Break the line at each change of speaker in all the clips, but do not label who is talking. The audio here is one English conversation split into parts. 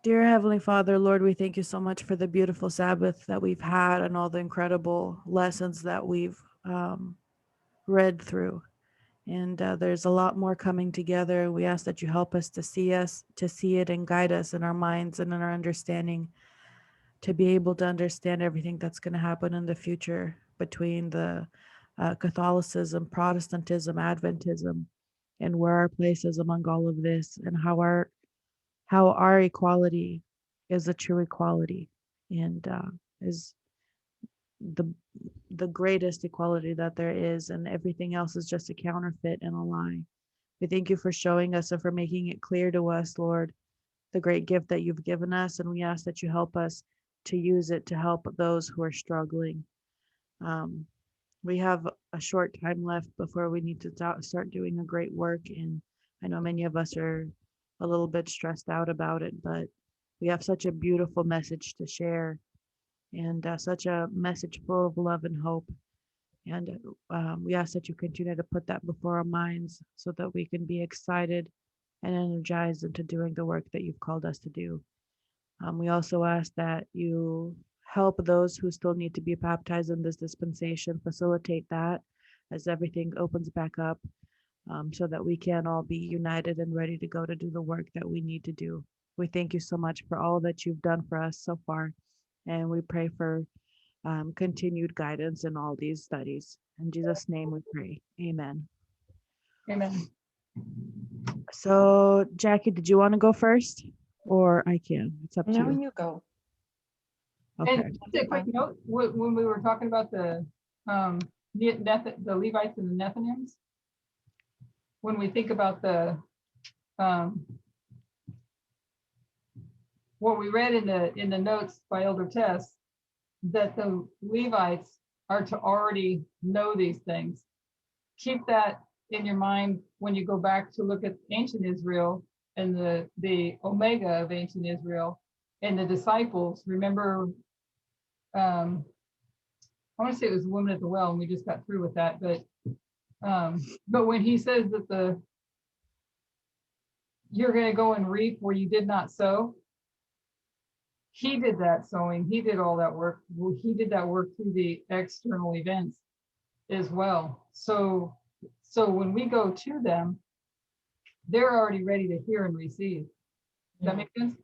Dear Heavenly Father, Lord, we thank you so much for the beautiful Sabbath that we've had and all the incredible lessons that we've read through. And there's a lot more coming together. We ask that you help us, to see it and guide us in our minds and in our understanding, to be able to understand everything that's going to happen in the future between the Catholicism, Protestantism, Adventism, and where our place is among all of this, and how our equality is a true equality, and is the the greatest equality that there is, and everything else is just a counterfeit and a lie. We thank you for showing us and for making it clear to us, Lord, the great gift that you've given us, and we ask that you help us to use it to help those who are struggling. Um, we have a short time left before we need to start doing a great work, and I know many of us are a little bit stressed out about it, but we have such a beautiful message to share, and such a message full of love and hope. And we ask that you continue to put that before our minds so that we can be excited and energized into doing the work that you've called us to do. We also ask that you help those who still need to be baptized in this dispensation, facilitate that as everything opens back up, so that we can all be united and ready to go to do the work that we need to do. We thank you so much for all that you've done for us so far, and we pray for continued guidance in all these studies. In Jesus' name we pray. Amen.
Amen.
So, Jackie, did you want to go first? Or I can. It's up to
No,
you.
you go.
Okay.
And just a quick note, when we were talking about the Levites and the Nethinims, when we think about the what we read in the notes by Elder Tess, that the Levites are to already know these things. Keep that in your mind when you go back to look at ancient Israel and the Omega of ancient Israel and the disciples. Remember, I want to say it was the woman at the well, and we just got through with that. But when he says that you're going to go and reap where you did not sow, he did that sowing. He did all that work. He did that work through the external events as well. So when we go to them, they're already ready to hear and receive. Does that make sense?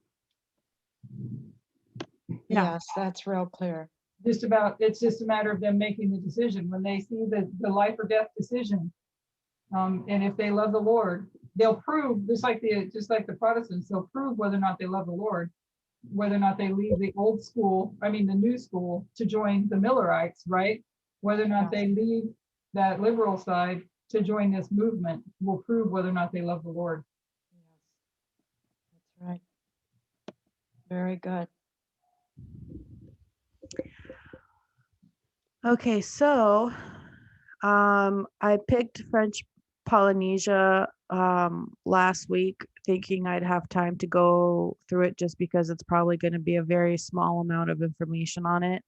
Yeah.
Yes, that's real clear.
It's just a matter of them making the decision. When they see the life or death decision, and if they love the Lord, they'll prove, just like the Protestants, they'll prove whether or not they love the Lord, whether or not they leave the old school, the new school, to join the Millerites, right? Whether or not they leave that liberal side to join this movement will prove whether or not they love the Lord.
Yes, that's right. Very good.
Okay, so I picked French Polynesia last week, thinking I'd have time to go through it just because it's probably going to be a very small amount of information on it.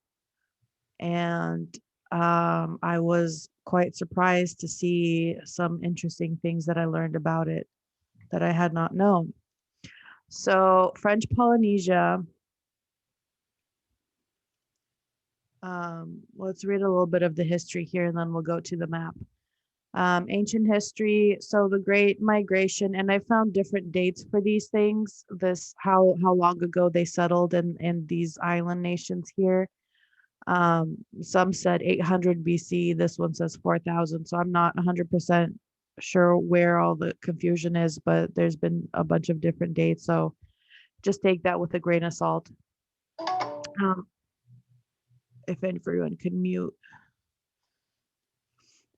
And I was quite surprised to see some interesting things that I learned about it that I had not known. So French Polynesia, let's read a little bit of the history here and then we'll go to the map. Ancient history, so the Great Migration, and I found different dates for these things, how long ago they settled in these island nations here. Some said 800 BC, this one says 4000, so I'm not 100% sure where all the confusion is, but there's been a bunch of different dates, so just take that with a grain of salt. If everyone could mute.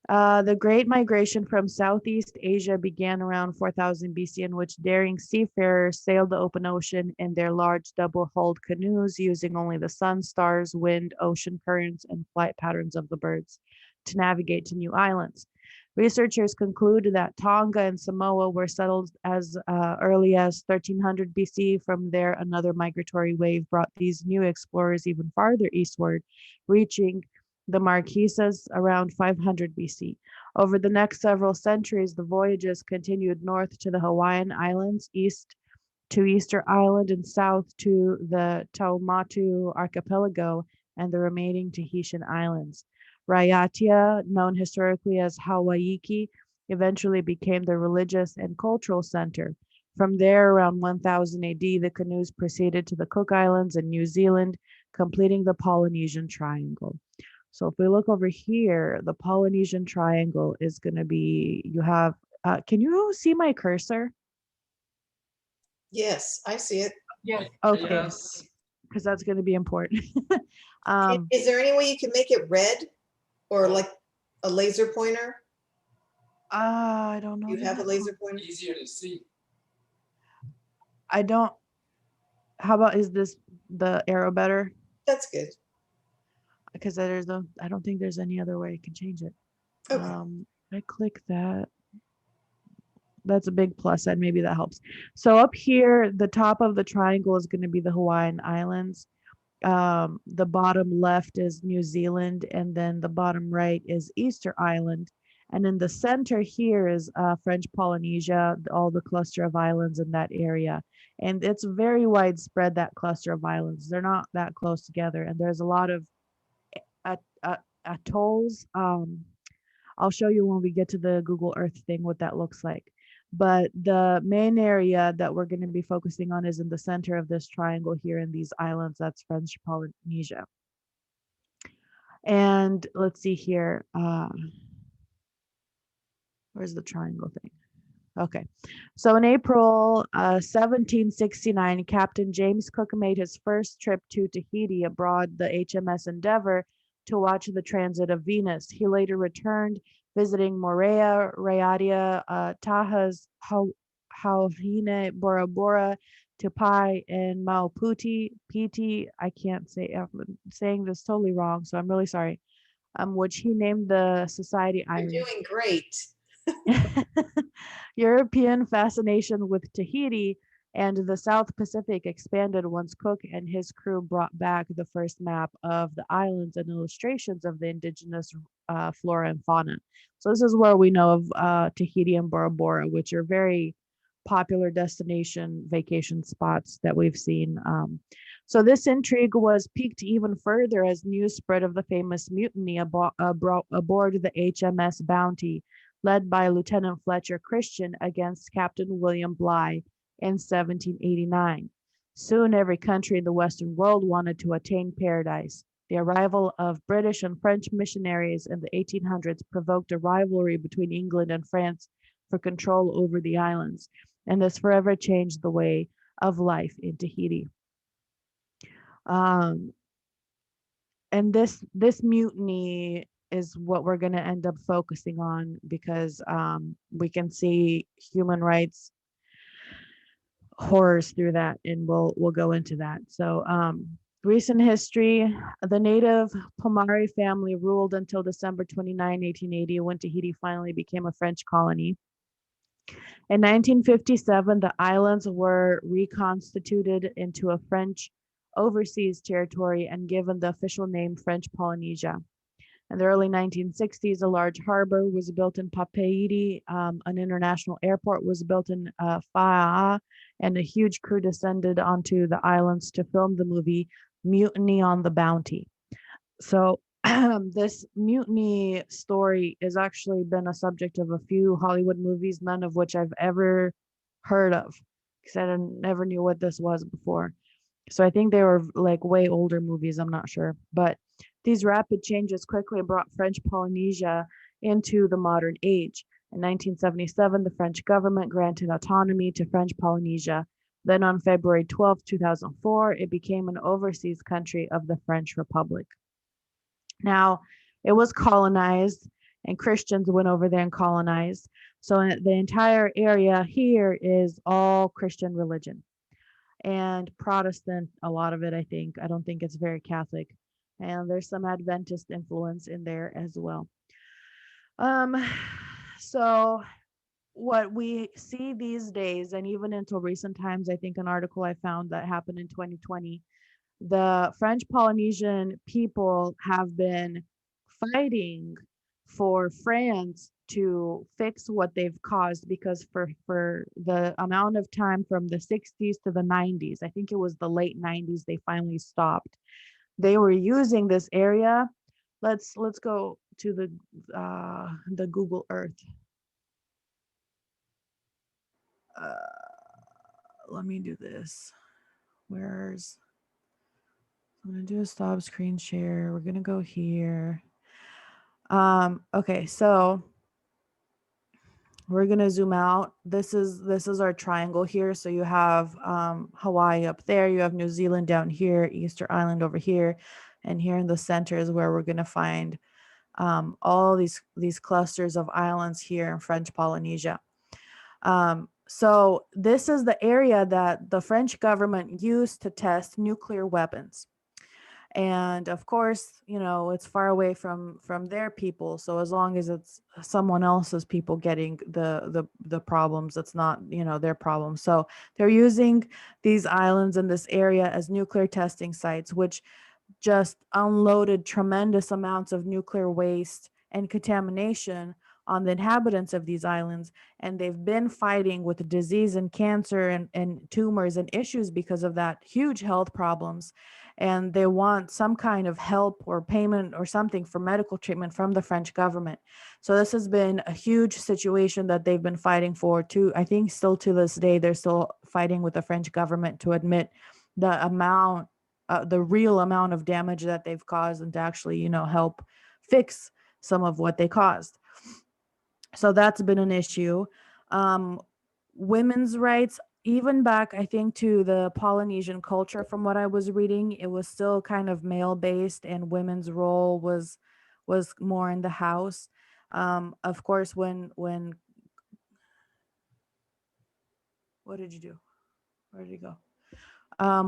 The Great Migration from Southeast Asia began around 4000 BC, in which daring seafarers sailed the open ocean in their large double-hulled canoes, using only the sun, stars, wind, ocean currents, and flight patterns of the birds to navigate to new islands. Researchers conclude that Tonga and Samoa were settled as early as 1300 BC. From there, another migratory wave brought these new explorers even farther eastward, reaching the Marquesas around 500 BC. Over the next several centuries, the voyages continued north to the Hawaiian Islands, east to Easter Island and south to the Tuamotu archipelago and the remaining Tahitian islands. Raiatea, known historically as Hawaiki, eventually became the religious and cultural center. From there, around 1000 AD, the canoes proceeded to the Cook Islands and New Zealand, completing the Polynesian Triangle. So if we look over here, the Polynesian Triangle is going to be, you have, can you see my cursor?
Yes, I see it.
Yes.
Okay,
Yes.
because that's going to be important.
Is there any way you can make it red or like a laser pointer?
I don't know.
You have a laser pointer?
Easier to see.
I don't. How about, is this the arrow better?
That's good.
Because there's no, I don't think there's any other way you can change it.
Okay.
I click that. That's a big plus side. Maybe that helps. So up here, the top of the triangle is going to be the Hawaiian Islands. The bottom left is New Zealand, and then the bottom right is Easter Island. And in the center here is French Polynesia, all the cluster of islands in that area. And it's very widespread, that cluster of islands. They're not that close together. And there's a lot of atolls. I'll show you when we get to the Google Earth thing what that looks like. But the main area that we're going to be focusing on is in the center of this triangle here in these islands. That's French Polynesia. And let's see here. Where's the triangle thing? Okay. So in April 1769, Captain James Cook made his first trip to Tahiti aboard the HMS Endeavour to watch the transit of Venus. He later returned, visiting Moorea, Raiatea, Tahas, Hauhine, Bora Bora, Tupai, and Mauputi, Piti. I can't say, I'm saying this totally wrong, so I'm really sorry. Which he named the Society
You're
Islands.
doing great.
European fascination with Tahiti and the South Pacific expanded once Cook and his crew brought back the first map of the islands and illustrations of the indigenous flora and fauna. So this is where we know of Tahiti and Bora Bora, which are very popular destination vacation spots that we've seen. So this intrigue was piqued even further as news spread of the famous mutiny aboard the HMS Bounty, led by Lieutenant Fletcher Christian against Captain William Bligh in 1789. Soon every country in the Western world wanted to attain paradise. The arrival of British and French missionaries in the 1800s provoked a rivalry between England and France for control over the islands, and this forever changed the way of life in Tahiti. And this mutiny is what we're going to end up focusing on, because we can see human rights horrors through that, and we'll go into that. So recent history: the native Pomare family ruled until December 29, 1880, when Tahiti finally became a French colony. In 1957, the islands were reconstituted into a French overseas territory and given the official name French Polynesia. In the early 1960s, a large harbor was built in Papeete, an international airport was built in Fai'a, and a huge crew descended onto the islands to film the movie Mutiny on the Bounty. So this mutiny story has actually been a subject of a few Hollywood movies, none of which I've ever heard of, because I never knew what this was before. So I think they were like way older movies, I'm not sure. But these rapid changes quickly brought French Polynesia into the modern age. In 1977, the French government granted autonomy to French Polynesia. Then on February 12, 2004, it became an overseas country of the French Republic. Now, it was colonized, and Christians went over there and colonized. So the entire area here is all Christian religion. And Protestant, a lot of it, I think. I don't think it's very Catholic. And there's some Adventist influence in there as well. So what we see these days, and even until recent times, I think an article I found that happened in 2020, the French Polynesian people have been fighting for France to fix what they've caused, because for the amount of time from the 60s to the 90s, I think it was the late 90s, they finally stopped. They were using this area. Let's go to the Google Earth. Let me do this. Where's I'm gonna do a stop screen share. We're gonna go here. Okay, so we're gonna zoom out. This is our triangle here. So you have Hawaii up there, you have New Zealand down here, Easter Island over here, and here in the center is where we're gonna find all these clusters of islands here in French Polynesia. So this is the area that the French government used to test nuclear weapons. And of course, you know, it's far away from their people. So as long as it's someone else's people getting the problems, it's not, you know, their problem. So they're using these islands in this area as nuclear testing sites, which just unloaded tremendous amounts of nuclear waste and contamination on the inhabitants of these islands. And they've been fighting with disease and cancer and tumors and issues because of that, huge health problems. And they want some kind of help or payment or something for medical treatment from the French government. So this has been a huge situation that they've been fighting for too. I think still to this day, they're still fighting with the French government to admit the amount, the real amount of damage that they've caused, and to actually, you know, help fix some of what they caused. So that's been an issue. Women's rights, even back, I think, to the Polynesian culture, from what I was reading, it was still kind of male based, and women's role was more in the house. Of course, when what did you do? Where did you go?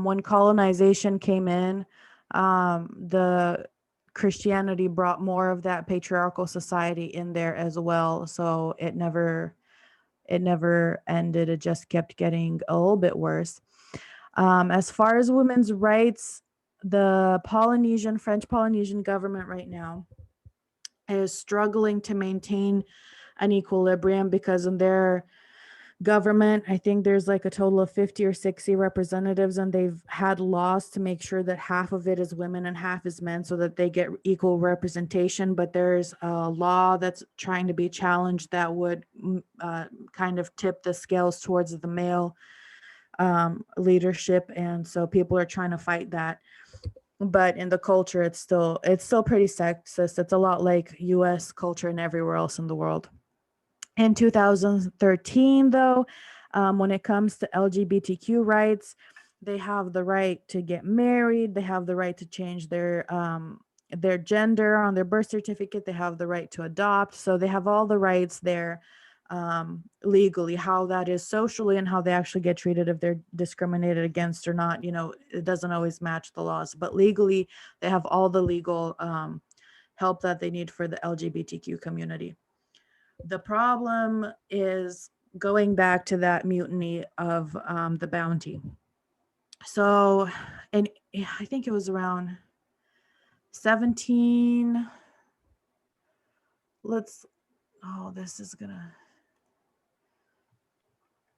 When colonization came in, the Christianity brought more of that patriarchal society in there as well. So it never ended. It just kept getting a little bit worse. As far as women's rights, the French Polynesian government right now is struggling to maintain an equilibrium, because in their government, I think there's like a total of 50 or 60 representatives, and they've had laws to make sure that half of it is women and half is men, so that they get equal representation. But there's a law that's trying to be challenged that would kind of tip the scales towards the male leadership, and so people are trying to fight that. But in the culture, it's still pretty sexist. It's a lot like US culture and everywhere else in the world. In 2013, though, when it comes to LGBTQ rights, they have the right to get married. They have the right to change their gender on their birth certificate. They have the right to adopt. So they have all the rights there legally. How that is socially and how they actually get treated, if they're discriminated against or not, you know, it doesn't always match the laws. But legally, they have all the legal help that they need for the LGBTQ community. The problem is going back to that mutiny of the Bounty. So, and I think it was around 17.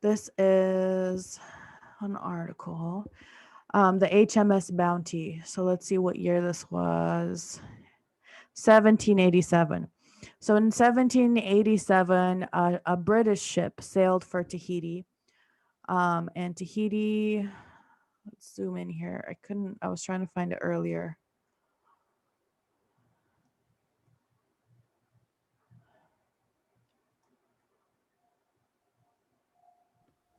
This is an article. The HMS Bounty. So let's see what year this was. 1787. So in 1787, a British ship sailed for Tahiti. And Tahiti, let's zoom in here. I was trying to find it earlier.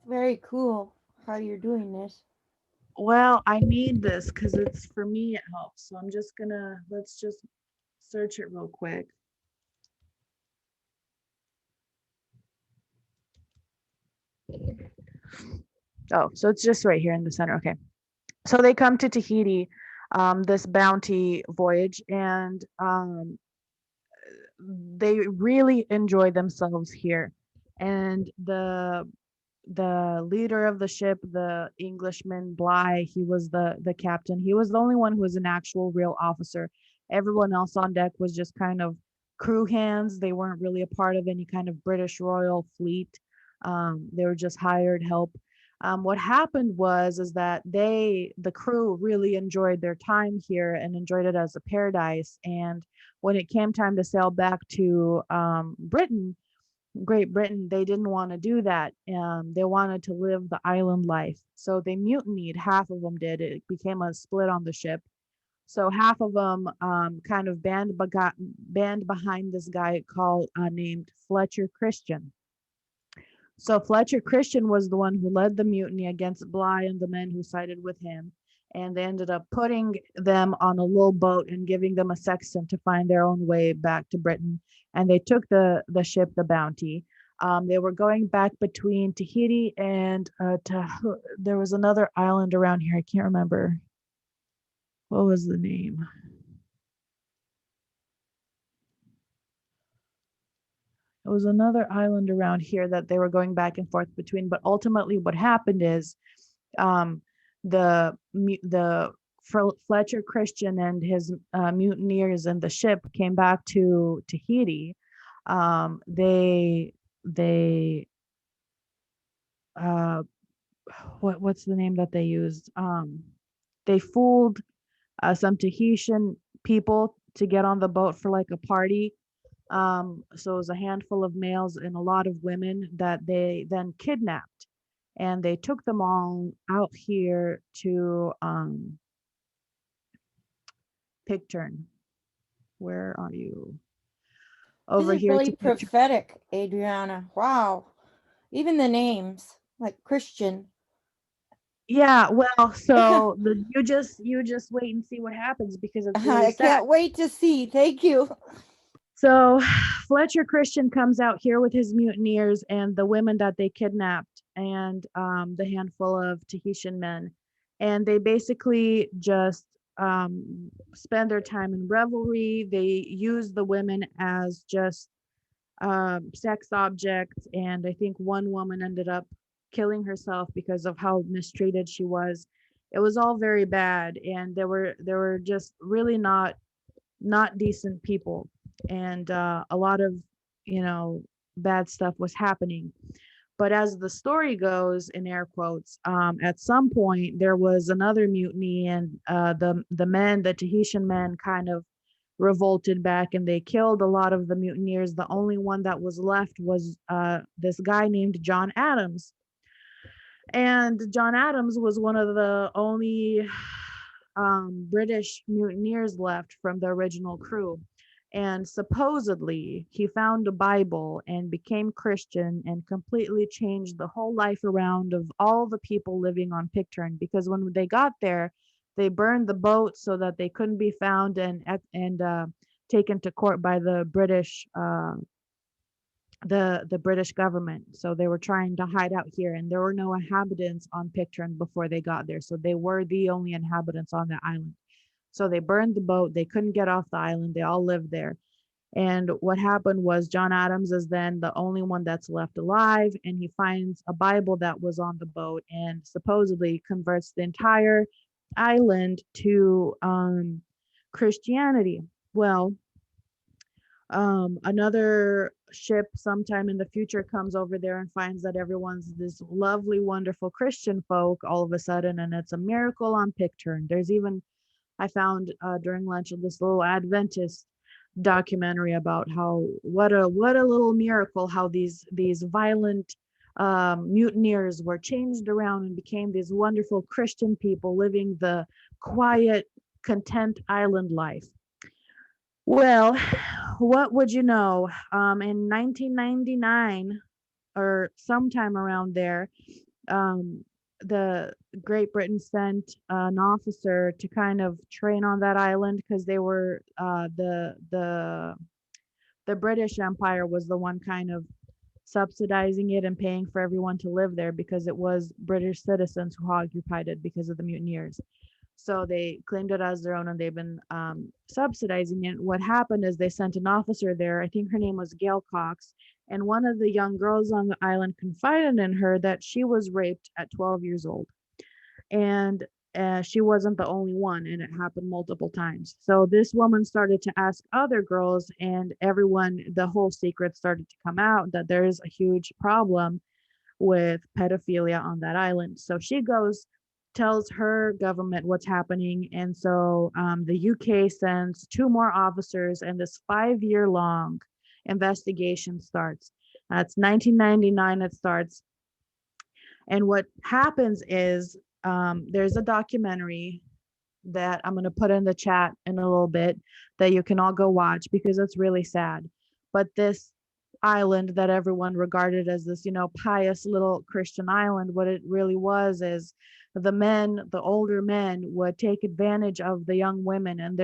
Very cool how you're doing this.
Well, I need this because it's, for me, it helps. So I'm just let's just search it real quick. Oh, so it's just right here in the center. Okay. So they come to Tahiti, this bounty voyage, and they really enjoy themselves here. And the leader of the ship, the Englishman Bligh, he was the captain. He was the only one who was an actual real officer. Everyone else on deck was just kind of crew hands. They weren't really a part of any kind of British royal fleet. They were just hired help. What happened was is that the crew really enjoyed their time here and enjoyed it as a paradise. And when it came time to sail back to Great Britain, they didn't want to do that. They wanted to live the island life. So they mutinied. Half of them did. It became a split on the ship. So half of them kind of band behind this guy called named Fletcher Christian. So Fletcher Christian was the one who led the mutiny against Bligh and the men who sided with him. And they ended up putting them on a little boat and giving them a sextant to find their own way back to Britain. And they took the ship, the Bounty. They were going back between Tahiti and there was another island around here. I can't remember. What was the name? It was another island around here that they were going back and forth between. But ultimately, what happened is the Fletcher Christian and his mutineers and the ship came back to Tahiti. What's the name that they used? They fooled some Tahitian people to get on the boat for like a party. So it was a handful of males and a lot of women that they then kidnapped, and they took them all out here to Picturn. Where are you? Over
This is
here
really
to Picturn.
prophetic, Adriana. Wow. Even the names, like Christian.
Yeah, well, so you just wait and see what happens, because it's really
I
sad.
can't wait to see. Thank you.
So Fletcher Christian comes out here with his mutineers and the women that they kidnapped, and the handful of Tahitian men. And they basically just spend their time in revelry. They use the women as just sex objects. And I think one woman ended up killing herself because of how mistreated she was. It was all very bad. And they were just really not decent people. And a lot of, bad stuff was happening. But as the story goes, in air quotes, at some point there was another mutiny, and the Tahitian men, kind of revolted back, and they killed a lot of the mutineers. The only one that was left was this guy named John Adams. And John Adams was one of the only British mutineers left from the original crew. And supposedly he found a Bible and became Christian and completely changed the whole life around of all the people living on Pitcairn, because when they got there, they burned the boat so that they couldn't be found and taken to court by the British the British government. So they were trying to hide out here, and there were no inhabitants on Pitcairn before they got there. So they were the only inhabitants on the island. So they burned the boat. They couldn't get off the island. They all lived there. And what happened was John Adams is then the only one that's left alive, and he finds a Bible that was on the boat and supposedly converts the entire island to Christianity. Well, another ship sometime in the future comes over there and finds that everyone's this lovely, wonderful Christian folk all of a sudden, and it's a miracle on Pitcairn. There's even, I found during lunch, this little Adventist documentary about how what a little miracle how these violent mutineers were changed around and became these wonderful Christian people living the quiet, content island life. Well, what would you know? In 1999 or sometime around there, the Great Britain sent an officer to kind of train on that island, because they were the British Empire was the one kind of subsidizing it and paying for everyone to live there, because it was British citizens who occupied it because of the mutineers. So they claimed it as their own, and they've been subsidizing it. What happened is they sent an officer there. I think her name was Gail Cox. And one of the young girls on the island confided in her that she was raped at 12 years old. And she wasn't the only one, and it happened multiple times. So this woman started to ask other girls, and everyone, the whole secret started to come out that there is a huge problem with pedophilia on that island. So she goes, tells her government what's happening. And so the UK sends 2 more officers, and this 5-year long investigation starts. That's 1999, it starts. And what happens is there's a documentary that I'm going to put in the chat in a little bit that you can all go watch because it's really sad. But this island that everyone regarded as this, pious little Christian island, what it really was is the older men would take advantage of the young women. And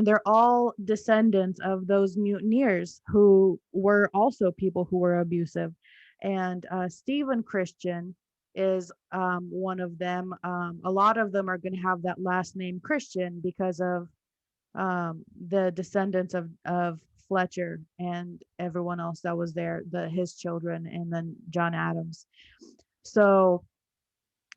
they're all descendants of those mutineers who were also people who were abusive. And Stephen Christian is one of them. A lot of them are going to have that last name Christian because of the descendants of Fletcher and everyone else that was there, his children, and then John Adams. So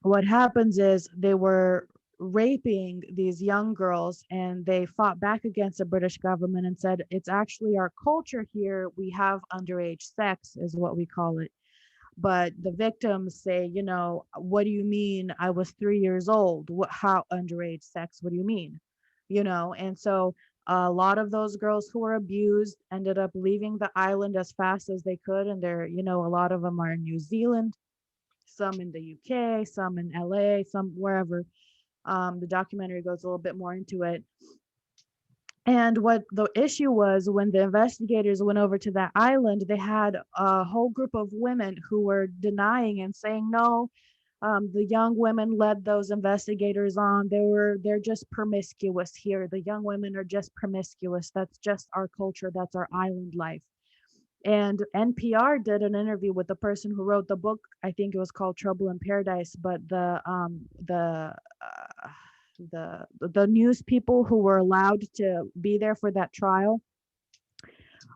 what happens is they were raping these young girls, and they fought back against the British government and said, it's actually our culture here. We have underage sex is what we call it. But the victims say, what do you mean? I was 3 years old. How underage sex? What do you mean? And so a lot of those girls who were abused ended up leaving the island as fast as they could. And a lot of them are in New Zealand, some in the UK, some in LA, some wherever. The documentary goes a little bit more into it. And what the issue was, when the investigators went over to that island, they had a whole group of women who were denying and saying, no, the young women led those investigators on. They're just promiscuous here. The young women are just promiscuous. That's just our culture. That's our island life. And NPR did an interview with the person who wrote the book. I think it was called Trouble in Paradise, but the news people who were allowed to be there for that trial,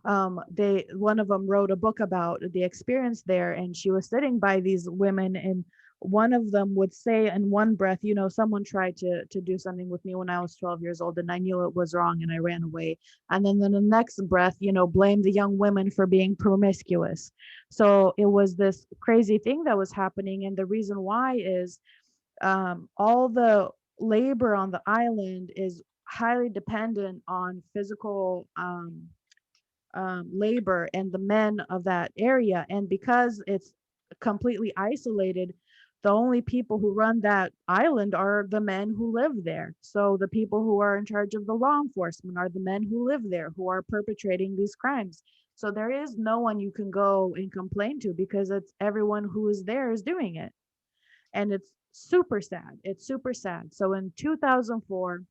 one of them wrote a book about the experience there, and she was sitting by these women, and one of them would say in one breath, someone tried to do something with me when I was 12 years old, and I knew it was wrong, and I ran away. And then in the next breath, blame the young women for being promiscuous. So it was this crazy thing that was happening. And the reason why is all the labor on the island is highly dependent on physical labor and the men of that area. And because it's completely isolated, the only people who run that island are the men who live there. So the people who are in charge of the law enforcement are the men who live there, who are perpetrating these crimes. So there is no one you can go and complain to, because it's everyone who is there is doing it. And it's super sad. It's super sad. So in 2004,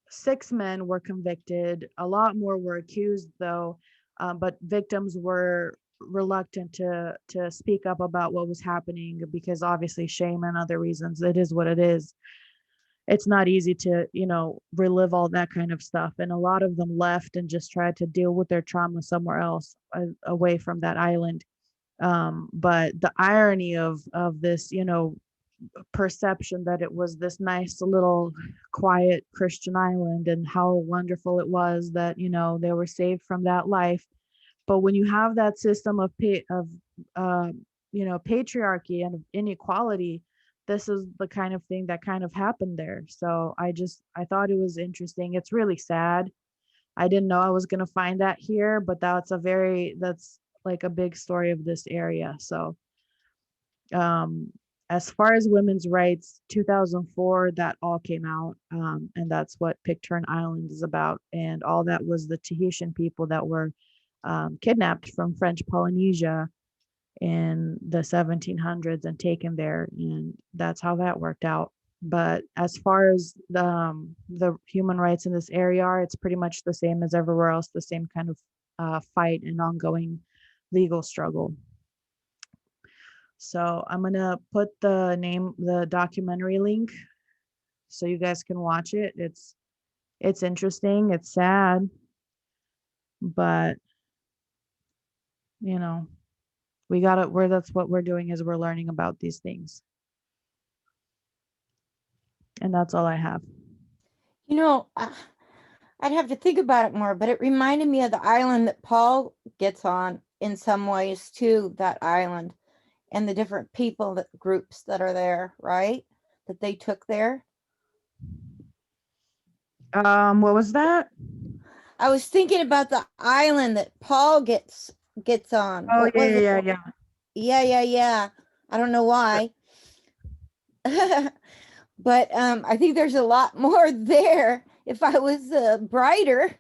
6 men were convicted. A lot more were accused, though, but victims were reluctant to speak up about what was happening, because obviously shame and other reasons. It is what it is. It's not easy to, relive all that kind of stuff. And a lot of them left and just tried to deal with their trauma somewhere else, away from that island. But the irony of this, perception that it was this nice little quiet Christian island, and how wonderful it was that, they were saved from that life. But when you have that system of patriarchy and inequality, this is the kind of thing that kind of happened there. So I thought it was interesting. It's really sad. I didn't know I was going to find that here, but that's like a big story of this area. So as far as women's rights, 2004, that all came out, and that's what Pitcairn Island is about. And all that was the Tahitian people that were kidnapped from French Polynesia in the 1700s and taken there, and that's how that worked out. But as far as the human rights in this area are, it's pretty much the same as everywhere else, the same kind of fight and ongoing legal struggle. So I'm going to put the documentary link so you guys can watch it. It's interesting. It's sad, but that's what we're doing, is we're learning about these things. And that's all I have.
You know, I'd have to think about it more, but it reminded me of the island that Paul gets on in some ways too, that island, and the different people, that groups that are there, right? That they took there.
What was that?
I was thinking about the island that Paul gets on.
Oh,
What was it?
yeah.
Yeah. I don't know why. But I think there's a lot more there. If I was brighter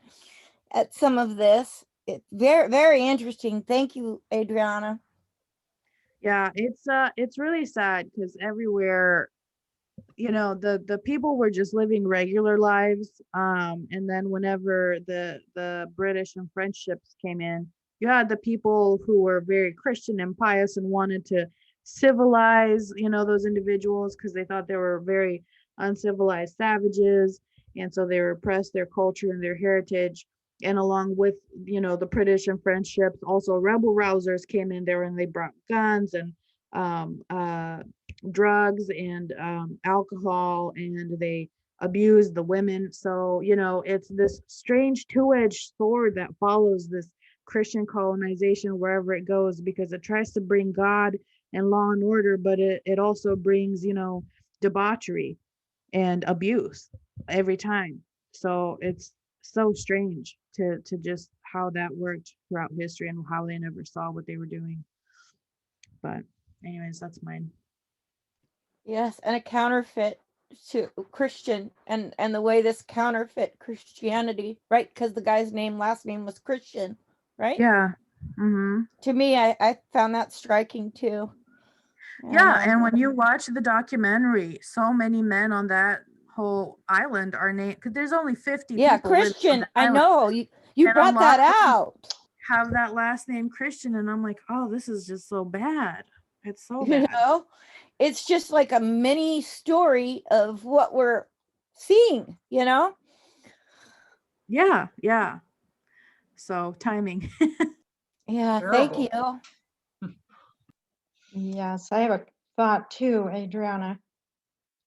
at some of this, it's very, very interesting. Thank you, Adriana.
Yeah, it's really sad because everywhere, the people were just living regular lives. And then whenever the British and French ships came in, you had the people who were very Christian and pious and wanted to civilize, those individuals because they thought they were very uncivilized savages. And so they repressed their culture and their heritage. And along with, the British and French ships, also rebel rousers came in there and they brought guns and drugs and alcohol, and they abuse the women. So, it's this strange two-edged sword that follows this Christian colonization wherever it goes, because it tries to bring God and law and order, but it also brings, debauchery and abuse every time. So it's so strange to just how that worked throughout history and how they never saw what they were doing. But anyways, that's mine.
Yes, and a counterfeit to Christian, and the way this counterfeit Christianity, right? Because the guy's last name was Christian, right?
Yeah. Mm-hmm.
To me, I found that striking too.
Yeah, and when you watch the documentary, so many men on that whole island are named, because there's only 50
yeah,
people living on
Christian.
the
I
island,
know you
and a
brought
lot
that
of them
out.
have that last name Christian, and I'm like, oh, this is just so bad. It's so
You
bad.
know, it's just like a mini story of what we're seeing.
Yeah. So timing.
Yeah, thank you.
Yes, I have a thought too, Adriana,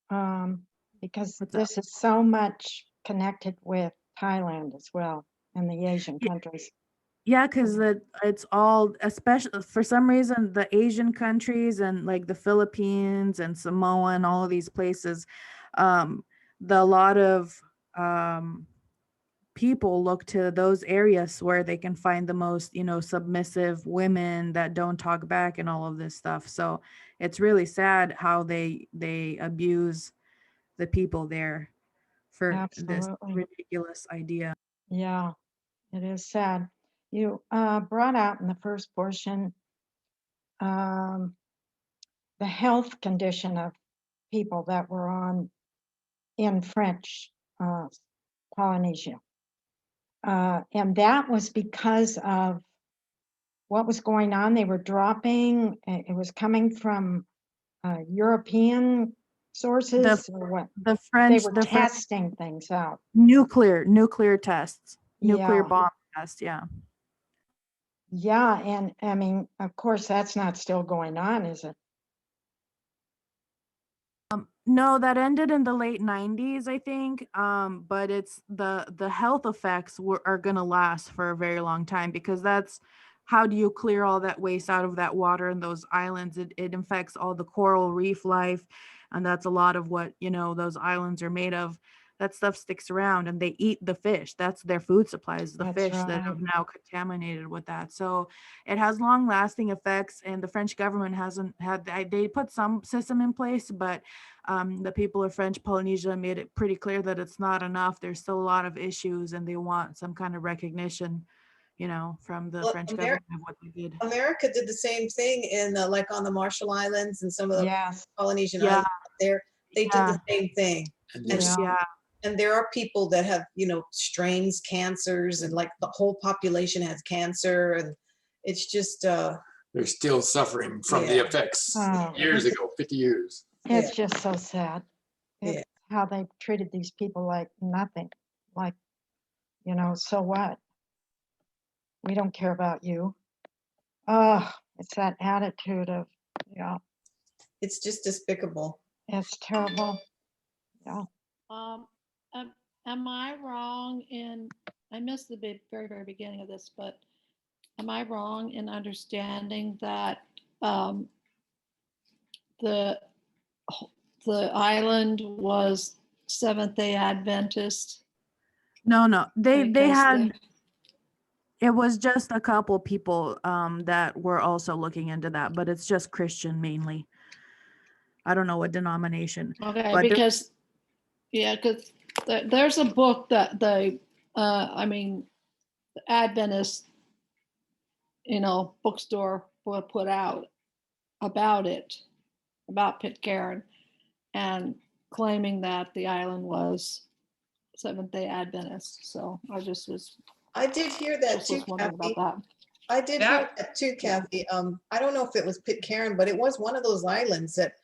because
What's up?
this is so much connected with Thailand as well and the Asian countries.
Yeah, because it's all, especially for some reason, the Asian countries and like the Philippines and Samoa and all of these places, a lot of people look to those areas where they can find the most, submissive women that don't talk back and all of this stuff. So it's really sad how they abuse the people there for this
Absolutely.
ridiculous idea.
Yeah, it is sad. You brought out in the first portion the health condition of people that were in French Polynesia. And that was because of what was going on. They were dropping, it was coming from European sources or what?
The
They
French,
were testing things out.
nuclear tests, nuclear
Yeah.
bomb tests. Yeah.
Yeah, and I mean, of course, that's not still going on, is it?
No, that ended in the late 90s, I think. But it's the health effects are gonna last for a very long time, because that's how do you clear all that waste out of that water in those islands? It infects all the coral reef life, and that's a lot of what, those islands are made of. That stuff sticks around, and they eat the fish. That's their food supplies, the
That's
fish that have
right.
now contaminated with that. So it has long lasting effects, and the French government hasn't had, they put some system in place, but the people of French Polynesia made it pretty clear that it's not enough. There's still a lot of issues, and they want some kind of recognition, from the
Well,
French government of what they did.
America did the same thing in like on the Marshall Islands and some of the
Yes.
Polynesian
Yeah.
islands up there. They did
Yeah.
the same thing. And
Yeah.
Yeah.
and there are people that have, strains, cancers, and like the whole population has cancer, and it's just
They're still suffering from the
Yeah.
effects
Oh,
years ago, 50 years.
It's just so sad.
Yeah.
It's how they treated these people like nothing. Like, so what? We don't care about you. Oh, it's that attitude of,
it's just despicable.
it's terrible.
Um, am I wrong in, I missed the very, very beginning of this, but am I wrong in understanding that the the island was Seventh-day Adventist?
No, they
Because
had, it was just a couple people that were also looking into that, but it's just Christian mainly. I don't know what denomination.
okay,
but there-
because because there's a book that the Adventist, bookstore will put out about it, about Pitcairn, and claiming that the island was Seventh-day Adventist. So I just was
I did hear that
just
too,
was wondering
Kathy.
about that.
I did hear that too, Kathy. I don't know if it was Pitcairn, but it was one of those islands that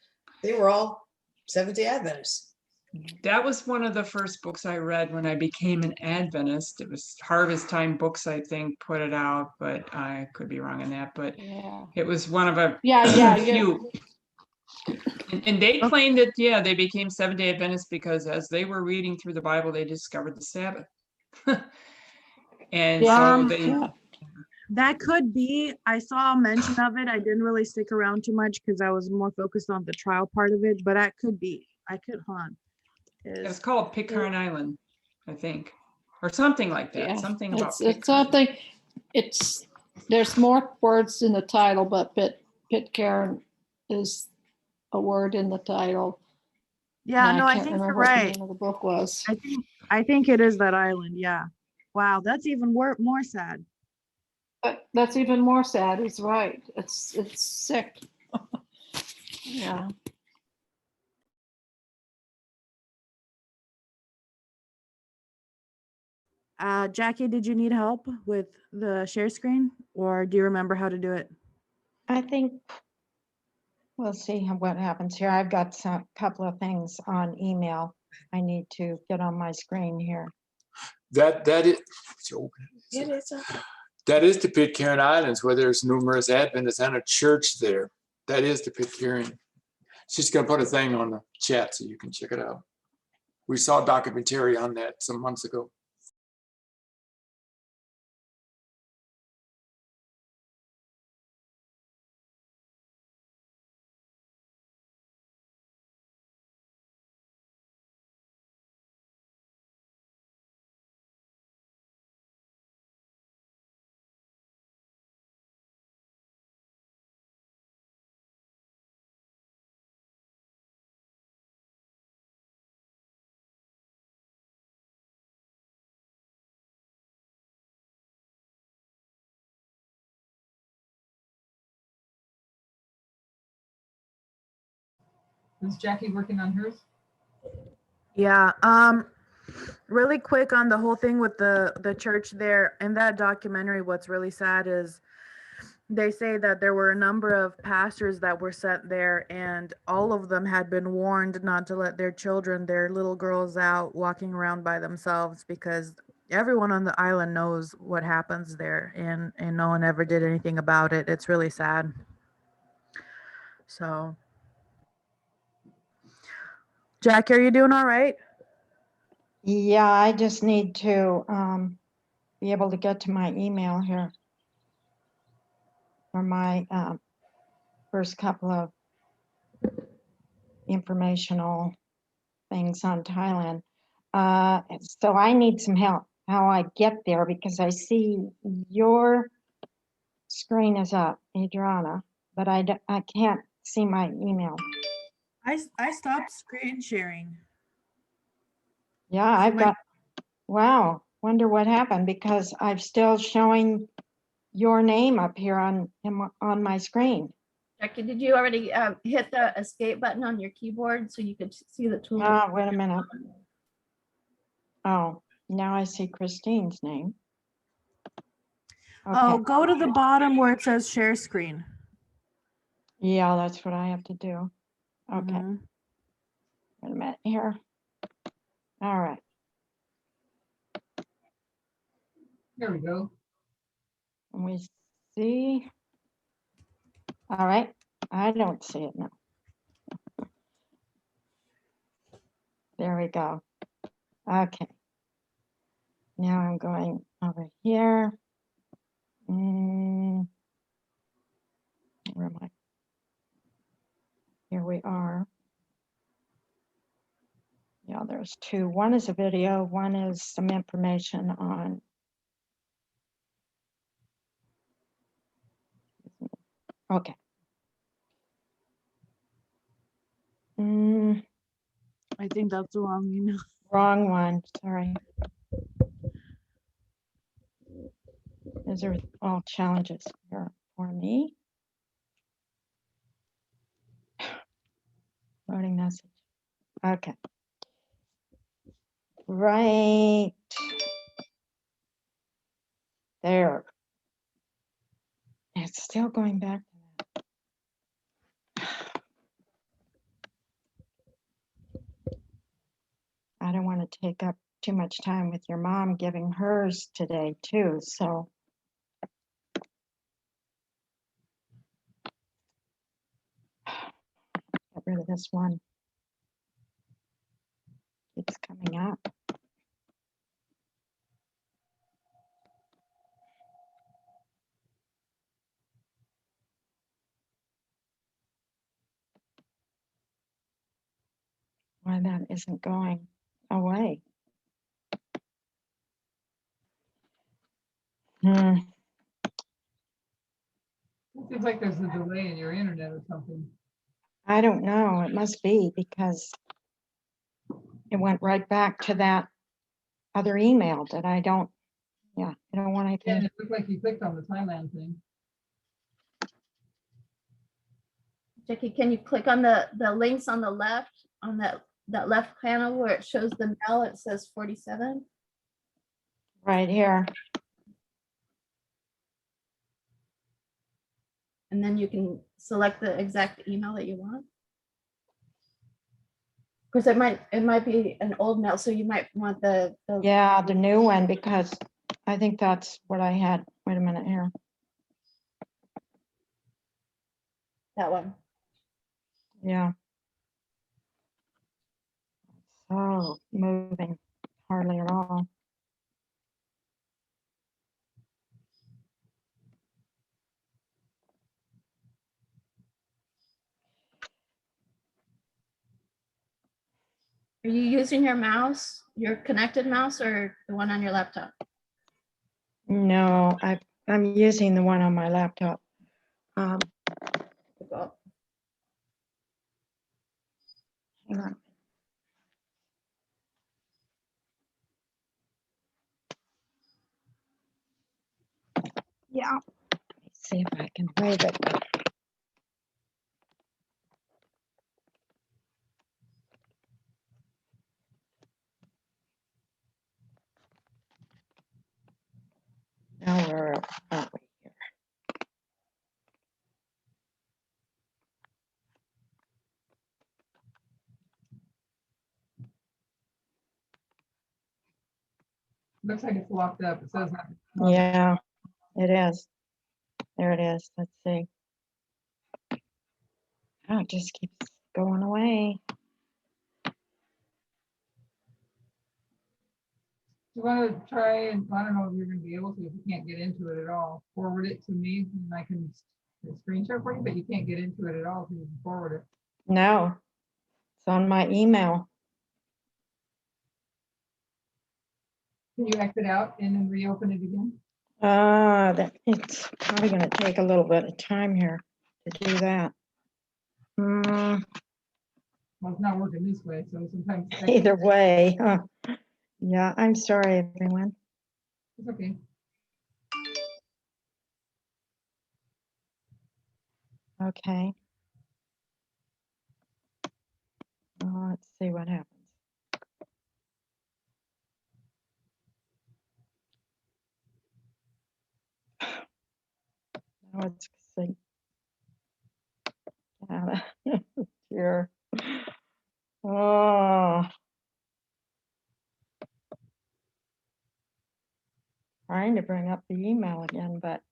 they were all Seventh-day Adventists.
That was one of the first books I read when I became an Adventist. It was Harvest Time Books, I think, put it out, but I could be wrong on that. But
Yeah.
it was one of a
Yeah.
few. And they claimed that, yeah, they became Seventh-day Adventists because as they were reading through the Bible, they discovered the Sabbath. And so they,
That could be. I saw a mention of it. I didn't really stick around too much because I was more focused on the trial part of it, but that could be. Hold on.
it's called Pitcairn Island, I think, or something like that.
Yeah,
Something about
it's something. There's more words in the title, but Pitcairn is a word in the title.
Yeah,
And
no, I
can't
think you're
remember what the
right.
name of the book was.
I think it is that island. Yeah. Wow, that's even more sad.
But that's even more sad. He's right. It's sick. Yeah.
Jackie, did you need help with the share screen, or do you remember how to do it?
I think we'll see what happens here. I've got some couple of things on email I need to get on my screen here.
That is,
It is.
that is the Pitcairn Islands, where there's numerous Adventists and a church there. That is the Pitcairn. She's gonna put a thing on the chat so you can check it out. We saw a documentary on that some months ago.
Is Jackie working on hers?
Yeah. Really quick on the whole thing with the church there in that documentary. What's really sad is they say that there were a number of pastors that were sent there, and all of them had been warned not to let their children, their little girls, out walking around by themselves, because everyone on the island knows what happens there, and no one ever did anything about it. It's really sad. So, Jackie, are you doing all right?
Yeah, I just need to be able to get to my email here for my first couple of informational things on Thailand. So I need some help how I get there, because I see your screen is up, Adriana, but I can't see my email.
I stopped screen sharing.
Yeah, I've got, wow, wonder what happened, because I'm still showing your name up here on my screen.
Jackie, did you already hit the escape button on your keyboard so you could see the tool?
Wait a minute. Oh, now I see Christine's name. Okay.
Oh, go to the bottom where it says share screen.
Yeah, that's what I have to do. Okay.
Mhm.
Wait a minute here. All right.
There we go.
And we see. All right. I don't see it now. There we go. Okay. Now I'm going over here. Where am I? Here we are. Yeah, there's two. One is a video, one is some information on. Okay.
I think that's wrong, you know.
Wrong one, sorry. These are all challenges here for me. Loading message. Okay. Right there. It's still going back to that. I don't want to take up too much time with your mom giving hers today too, so. Get rid of this one. Keeps coming up. Why that isn't going away.
It seems like there's a delay in your internet or something.
I don't know. It must be because it went right back to that other email that I don't want
And
anything.
it looked like you clicked on the Thailand thing.
Jackie, can you click on the links on the left, on that left panel where it shows the mail, it says 47?
Right here.
And then you can select the exact email that you want. Of course, it might be an old mail, so you might want the
Yeah, the new one, because I think that's what I had. Wait a minute here.
that one.
Yeah. So moving hardly at all.
Are you using your mouse, your connected mouse, or the one on your laptop?
No, I'm using the one on my laptop. Hang on. Yeah. Let's see if I can move it. Now where are we here?
Looks like it's locked up. It says that.
Yeah, it is. There it is. Let's see. Oh, it just keeps going away.
You want to try, and I don't know if you're going to be able to, if you can't get into it at all, forward it to me and I can screen share for you, but you can't get into it at all if you forward it.
No, it's on my email.
Can you exit out and then reopen it again?
It's probably going to take a little bit of time here to do that.
Well, it's not working this way, so sometimes
Either way, huh? Yeah, I'm sorry, everyone.
it's okay.
Okay. Let's see what happens. Now let's see. Here. Oh. Trying to bring up the email again, but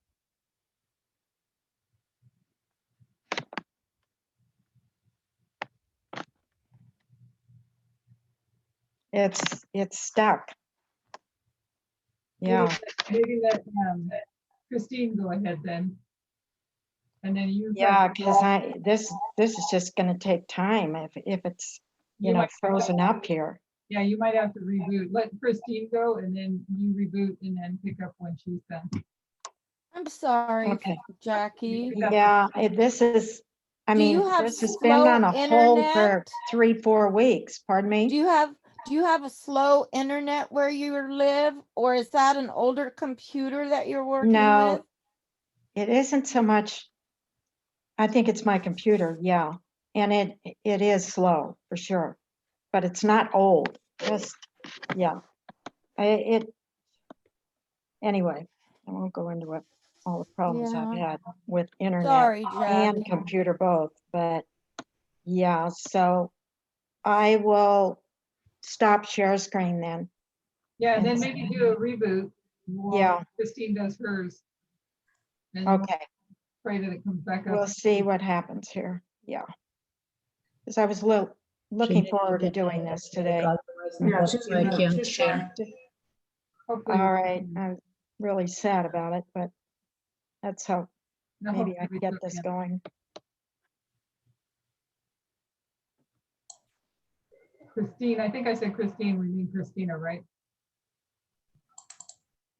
it's stuck. Yeah,
Maybe let Christine go ahead then. And then you.
yeah, because this is just gonna take time if it's, you know,
might have to-
frozen up here.
Yeah, you might have to reboot. Let Christine go and then you reboot and then pick up when she's done.
I'm sorry,
Okay.
Jackie.
Yeah, this is, I
Do
mean,
you have
this has been
slow
on a hold for
internet?
3-4 weeks, pardon
Do
me?
you have a slow internet where you live, or is that an older computer that you're working
No,
with?
it isn't so much, I think it's my computer, yeah. And it is slow, for sure, but it's not old, just, yeah. Anyway, I won't go into it, all the problems I've
Yeah.
had with internet
Sorry,
and
Jackie.
computer both, but yeah, so I will stop share screen then.
Yeah, and then
And-
maybe do a reboot. while
Yeah.
Christine does hers. And
Okay,
pray that it comes back
we'll
up.
see what happens here, yeah. Because I was looking forward to doing this today.
Yeah, so I can't share.
Hopefully,
All right, I'm really sad about it, but let's hope
no,
maybe I
hopefully
can
we
get this
can.
going.
Christine, I think I said Christine, we mean Christina, right?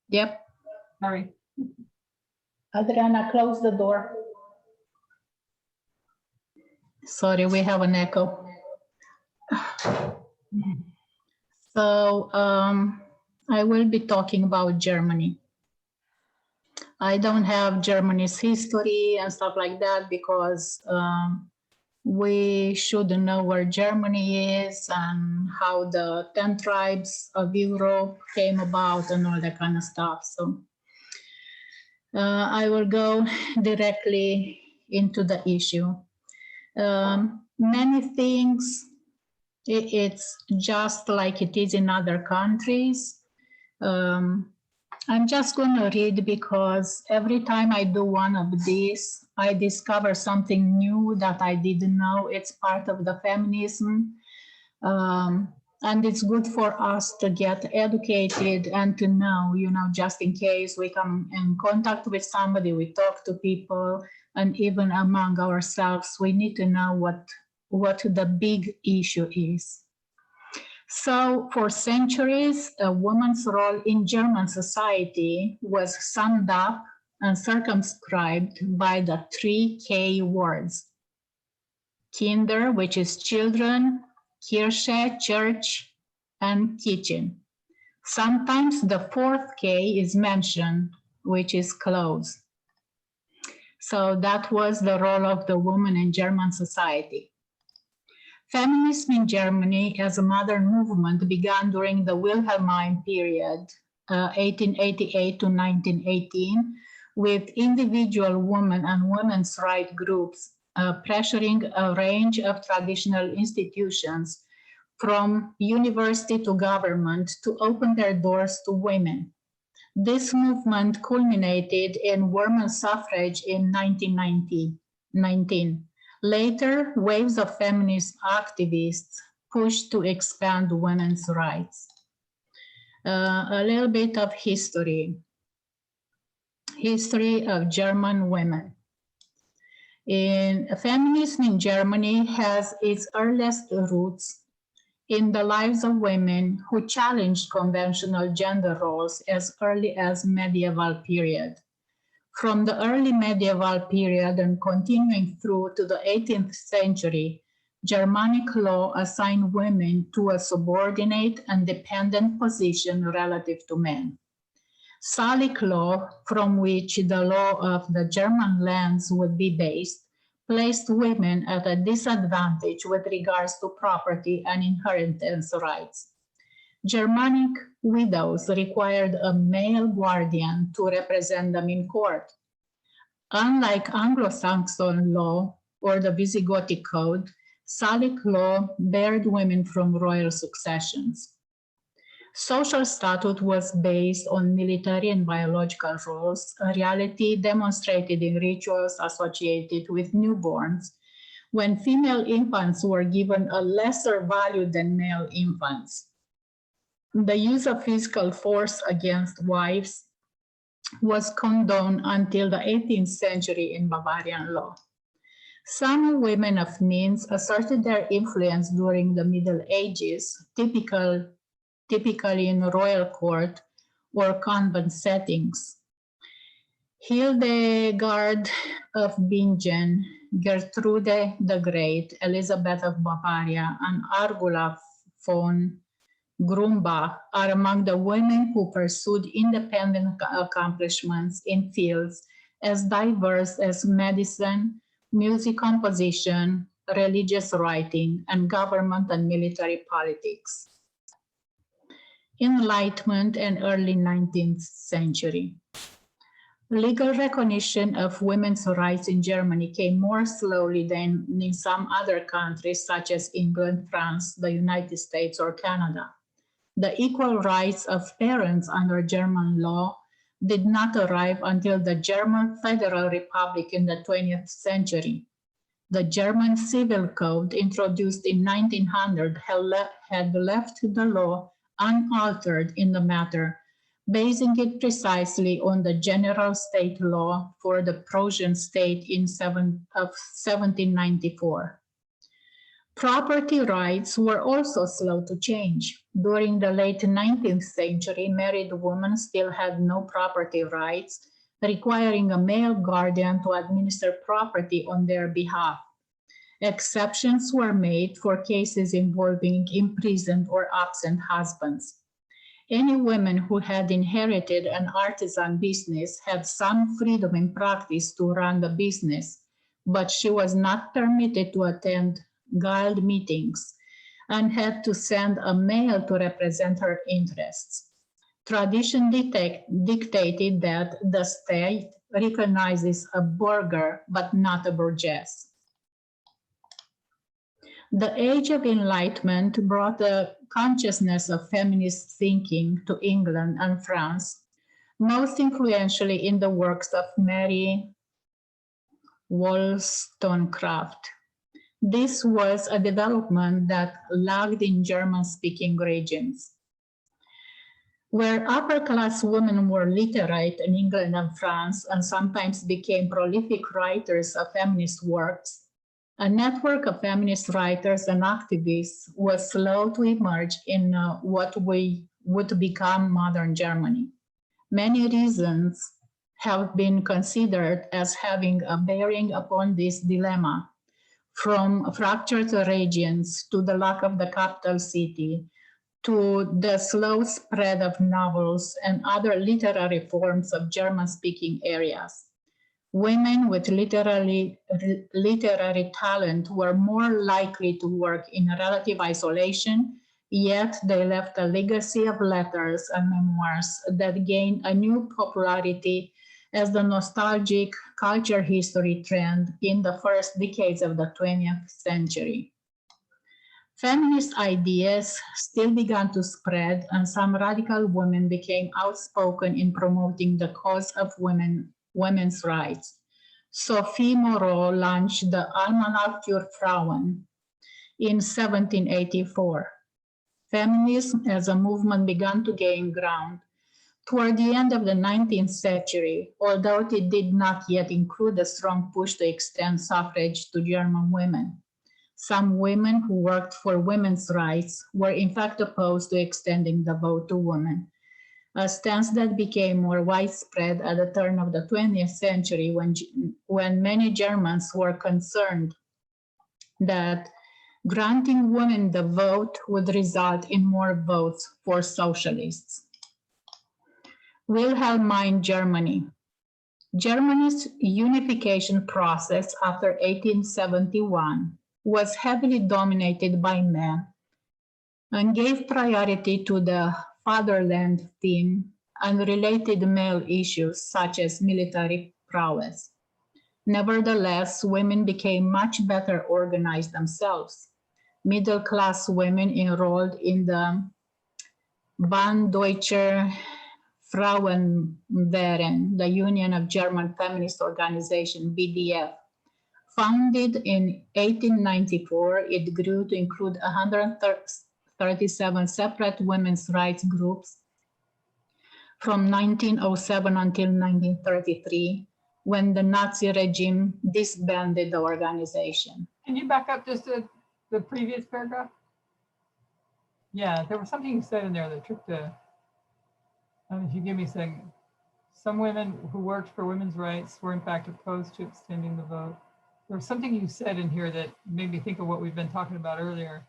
Yep.
Sorry.
Adriana, close the door. Sorry, we have an echo. So I will be talking about Germany. I don't have Germany's history and stuff like that because we should know where Germany is and how the 10 tribes of Europe came about and all that kind of stuff. So I will go directly into the issue. Many things, it's just like it is in other countries. I'm just going to read because every time I do one of these, I discover something new that I didn't know. It's part of the feminism. And it's good for us to get educated and to know, you know, just in case we come in contact with somebody, we talk to people, and even among ourselves, we need to know what the big issue is. So for centuries, a woman's role in German society was summed up and circumscribed by the 3 K words. Kinder, which is children, Kirche, church, and kitchen. Sometimes the 4th K is mentioned, which is clothes. So that was the role of the woman in German society. Feminism in Germany as a modern movement began during the Wilhelmine period, 1888 to 1918, with individual women and women's rights groups pressuring a range of traditional institutions, from university to government, to open their doors to women. This movement culminated in women's suffrage in 1919. Later, waves of feminist activists pushed to expand women's rights. A little bit of history. History of German women. Feminism in Germany has its earliest roots in the lives of women who challenged conventional gender roles as early as medieval period. From the early medieval period and continuing through to the 18th century, Germanic law assigned women to a subordinate and dependent position relative to men. Salic law, from which the law of the German lands would be based, placed women at a disadvantage with regards to property and inheritance rights. Germanic widows required a male guardian to represent them in court. Unlike Anglo-Saxon law or the Visigothic Code, Salic law barred women from royal successions. Social status was based on military and biological roles, a reality demonstrated in rituals associated with newborns, when female infants were given a lesser value than male infants. the use of physical force against wives was condoned until the 18th century in Bavarian law. Some women of means asserted their influence during the Middle Ages, typically in royal court or convent settings. Hildegard of Bingen, Gertrude the Great, Elizabeth of Bavaria, and Argula von Grumbach are among the women who pursued independent accomplishments in fields as diverse as medicine, music composition, religious writing, and government and military politics. Enlightenment and early 19th century. Legal recognition of women's rights in Germany came more slowly than in some other countries such as England, France, the United States, or Canada. The equal rights of parents under German law did not arrive until the German Federal Republic in the 20th century. The German Civil Code, introduced in 1900, had left the law unaltered in the matter, basing it precisely on the general state law for the Prussian state of 1794. Property rights were also slow to change. During the late 19th century, married women still had no property rights, requiring a male guardian to administer property on their behalf. Exceptions were made for cases involving imprisoned or absent husbands. Any woman who had inherited an artisan business had some freedom in practice to run the business, but she was not permitted to attend guild meetings and had to send a male to represent her interests. Tradition dictated that the state recognizes a burgher but not a burgess. The Age of Enlightenment brought a consciousness of feminist thinking to England and France, most influentially in the works of Mary Wollstonecraft. This was a development that lagged in German-speaking regions. Where upper-class women were literate in England and France and sometimes became prolific writers of feminist works, a network of feminist writers and activists was slow to emerge in what would become modern Germany. Many reasons have been considered as having a bearing upon this dilemma, from fractured regions to the lack of the capital city, to the slow spread of novels and other literary forms of German-speaking areas. Women with literary talent were more likely to work in relative isolation, yet they left a legacy of letters and memoirs that gained a new popularity as the nostalgic culture history trend in the first decades of the 20th century. Feminist ideas still began to spread, and some radical women became outspoken in promoting the cause of women's rights. Sophie Moreau launched the Almanach für Frauen in 1784. Feminism as a movement began to gain ground toward the end of the 19th century, although it did not yet include a strong push to extend suffrage to German women. Some women who worked for women's rights were in fact opposed to extending the vote to women, a stance that became more widespread at the turn of the 20th century when many Germans were concerned that granting women the vote would result in more votes for socialists. Wilhelmine Germany. Germany's unification process after 1871 was heavily dominated by men and gave priority to the fatherland theme and related male issues such as military prowess. Nevertheless, women became much better organized themselves. Middle-class women enrolled in the Bahndeutscher Frauenwehren, the Union of German Feminist Organization, BDF. Founded in 1894, it grew to include 130 37 separate women's rights groups from 1907 until 1933, when the Nazi regime disbanded the organization.
Can you back up just to the previous paragraph? Yeah, there was something you said in there that tripped a, if you give me a second. Some women who worked for women's rights were in fact opposed to extending the vote. There was something you said in here that made me think of what we've been talking about earlier.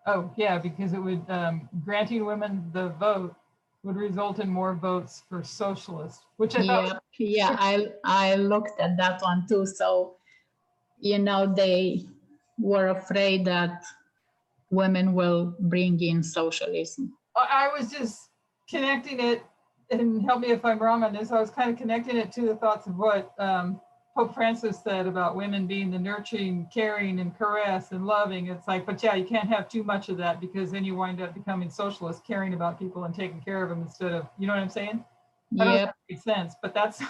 Oh, yeah, because it would, granting women the vote would result in more votes for socialists, which I thought.
Yeah, I looked at that one too. So, you know, they were afraid that women will bring in socialism.
I was just connecting it, and help me if I'm wrong on this, I was kind of connecting it to the thoughts of what Pope Francis said about women being the nurturing, caring, and caress and loving. It's like, but yeah, you can't have too much of that because then you wind up becoming socialist, caring about people and taking care of them instead of, you know what I'm saying? I don't know if that makes sense, but that's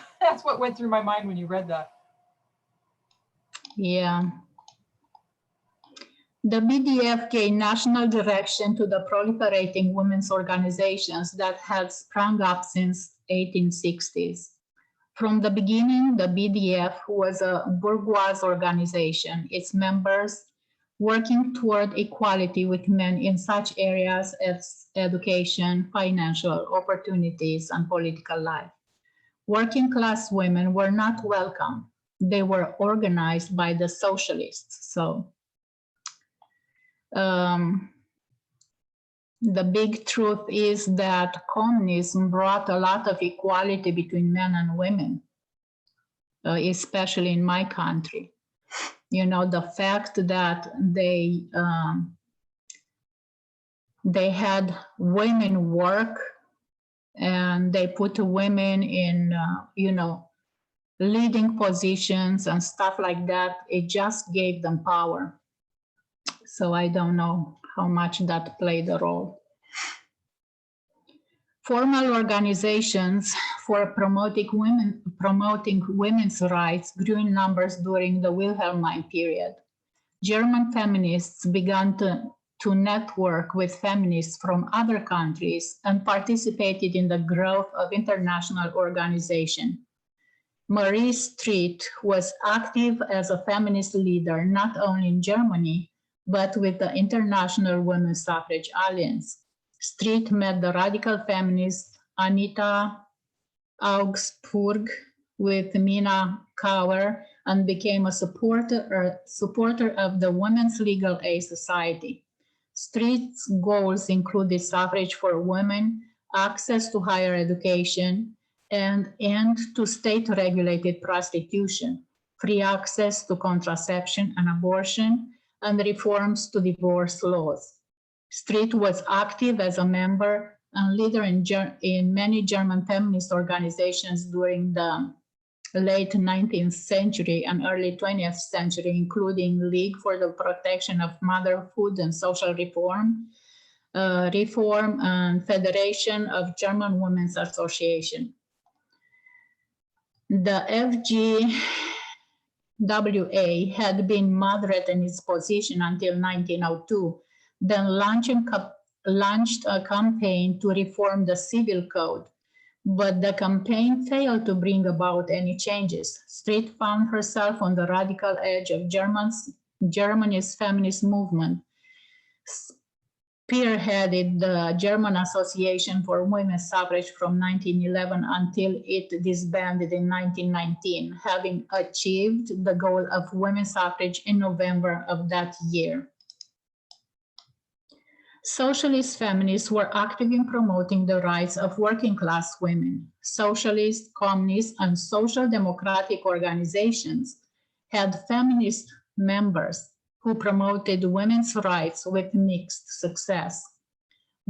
what went through my mind when you read that.
Yeah. The BDF gave national direction to the proliferating women's organizations that had sprung up since 1860s. From the beginning, the BDF was a bourgeois organization, its members working toward equality with men in such areas as education, financial opportunities, and political life. Working class women were not welcome. They were organized by the socialists. So the big truth is that communism brought a lot of equality between men and women, especially in my country. You know, the fact that they had women work and they put women in, you know, leading positions and stuff like that, it just gave them power. So I don't know how much that played a role. Formal organizations for promoting women's rights grew in numbers during the Wilhelmine period. German feminists began to network with feminists from other countries and participated in the growth of international organization. Marie Street was active as a feminist leader, not only in Germany, but with the International Women's Suffrage Alliance. Street met the radical feminist Anita Augsburg with Mina Kauer and became a supporter of the Women's Legal Aid Society. Street's goals included suffrage for women, access to higher education, and end to state-regulated prostitution, free access to contraception and abortion, and reforms to divorce laws. Street was active as a member and leader in many German feminist organizations during the late 19th century and early 20th century, including League for the Protection of Motherhood and Social Reform, and Federation of German Women's Association. The FGWA had been moderate in its position until 1902, then launched a campaign to reform the civil code, but the campaign failed to bring about any changes. Street found herself on the radical edge of Germany's feminist movement, spearheaded the German Association for Women's Suffrage from 1911 until it disbanded in 1919, having achieved the goal of women's suffrage in November of that year. Socialist feminists were active in promoting the rights of working class women. Socialist, communist, and social democratic organizations had feminist members who promoted women's rights with mixed success.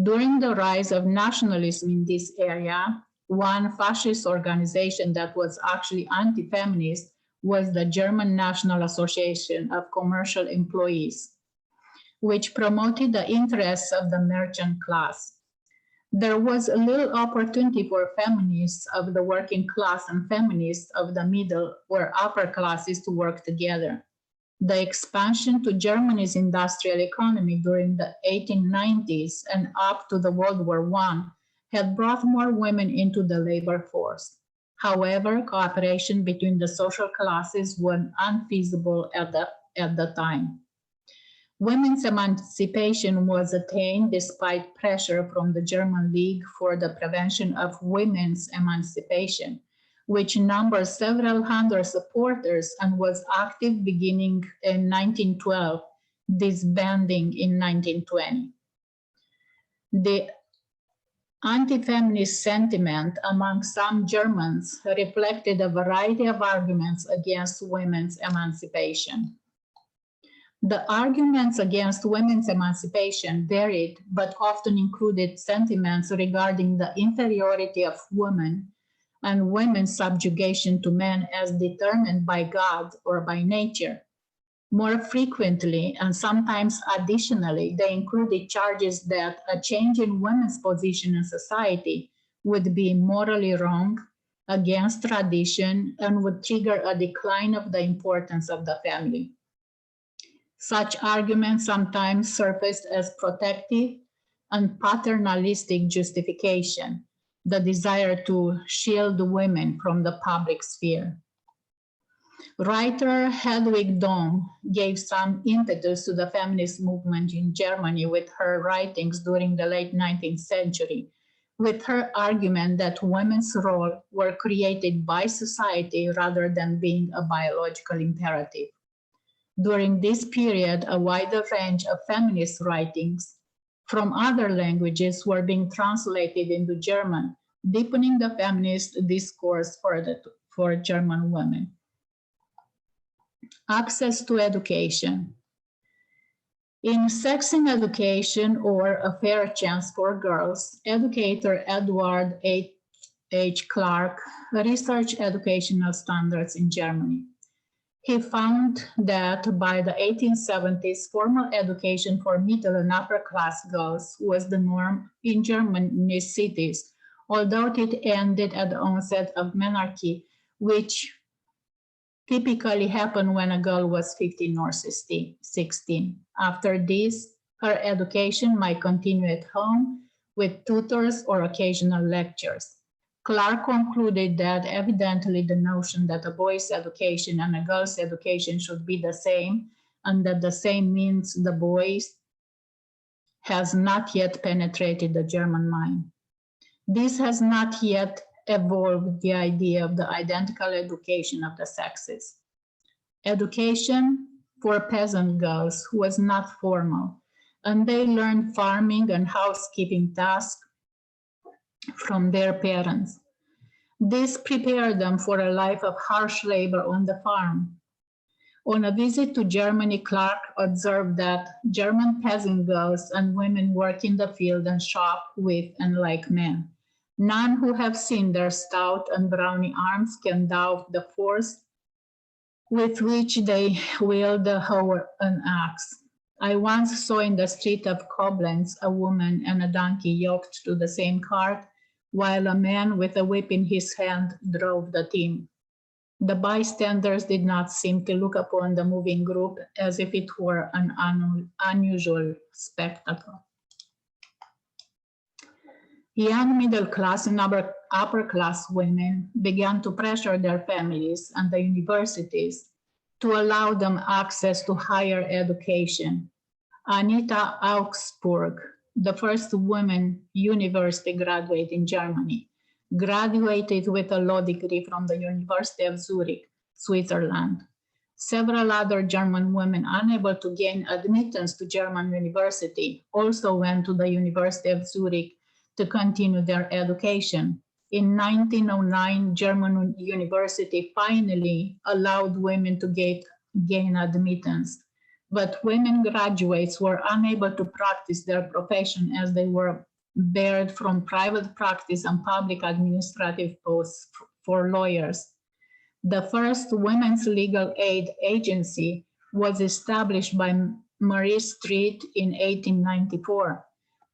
During the rise of nationalism in this area, one fascist organization that was actually anti-feminist was the German National Association of Commercial Employees, which promoted the interests of the merchant class. There was a little opportunity for feminists of the working class and feminists of the middle or upper classes to work together. The expansion to Germany's industrial economy during the 1890s and up to the World War I had brought more women into the labor force. However, cooperation between the social classes was unfeasible at the time. Women's emancipation was attained despite pressure from the German League for the Prevention of Women's Emancipation, which numbered several hundred supporters and was active beginning in 1912, disbanding in 1920. The anti-feminist sentiment among some Germans reflected a variety of arguments against women's emancipation. The arguments against women's emancipation varied, but often included sentiments regarding the inferiority of women and women's subjugation to men as determined by God or by nature. More frequently, and sometimes additionally, they included charges that a change in women's position in society would be morally wrong, against tradition, and would trigger a decline of the importance of the family. Such arguments sometimes surfaced as protective and paternalistic justification, the desire to shield women from the public sphere. Writer Hedwig Dohm gave some impetus to the feminist movement in Germany with her writings during the late 19th century, with her argument that women's roles were created by society rather than being a biological imperative. During this period, a wider range of feminist writings from other languages were being translated into German, deepening the feminist discourse for German women. Access to education. In Sex in Education, or A Fair Chance for Girls, educator Edward H. Clark researched educational standards in Germany. He found that by the 1870s, formal education for middle and upper class girls was the norm in Germany's cities, although it ended at the onset of menarche, which typically happened when a girl was 15 or 16. After this, her education might continue at home with tutors or occasional lectures. Clark concluded that evidently the notion that a boy's education and a girl's education should be the same, and that the same means the boys, has not yet penetrated the German mind. This has not yet evolved the idea of the identical education of the sexes. Education for peasant girls was not formal, and they learned farming and housekeeping tasks from their parents. This prepared them for a life of harsh labor on the farm. On a visit to Germany, Clark observed that German peasant girls and women work in the field and shop with and like men. None who have seen their stout and brawny arms can doubt the force with which they wield the hoe and axe. I once saw in the street of Koblenz a woman and a donkey yoked to the same cart, while a man with a whip in his hand drove the team. The bystanders did not seem to look upon the moving group as if it were an unusual spectacle. Young middle class and upper class women began to pressure their families and the universities to allow them access to higher education. Anita Augsburg, the first woman university graduate in Germany, graduated with a law degree from the University of Zurich, Switzerland. Several other German women unable to gain admittance to German university also went to the University of Zurich to continue their education. In 1909, German university finally allowed women to gain admittance, but women graduates were unable to practice their profession as they were barred from private practice and public administrative posts for lawyers. The first women's legal aid agency was established by Marie Street in 1894.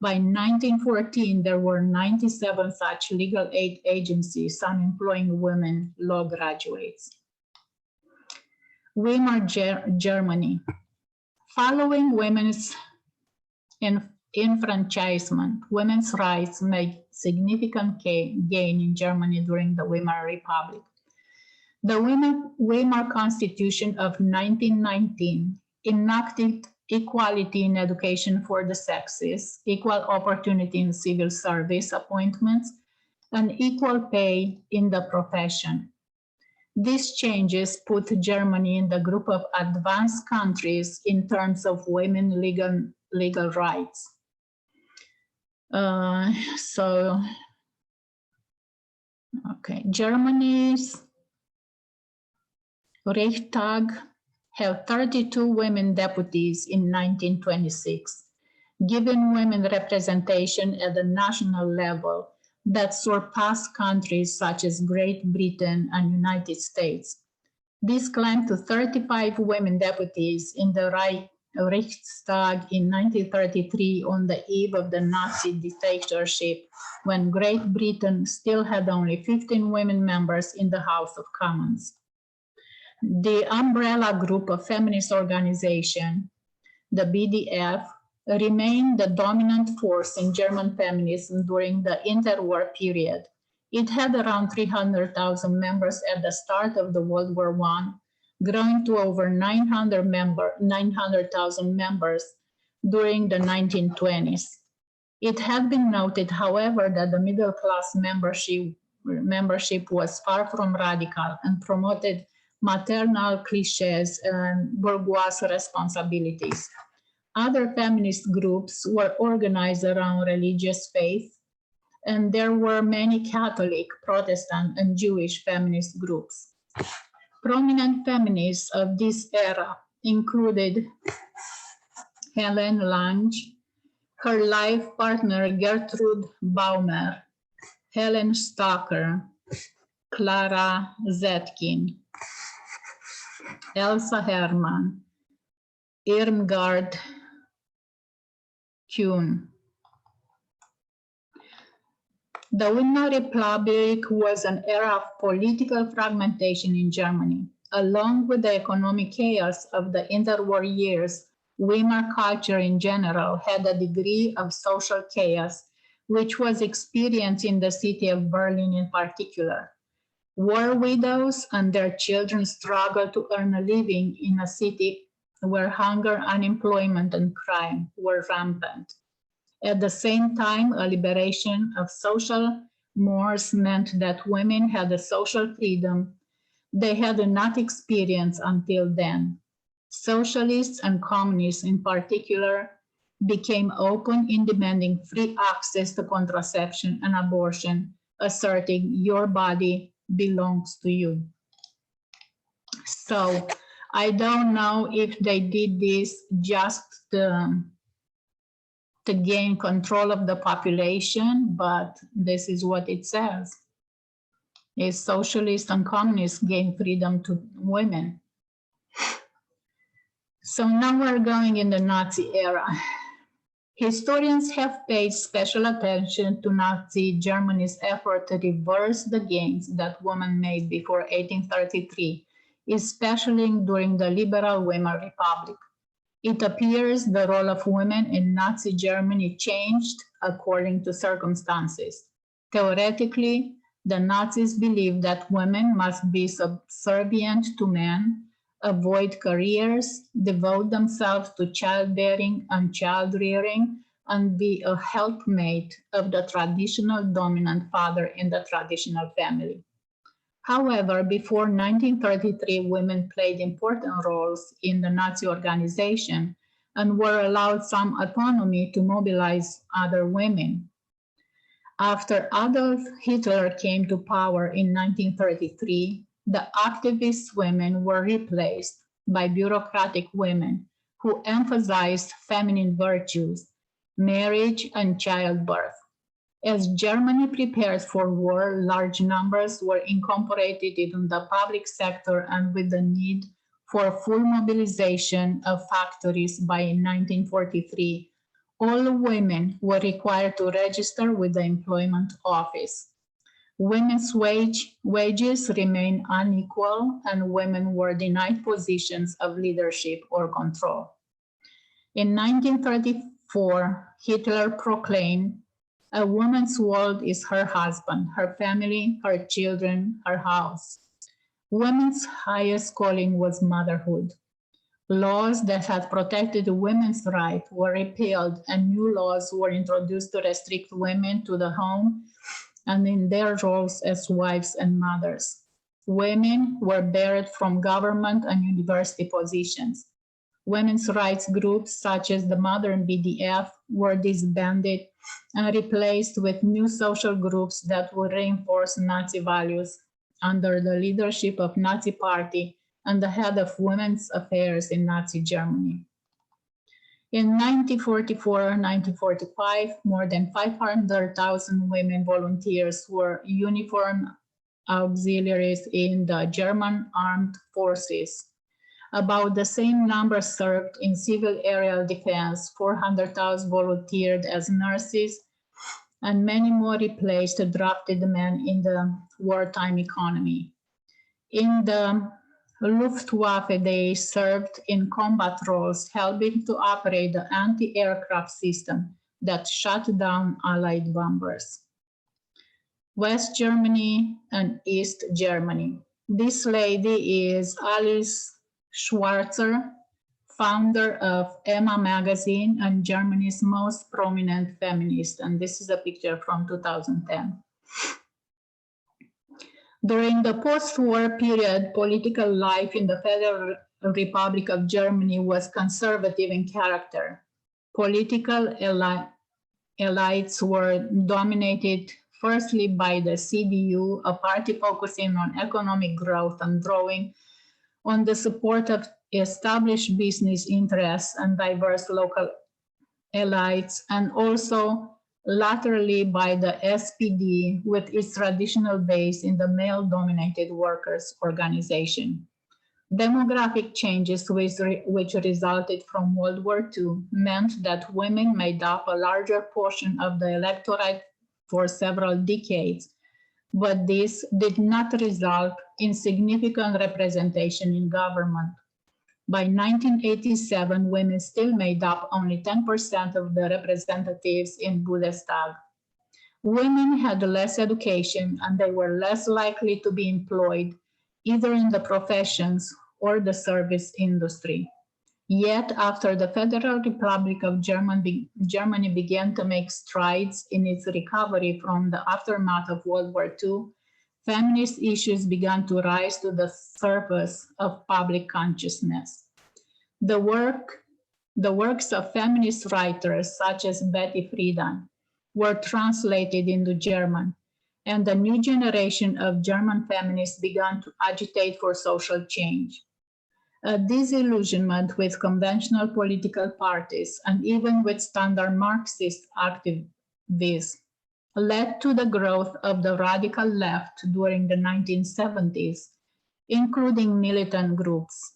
By 1914, there were 97 such legal aid agencies, some employing women law graduates. Weimar Germany. Following women's enfranchisement, women's rights made significant gain in Germany during the Weimar Republic. The Weimar Constitution of 1919 enacted equality in education for the sexes, equal opportunity in civil service appointments, and equal pay in the profession. These changes put Germany in the group of advanced countries in terms of women's legal rights. Germany's Reichstag have 32 women deputies in 1926, giving women representation at the national level that surpassed countries such as Great Britain and United States. This climbed to 35 women deputies in the Reichstag in 1933 on the eve of the Nazi dictatorship, when Great Britain still had only 15 women members in the House of Commons. The umbrella group of feminist organization, the BDF, remained the dominant force in German feminism during the interwar period. It had around 300,000 members at the start of the World War I, growing to over 900,000 members during the 1920s. It had been noted, however, that the middle class membership was far from radical and promoted maternal cliches and bourgeois responsibilities. Other feminist groups were organized around religious faith, and there were many Catholic, Protestant, and Jewish feminist groups. Prominent feminists of this era included Helen Lange, her life partner Gertrude Baumer, Helen Stocker, Clara Zetkin, Elsa Herman, Irmgard Kuhn. The Weimar Republic was an era of political fragmentation in Germany. Along with the economic chaos of the interwar years, Weimar culture in general had a degree of social chaos, which was experienced in the city of Berlin in particular. War widows and their children struggled to earn a living in a city where hunger, unemployment, and crime were rampant. At the same time, a liberation of social mores meant that women had a social freedom they had not experienced until then. Socialists and communists in particular became open in demanding free access to contraception and abortion, asserting your body belongs to you. So I don't know if they did this just to gain control of the population, but this is what it says. Is socialists and communists gain freedom to women. So now we're going in the Nazi era. Historians have paid special attention to Nazi Germany's effort to reverse the gains that women made before 1833, especially during the liberal Weimar Republic. It appears the role of women in Nazi Germany changed according to circumstances. Theoretically, the Nazis believed that women must be subservient to men, avoid careers, devote themselves to childbearing and child-rearing, and be a helpmate of the traditional dominant father in the traditional family. However, before 1933, women played important roles in the Nazi organization and were allowed some autonomy to mobilize other women. After Adolf Hitler came to power in 1933, the activist women were replaced by bureaucratic women who emphasized feminine virtues, marriage, and childbirth. As Germany prepared for war, large numbers were incorporated in the public sector, and with the need for full mobilization of factories by 1943, all women were required to register with the employment office. Women's wages remain unequal, and women were denied positions of leadership or control. In 1934, Hitler proclaimed, "A woman's world is her husband, her family, her children, her house." Women's highest calling was motherhood. Laws that had protected women's rights were repealed, and new laws were introduced to restrict women to the home and in their roles as wives and mothers. Women were barred from government and university positions. Women's rights groups such as the modern BDF were disbanded and replaced with new social groups that would reinforce Nazi values under the leadership of Nazi Party and the head of women's affairs in Nazi Germany. In 1944-1945, more than 500,000 women volunteers were uniformed auxiliaries in the German armed forces. About the same number served in civil aerial defense, 400,000 volunteered as nurses, and many more replaced drafted men in the wartime economy. In the Luftwaffe, they served in combat roles, helping to operate the anti-aircraft system that shut down Allied bombers. West Germany and East Germany. This lady is Alice Schwarzer, founder of Emma magazine and Germany's most prominent feminist. And this is a picture from 2010. During the post-war period, political life in the Federal Republic of Germany was conservative in character. Political elites were dominated firstly by the CDU, a party focusing on economic growth and drawing on the support of established business interests and diverse local elites, and also laterally by the SPD with its traditional base in the male-dominated workers' organization. Demographic changes which resulted from World War II meant that women made up a larger portion of the electorate for several decades, but this did not result in significant representation in government. By 1987, women still made up only 10% of the representatives in Bundestag. Women had less education and they were less likely to be employed either in the professions or the service industry. Yet, after the Federal Republic of Germany began to make strides in its recovery from the aftermath of World War II, feminist issues began to rise to the surface of public consciousness. The works of feminist writers such as Betty Friedan were translated into German, and a new generation of German feminists began to agitate for social change. A disillusionment with conventional political parties and even with standard Marxist activists led to the growth of the radical left during the 1970s, including militant groups.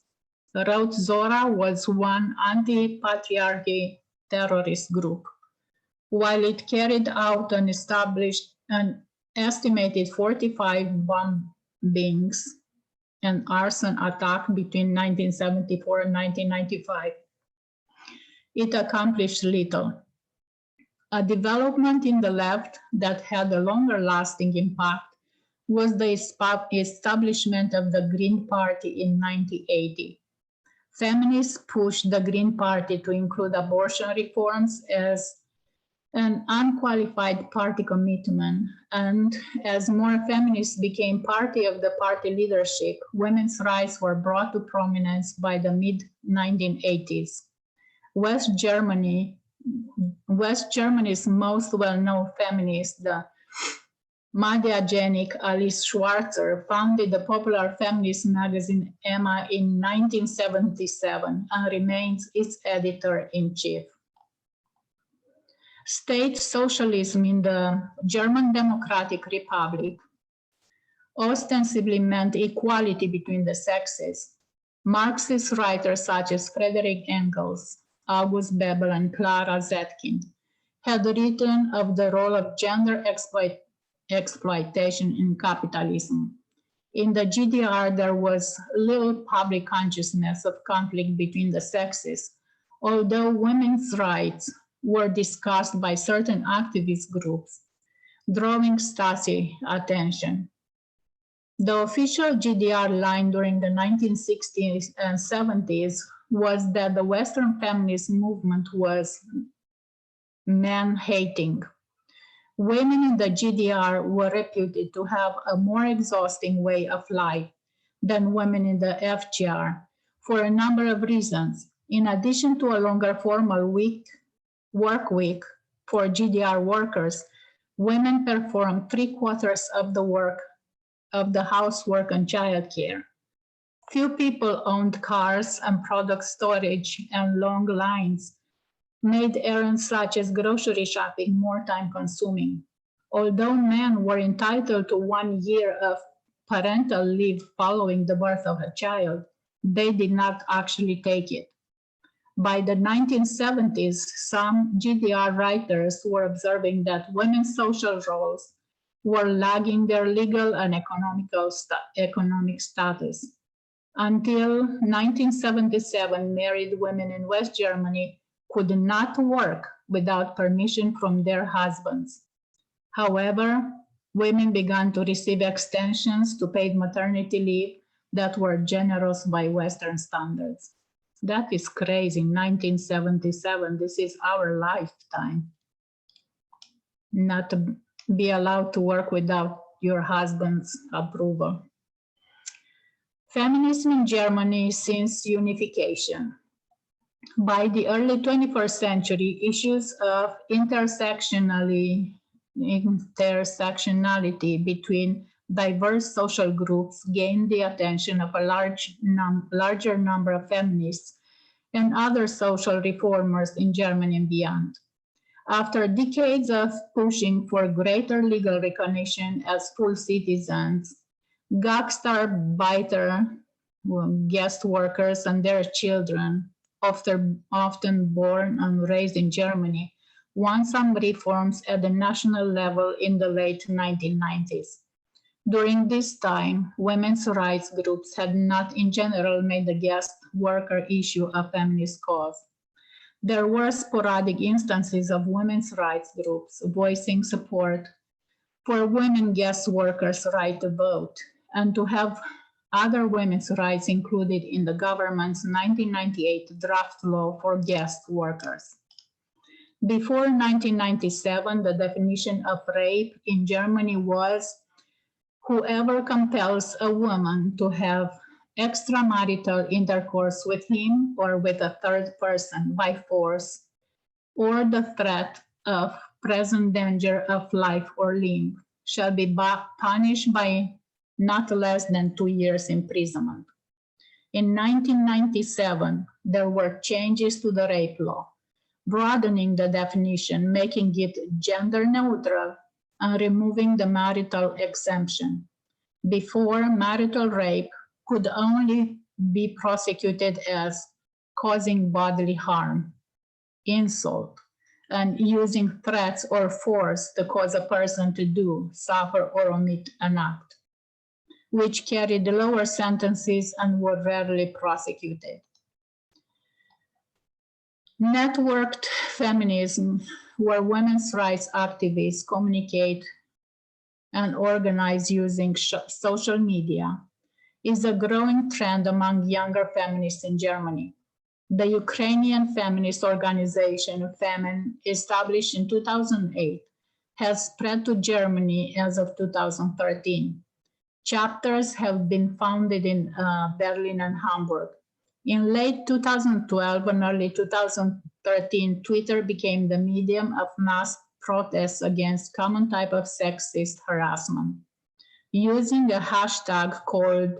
Rot Zora was one anti-patriarchy terrorist group. While it carried out an estimated 45 bombings and arson attack between 1974 and 1995, it accomplished little. A development in the left that had a longer lasting impact was the establishment of the Green Party in 1980. Feminists pushed the Green Party to include abortion reforms as an unqualified party commitment, and as more feminists became part of the party leadership, women's rights were brought to prominence by the mid-1980s. West Germany's most well-known feminist, the Mediagenic Alice Schwarzer, founded the popular feminist magazine Emma in 1977 and remains its editor-in-chief. State socialism in the German Democratic Republic ostensibly meant equality between the sexes. Marxist writers such as Friedrich Engels, August Bebel, and Clara Zetkin had written of the role of gender exploitation in capitalism. In the GDR, there was little public consciousness of conflict between the sexes, although women's rights were discussed by certain activist groups, drawing Stasi attention. The official GDR line during the 1960s and 70s was that the Western feminist movement was man-hating. Women in the GDR were reputed to have a more exhausting way of life than women in the FGR for a number of reasons. In addition to a longer formal work week for GDR workers, women performed 3/4 of the work of the housework and childcare. Few people owned cars, and product storage and long lines made errands such as grocery shopping more time-consuming. Although men were entitled to 1 year of parental leave following the birth of a child, they did not actually take it. By the 1970s, some GDR writers were observing that women's social roles were lagging their legal and economic status. Until 1977, married women in West Germany could not work without permission from their husbands. However, women began to receive extensions to paid maternity leave that were generous by Western standards. That is crazy, 1977, this is our lifetime. Not to be allowed to work without your husband's approval. Feminism in Germany since Unification. By the early 21st century, issues of intersectionality between diverse social groups gained the attention of a larger number of feminists and other social reformers in Germany and beyond. After decades of pushing for greater legal recognition as full citizens, Gastarbeiter, guest workers and their children, often born and raised in Germany, won some reforms at the national level in the late 1990s. During this time, women's rights groups had not in general made the guest worker issue a feminist cause. There were sporadic instances of women's rights groups voicing support for women guest workers' right to vote and to have other women's rights included in the government's 1998 draft law for guest workers. Before 1997, the definition of rape in Germany was whoever compels a woman to have extramarital intercourse with him or with a third person by force or the threat of present danger of life or limb shall be punished by not less than 2 years imprisonment. In 1997, there were changes to the rape law, broadening the definition, making it gender neutral, and removing the marital exemption. Before, marital rape could only be prosecuted as causing bodily harm, insult, and using threats or force to cause a person to do, suffer, or omit an act, which carried lower sentences and were rarely prosecuted. Networked feminism, where women's rights activists communicate and organize using social media, is a growing trend among younger feminists in Germany. The Ukrainian feminist organization, Femin, established in 2008, has spread to Germany as of 2013. Chapters have been founded in Berlin and Hamburg. In late 2012 and early 2013, Twitter became the medium of mass protests against common type of sexist harassment. Using a hashtag called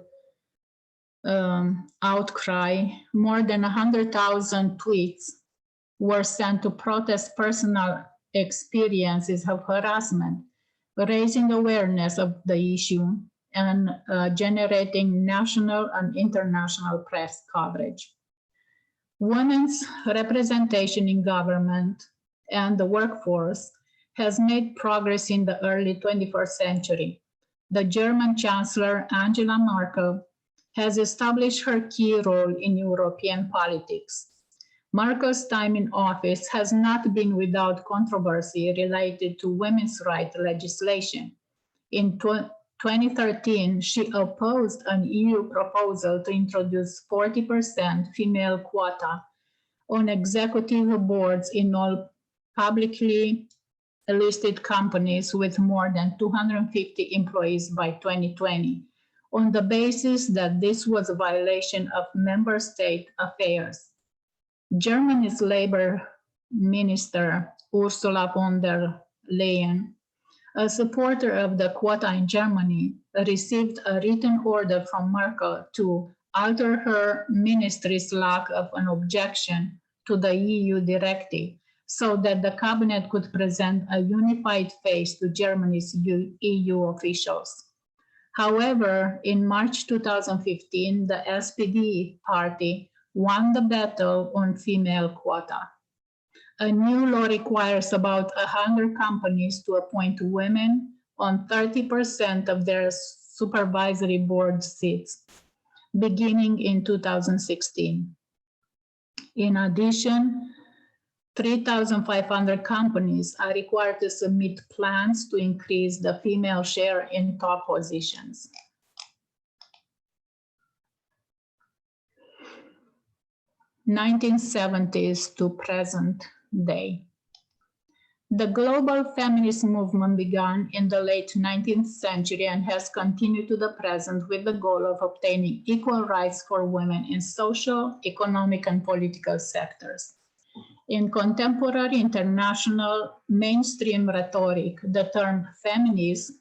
outcry, more than 100,000 tweets were sent to protest personal experiences of harassment, raising awareness of the issue and generating national and international press coverage. Women's representation in government and the workforce has made progress in the early 21st century. The German Chancellor Angela Merkel has established her key role in European politics. Merkel's time in office has not been without controversy related to women's rights legislation. In 2013, she opposed an EU proposal to introduce 40% female quota on executive boards in all publicly listed companies with more than 250 employees by 2020, on the basis that this was a violation of member state affairs. Germany's Labor Minister Ursula von der Leyen, a supporter of the quota in Germany, received a written order from Merkel to alter her ministry's lack of an objection to the EU directive so that the cabinet could present a unified face to Germany's EU officials. However, in March 2015, the SPD party won the battle on female quota. A new law requires about 100 companies to appoint women on 30% of their supervisory board seats, beginning in 2016. In addition, 3,500 companies are required to submit plans to increase the female share in top positions. (1970s to present day). The global feminist movement began in the late 19th century and has continued to the present with the goal of obtaining equal rights for women in social, economic, and political sectors. In contemporary international mainstream rhetoric, the term feminist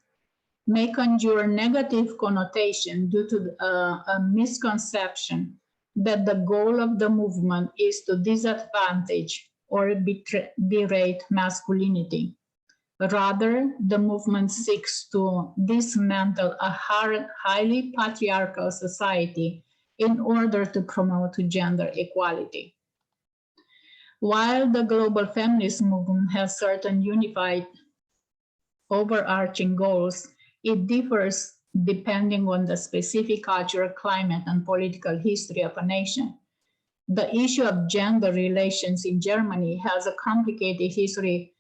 may conjure negative connotation due to a misconception that the goal of the movement is to disadvantage or berate masculinity. Rather, the movement seeks to dismantle a highly patriarchal society in order to promote gender equality. While the global feminist movement has certain unified overarching goals, it differs depending on the specific cultural climate and political history of a nation. The issue of gender relations in Germany has a complicated history,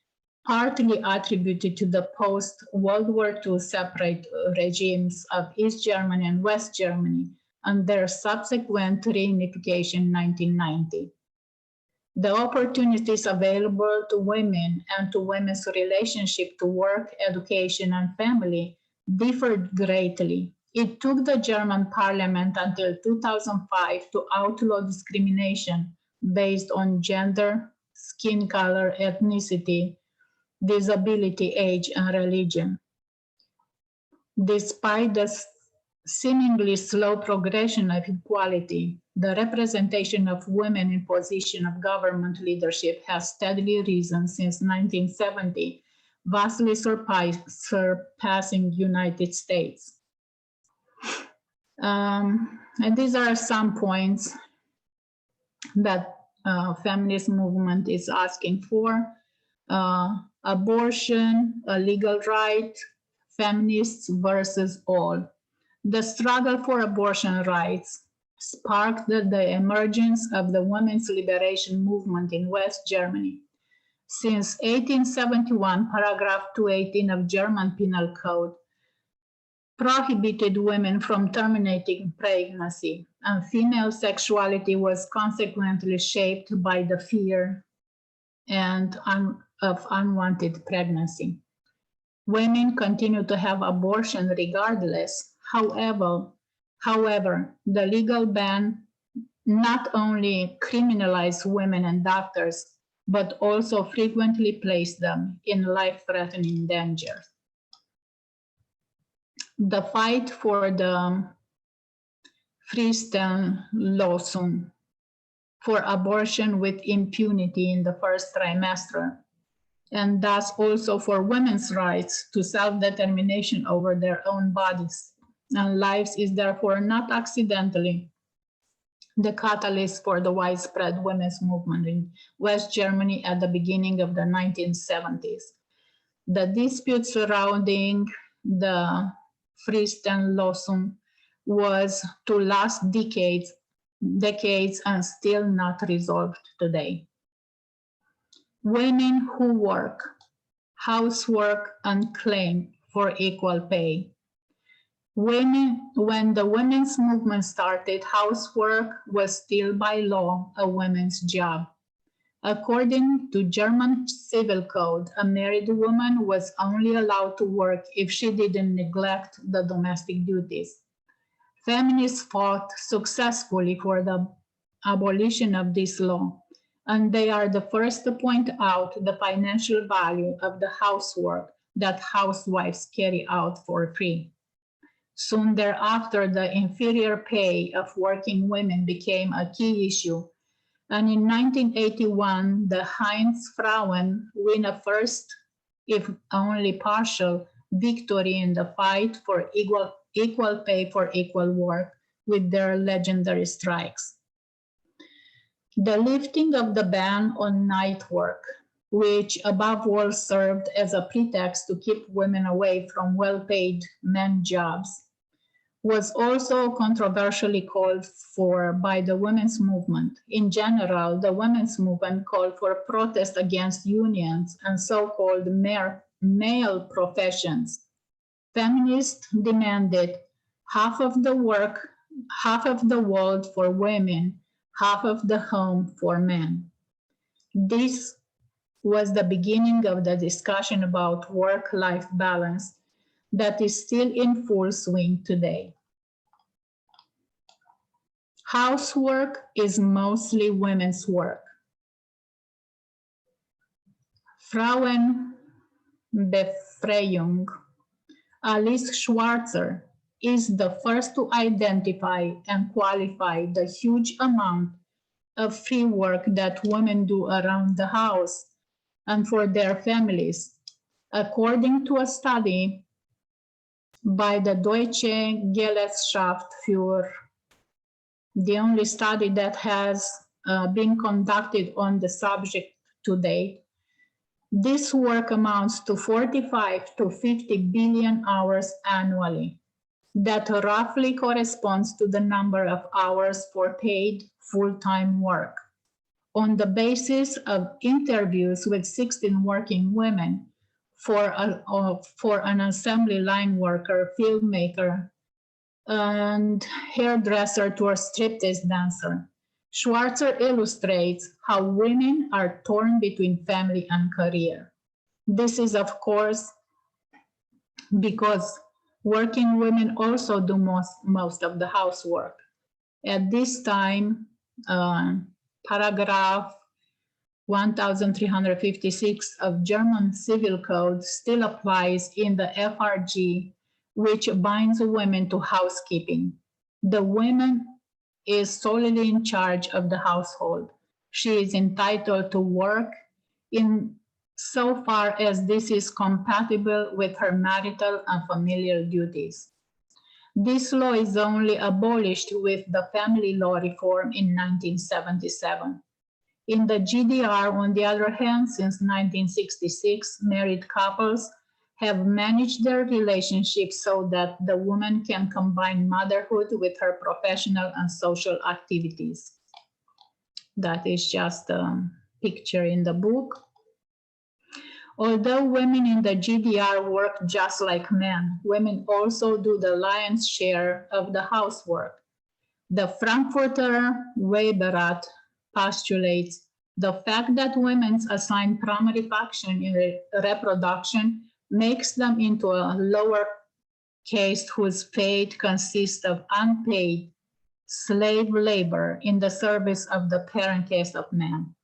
partly attributed to the post-World War II separate regimes of East Germany and West Germany and their subsequent reunification in 1990. The opportunities available to women and to women's relationship to work, education, and family differed greatly. It took the German parliament until 2005 to outlaw discrimination based on gender, skin color, ethnicity, disability, age, and religion. Despite the seemingly slow progression of equality, the representation of women in position of government leadership has steadily risen since 1970, vastly surpassing United States. And these are some points that feminist movement is asking for. Abortion, a legal right, feminists versus all. The struggle for abortion rights sparked the emergence of the women's liberation movement in West Germany. Since 1871, paragraph 218 of German Penal Code prohibited women from terminating pregnancy, and female sexuality was consequently shaped by the fear of unwanted pregnancy. Women continue to have abortion regardless. However, the legal ban not only criminalized women and doctors, but also frequently placed them in life-threatening danger. The fight for the Fristen-Lösung for abortion with impunity in the first trimester, and thus also for women's rights to self-determination over their own bodies and lives is therefore not accidentally the catalyst for the widespread women's movement in West Germany at the beginning of the 1970s. The dispute surrounding the Fristen lawsuit was to last decades and still not resolved today. Women who work, housework, and claim for equal pay. When the women's movement started, housework was still by law a woman's job. According to German civil code, a married woman was only allowed to work if she didn't neglect the domestic duties. Feminists fought successfully for the abolition of this law, and they are the first to point out the financial value of the housework that housewives carry out for free. Soon thereafter, the inferior pay of working women became a key issue. And in 1981, the Heinz-Frauen win a first, if only partial, victory in the fight for equal pay for equal work with their legendary strikes. The lifting of the ban on night work, which above all served as a pretext to keep women away from well-paid men jobs, was also controversially called for by the women's movement. In general, the women's movement called for protest against unions and so-called male professions. Feminists demanded half of the work, half of the world for women, half of the home for men. This was the beginning of the discussion about work-life balance that is still in full swing today. Housework is mostly women's work. Frauenbefreiung, Alice Schwarzer, is the first to identify and qualify the huge amount of free work that women do around the house and for their families. According to a study by the Deutsche Gesellschaft für, the only study that has been conducted on the subject to date, this work amounts to 45 to 50 billion hours annually. That roughly corresponds to the number of hours for paid full-time work. On the basis of interviews with 16 working women for an assembly line worker, filmmaker, and hairdresser to a striptease dancer, Schwarzer illustrates how women are torn between family and career. This is, of course, because working women also do most of the housework. At this time, paragraph 1356 of German Civil Code still applies in the FRG, which binds women to housekeeping. The woman is solely in charge of the household. She is entitled to work in so far as this is compatible with her marital and familial duties. This law is only abolished with the family law reform in 1977. In the GDR, on the other hand, since 1966, married couples have managed their relationships so that the woman can combine motherhood with her professional and social activities. That is just a picture in the book. Although women in the GDR work just like men, women also do the lion's share of the housework. The Frankfurter Weberat postulates the fact that women's assigned primary function in reproduction makes them into a lower caste whose fate consists of unpaid slave labor in the service of the parent caste of man.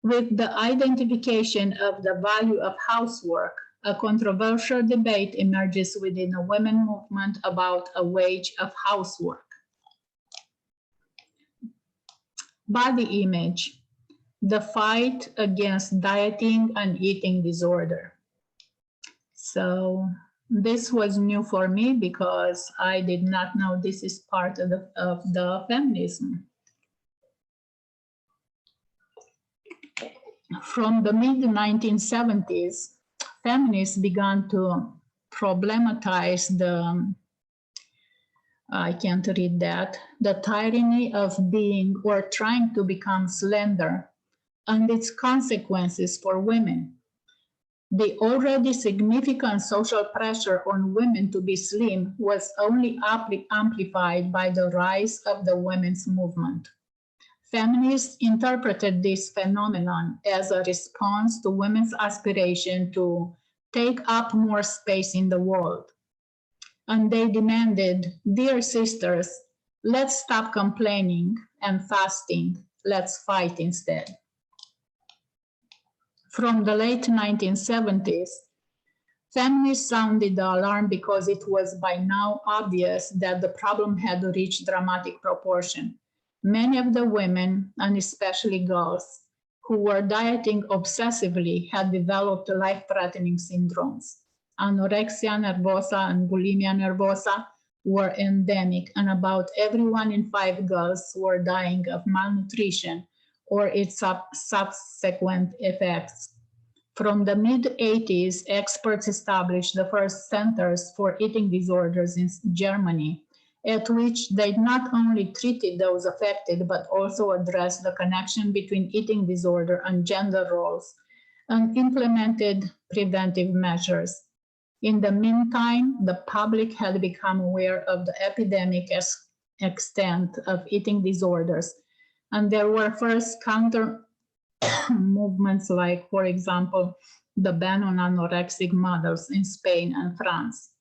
With the identification of the value of housework, a controversial debate emerges within the women movement about a wage of housework. Body image, the fight against dieting and eating disorder. So this was new for me because I did not know this is part of the feminism. From the mid-1970s, feminists began to problematize I can't read that, the tyranny of being or trying to become slender and its consequences for women. The already significant social pressure on women to be slim was only amplified by the rise of the women's movement. Feminists interpreted this phenomenon as a response to women's aspiration to take up more space in the world. And they demanded, dear sisters, let's stop complaining and fasting, let's fight instead. From the late 1970s, feminists sounded the alarm because it was by now obvious that the problem had reached dramatic proportion. Many of the women, and especially girls, who were dieting obsessively had developed life-threatening syndromes. Anorexia nervosa and bulimia nervosa were endemic, and about every 1 in 5 girls were dying of malnutrition or its subsequent effects. From the mid-80s, experts established the first centers for eating disorders in Germany, at which they not only treated those affected, but also addressed the connection between eating disorder and gender roles, and implemented preventive measures. In the meantime, the public had become aware of the epidemic extent of eating disorders, and there were first counter movements like, for example, the ban on anorexic models in Spain and France.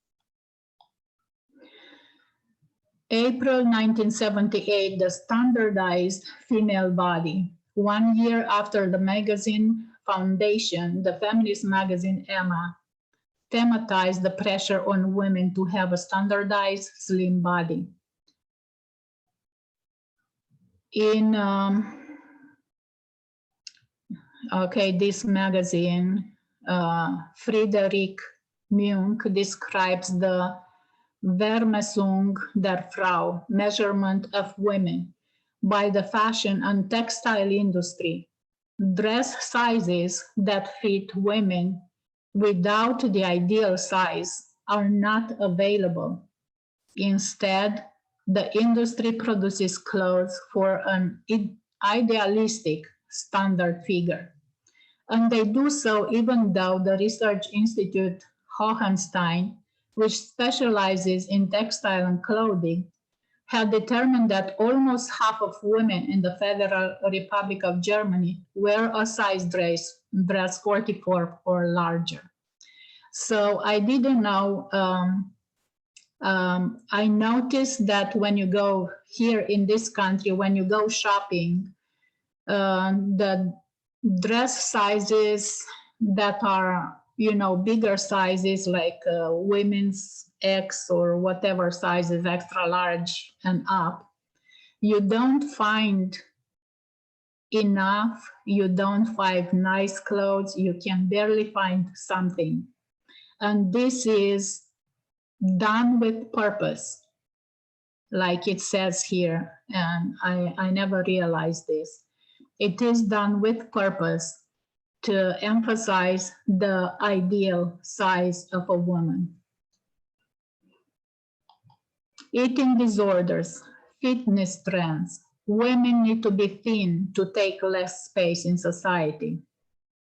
April 1978, the standardized female body. 1 year after the magazine foundation, the feminist magazine Emma thematized the pressure on women to have a standardized slim body. In this magazine, Friedrich Munk describes the Vermessung der Frau, measurement of women, by the fashion and textile industry. Dress sizes that fit women without the ideal size are not available. Instead, the industry produces clothes for an idealistic standard figure. And they do so even though the research institute Hohenstein, which specializes in textile and clothing, had determined that almost half of women in the Federal Republic of Germany wear a size dress 44 or larger. So I didn't know, I noticed that when you go here in this country, when you go shopping, the dress sizes that are, bigger sizes like women's X or whatever sizes, extra large and up, you don't find enough, you don't find nice clothes, you can barely find something. And this is done with purpose, like it says here, and I never realized this. It is done with purpose to emphasize the ideal size of a woman. Eating disorders, fitness trends. Women need to be thin to take less space in society.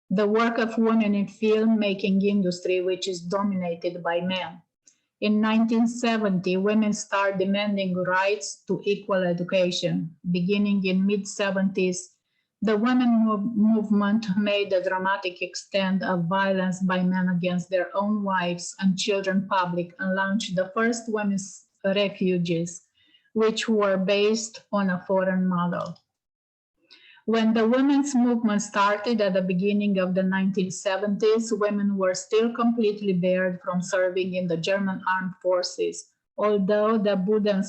The work of women in filmmaking industry, which is dominated by men. In 1970, women started demanding rights to equal education. Beginning in mid-70s, the women movement made a dramatic extent of violence by men against their own wives and children public and launched the first women's refuges, which were based on a foreign model. When the women's movement started at the beginning of the 1970s, women were still completely barred from serving in the German armed forces, although the Budens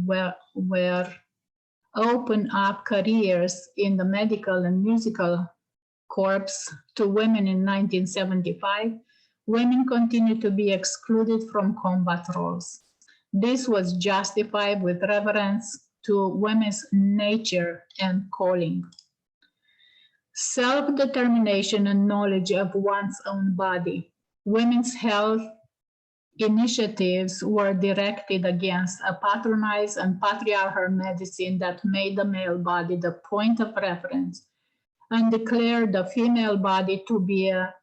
were open up careers in the medical and musical corps to women in 1975, women continued to be excluded from combat roles. This was justified with reference to women's nature and calling. Self-determination and knowledge of one's own body. women's health initiatives were directed against a patronized and patriarchal medicine that made the male body the point of reference and declared the female body to be a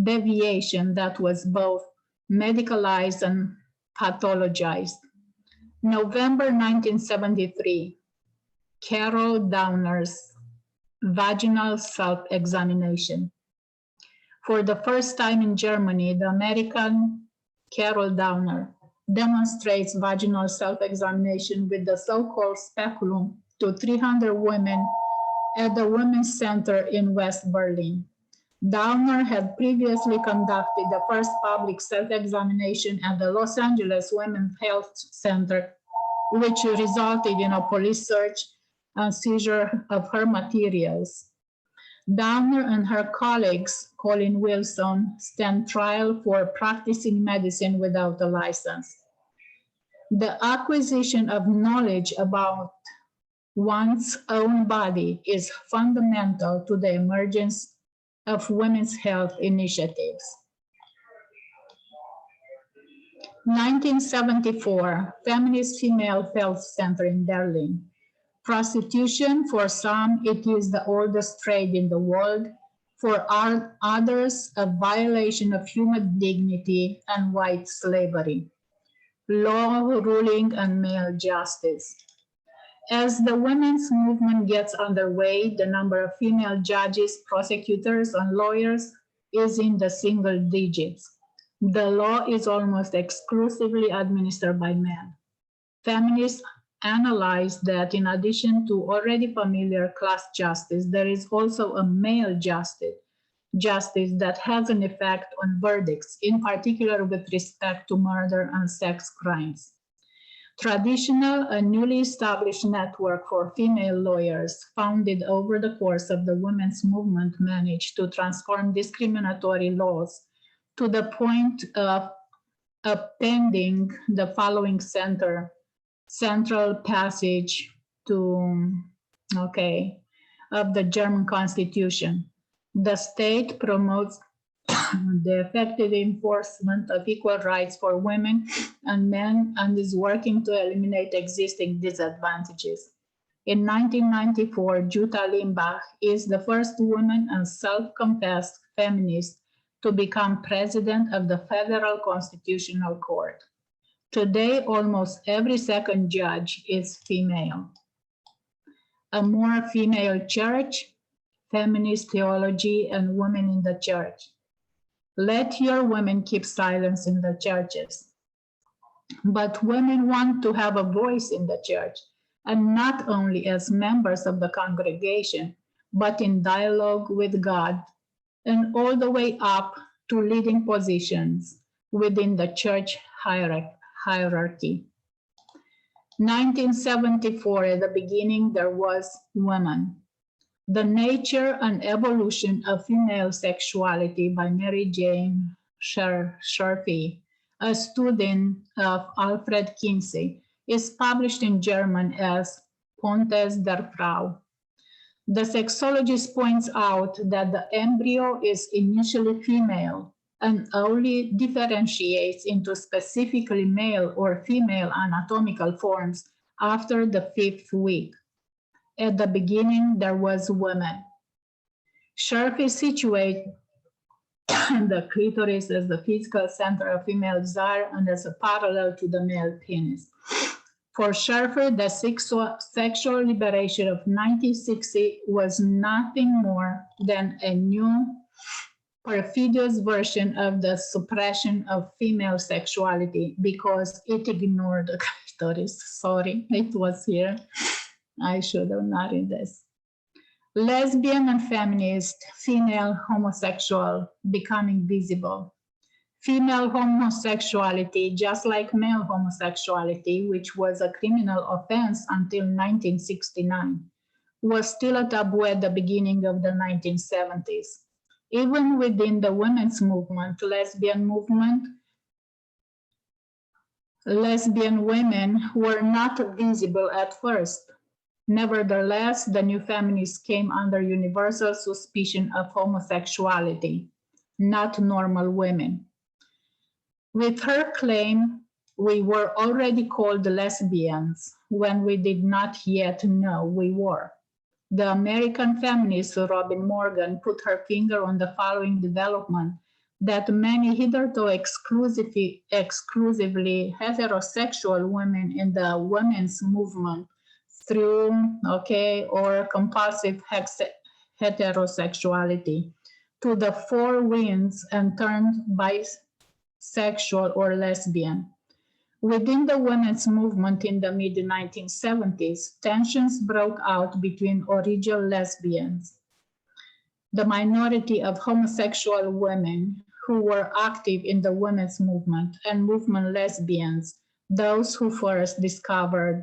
deviation that was both medicalized and pathologized. November 1973, Carol Downer's vaginal self-examination. For the first time in Germany, the American Carol Downer demonstrates vaginal self-examination with the so-called speculum to 300 women at the Women's Center in West Berlin. Downer had previously conducted the first public self-examination at the Los Angeles Women's Health Center, which resulted in a police search and seizure of her materials. Downer and her colleagues, Colin Wilson, stand trial for practicing medicine without a license. The acquisition of knowledge about one's own body is fundamental to the emergence of women's health initiatives. 1974, Feminist Female Health Center in Berlin. Prostitution, for some, it is the oldest trade in the world. For others, a violation of human dignity and white slavery. Law, ruling, and male justice. As the women's movement gets underway, the number of female judges, prosecutors, and lawyers is in the single digits. The law is almost exclusively administered by men. Feminists analyze that in addition to already familiar class justice, there is also a male justice that has an effect on verdicts, in particular with respect to murder and sex crimes. Traditional and newly established network for female lawyers founded over the course of the women's movement managed to transform discriminatory laws to the point of appending the following central passage to, of the German Constitution. The state promotes the effective enforcement of equal rights for women and men and is working to eliminate existing disadvantages. In 1994, Jutta Limbach is the first woman and self-confessed feminist to become president of the Federal Constitutional Court. Today, almost every second judge is female. A more female church, feminist theology, and women in the church. Let your women keep silence in the churches. But women want to have a voice in the church, and not only as members of the congregation, but in dialogue with God, and all the way up to leading positions within the church hierarchy. 1974, at the beginning, there was woman. The Nature and Evolution of Female Sexuality by Mary Jane Scherfy, a student of Alfred Kinsey, is published in German as Pontes der Frau. The sexologist points out that the embryo is initially female and only differentiates into specifically male or female anatomical forms after the 5th week. At the beginning, there was woman. Scherfy situates the clitoris as the physical center of female desire and as a parallel to the male penis. For Scherfy, the sexual liberation of 1960 was nothing more than a new perfidious version of the suppression of female sexuality because it ignored the clitoris. Sorry, it was here. I should have noted this. Lesbian and feminist, female homosexual becoming visible. Female homosexuality, just like male homosexuality, which was a criminal offense until 1969, was still a taboo at the beginning of the 1970s. Even within the women's movement, lesbian women were not visible at first. Nevertheless, the new feminists came under universal suspicion of homosexuality, not normal women. With her claim, we were already called lesbians when we did not yet know we were. The American feminist Robin Morgan put her finger on the following development that many hitherto exclusively heterosexual women in the women's movement through, or compulsive heterosexuality to the four winds and turned bisexual or lesbian. Within the women's movement in the mid-1970s, tensions broke out between original lesbians, the minority of homosexual women who were active in the women's movement, and movement lesbians, those who first discovered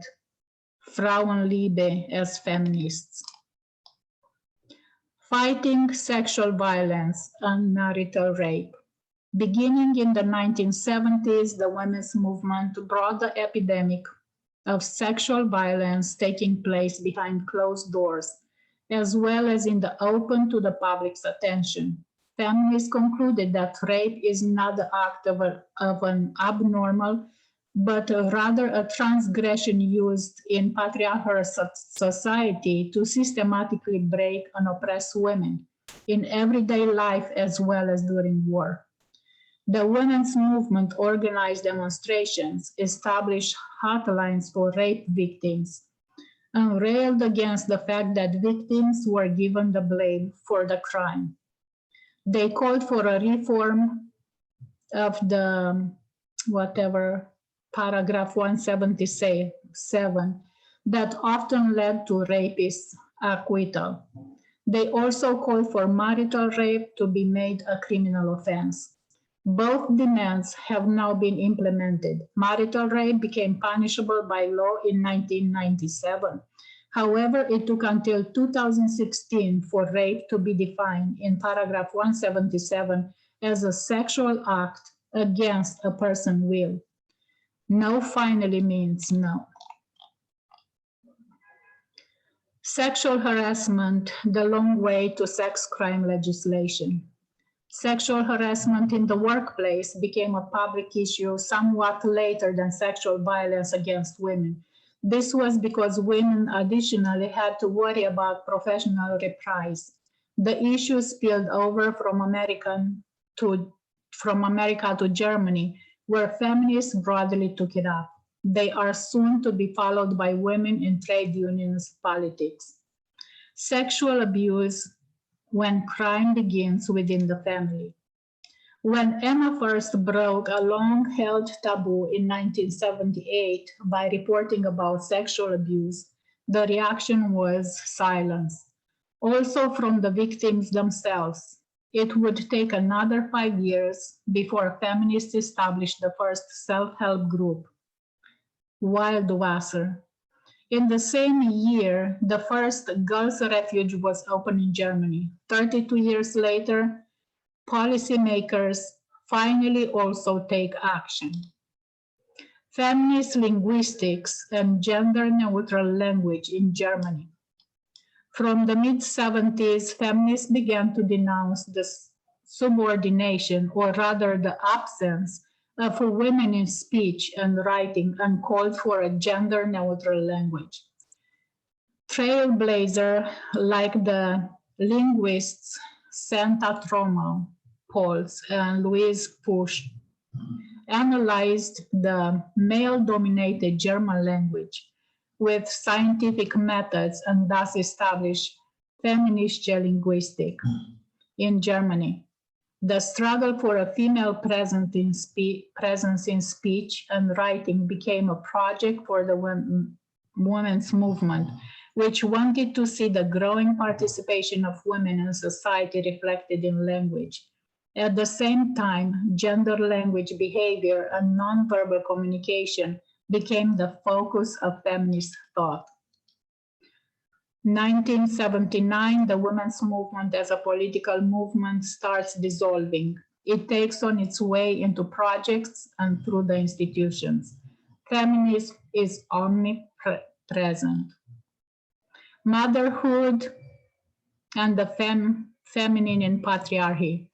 Frauenliebe as feminists. Fighting sexual violence and marital rape. Beginning in the 1970s, the women's movement brought the epidemic of sexual violence taking place behind closed doors, as well as in the open to the public's attention. Feminists concluded that rape is not the act of an abnormal, but rather a transgression used in patriarchal society to systematically break and oppress women in everyday life as well as during war. The women's movement organized demonstrations, established hotlines for rape victims, and railed against the fact that victims were given the blame for the crime. They called for a reform of the paragraph 177 that often led to rapist acquittal. They also called for marital rape to be made a criminal offense. Both demands have now been implemented. Marital rape became punishable by law in 1997. However, it took until 2016 for rape to be defined in paragraph 177 as a sexual act against a person's will. No finally means no. Sexual harassment, the long way to sex crime legislation. Sexual harassment in the workplace became a public issue somewhat later than sexual violence against women. This was because women additionally had to worry about professional reprise. The issue spilled over from America to Germany, where feminists broadly took it up. They are soon to be followed by women in trade unions politics. Sexual abuse when crime begins within the family. When Emma first broke a long-held taboo in 1978 by reporting about sexual abuse, the reaction was silence. Also from the victims themselves. It would take another 5 years before feminists established the first self-help group, Wildwasser. In the same year, the first girls' refuge was opened in Germany. 32 years later, policymakers finally also take action. Feminist linguistics and gender-neutral language in Germany. From the mid-70s, feminists began to denounce the subordination, or rather the absence, of women in speech and writing and called for a gender-neutral language. Trailblazer like the linguists Santa Troma, Pauls, and Louise Pusch analyzed the male-dominated German language with scientific methods and thus established feminist linguistics in Germany. The struggle for a female presence in speech and writing became a project for the women's movement, which wanted to see the growing participation of women in society reflected in language. At the same time, gender language behavior and nonverbal communication became the focus of feminist thought. 1979, the women's movement as a political movement starts dissolving. It takes on its way into projects and through the institutions. Feminism is omnipresent. Motherhood and the feminine in patriarchy.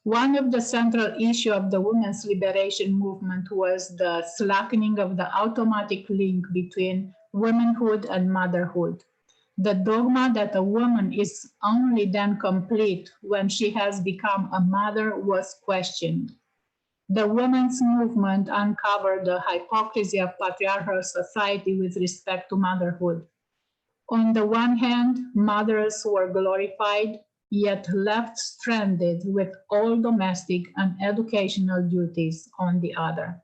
One of the central issues of the women's liberation movement was the slackening of the automatic link between womanhood and motherhood. The dogma that a woman is only then complete when she has become a mother was questioned. The women's movement uncovered the hypocrisy of patriarchal society with respect to motherhood. On the one hand, mothers were glorified, yet left stranded with all domestic and educational duties on the other.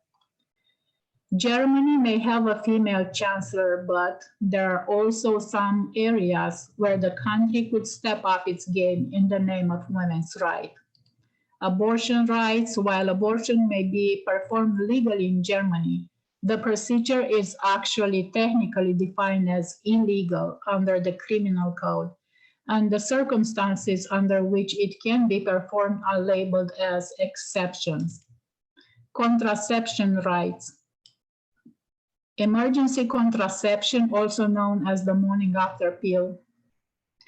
Germany may have a female chancellor, but there are also some areas where the country could step up its game in the name of women's rights. Abortion rights, while abortion may be performed legally in Germany, the procedure is actually technically defined as illegal under the criminal code, and the circumstances under which it can be performed are labeled as exceptions. Contraception rights. Emergency contraception, also known as the morning after pill,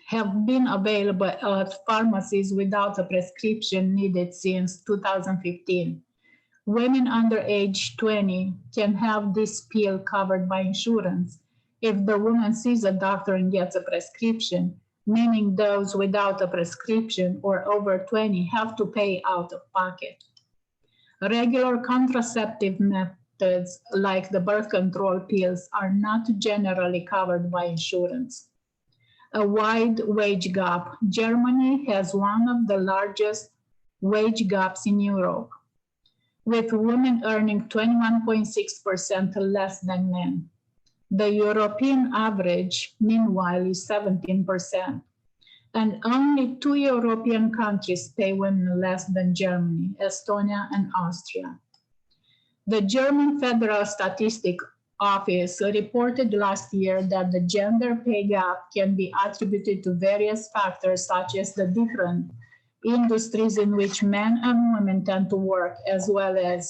have been available at pharmacies without a prescription needed since 2015. Women under age 20 can have this pill covered by insurance if the woman sees a doctor and gets a prescription, meaning those without a prescription or over 20 have to pay out of pocket. Regular contraceptive methods like the birth control pills are not generally covered by insurance. A wide wage gap. Germany has one of the largest wage gaps in Europe, with women earning 21.6% less than men. The European average, meanwhile, is 17%, and only 2 European countries pay women less than Germany, Estonia and Austria. The German Federal Statistics Office reported last year that the gender pay gap can be attributed to various factors such as the different industries in which men and women tend to work, as well as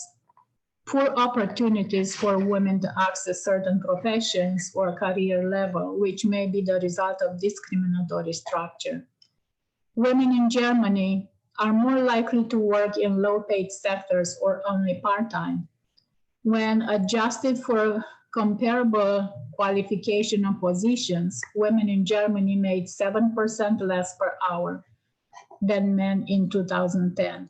poor opportunities for women to access certain professions or career level, which may be the result of discriminatory structure. Women in Germany are more likely to work in low-paid sectors or only part-time. When adjusted for comparable qualification and positions, women in Germany made 7% less per hour than men in 2010.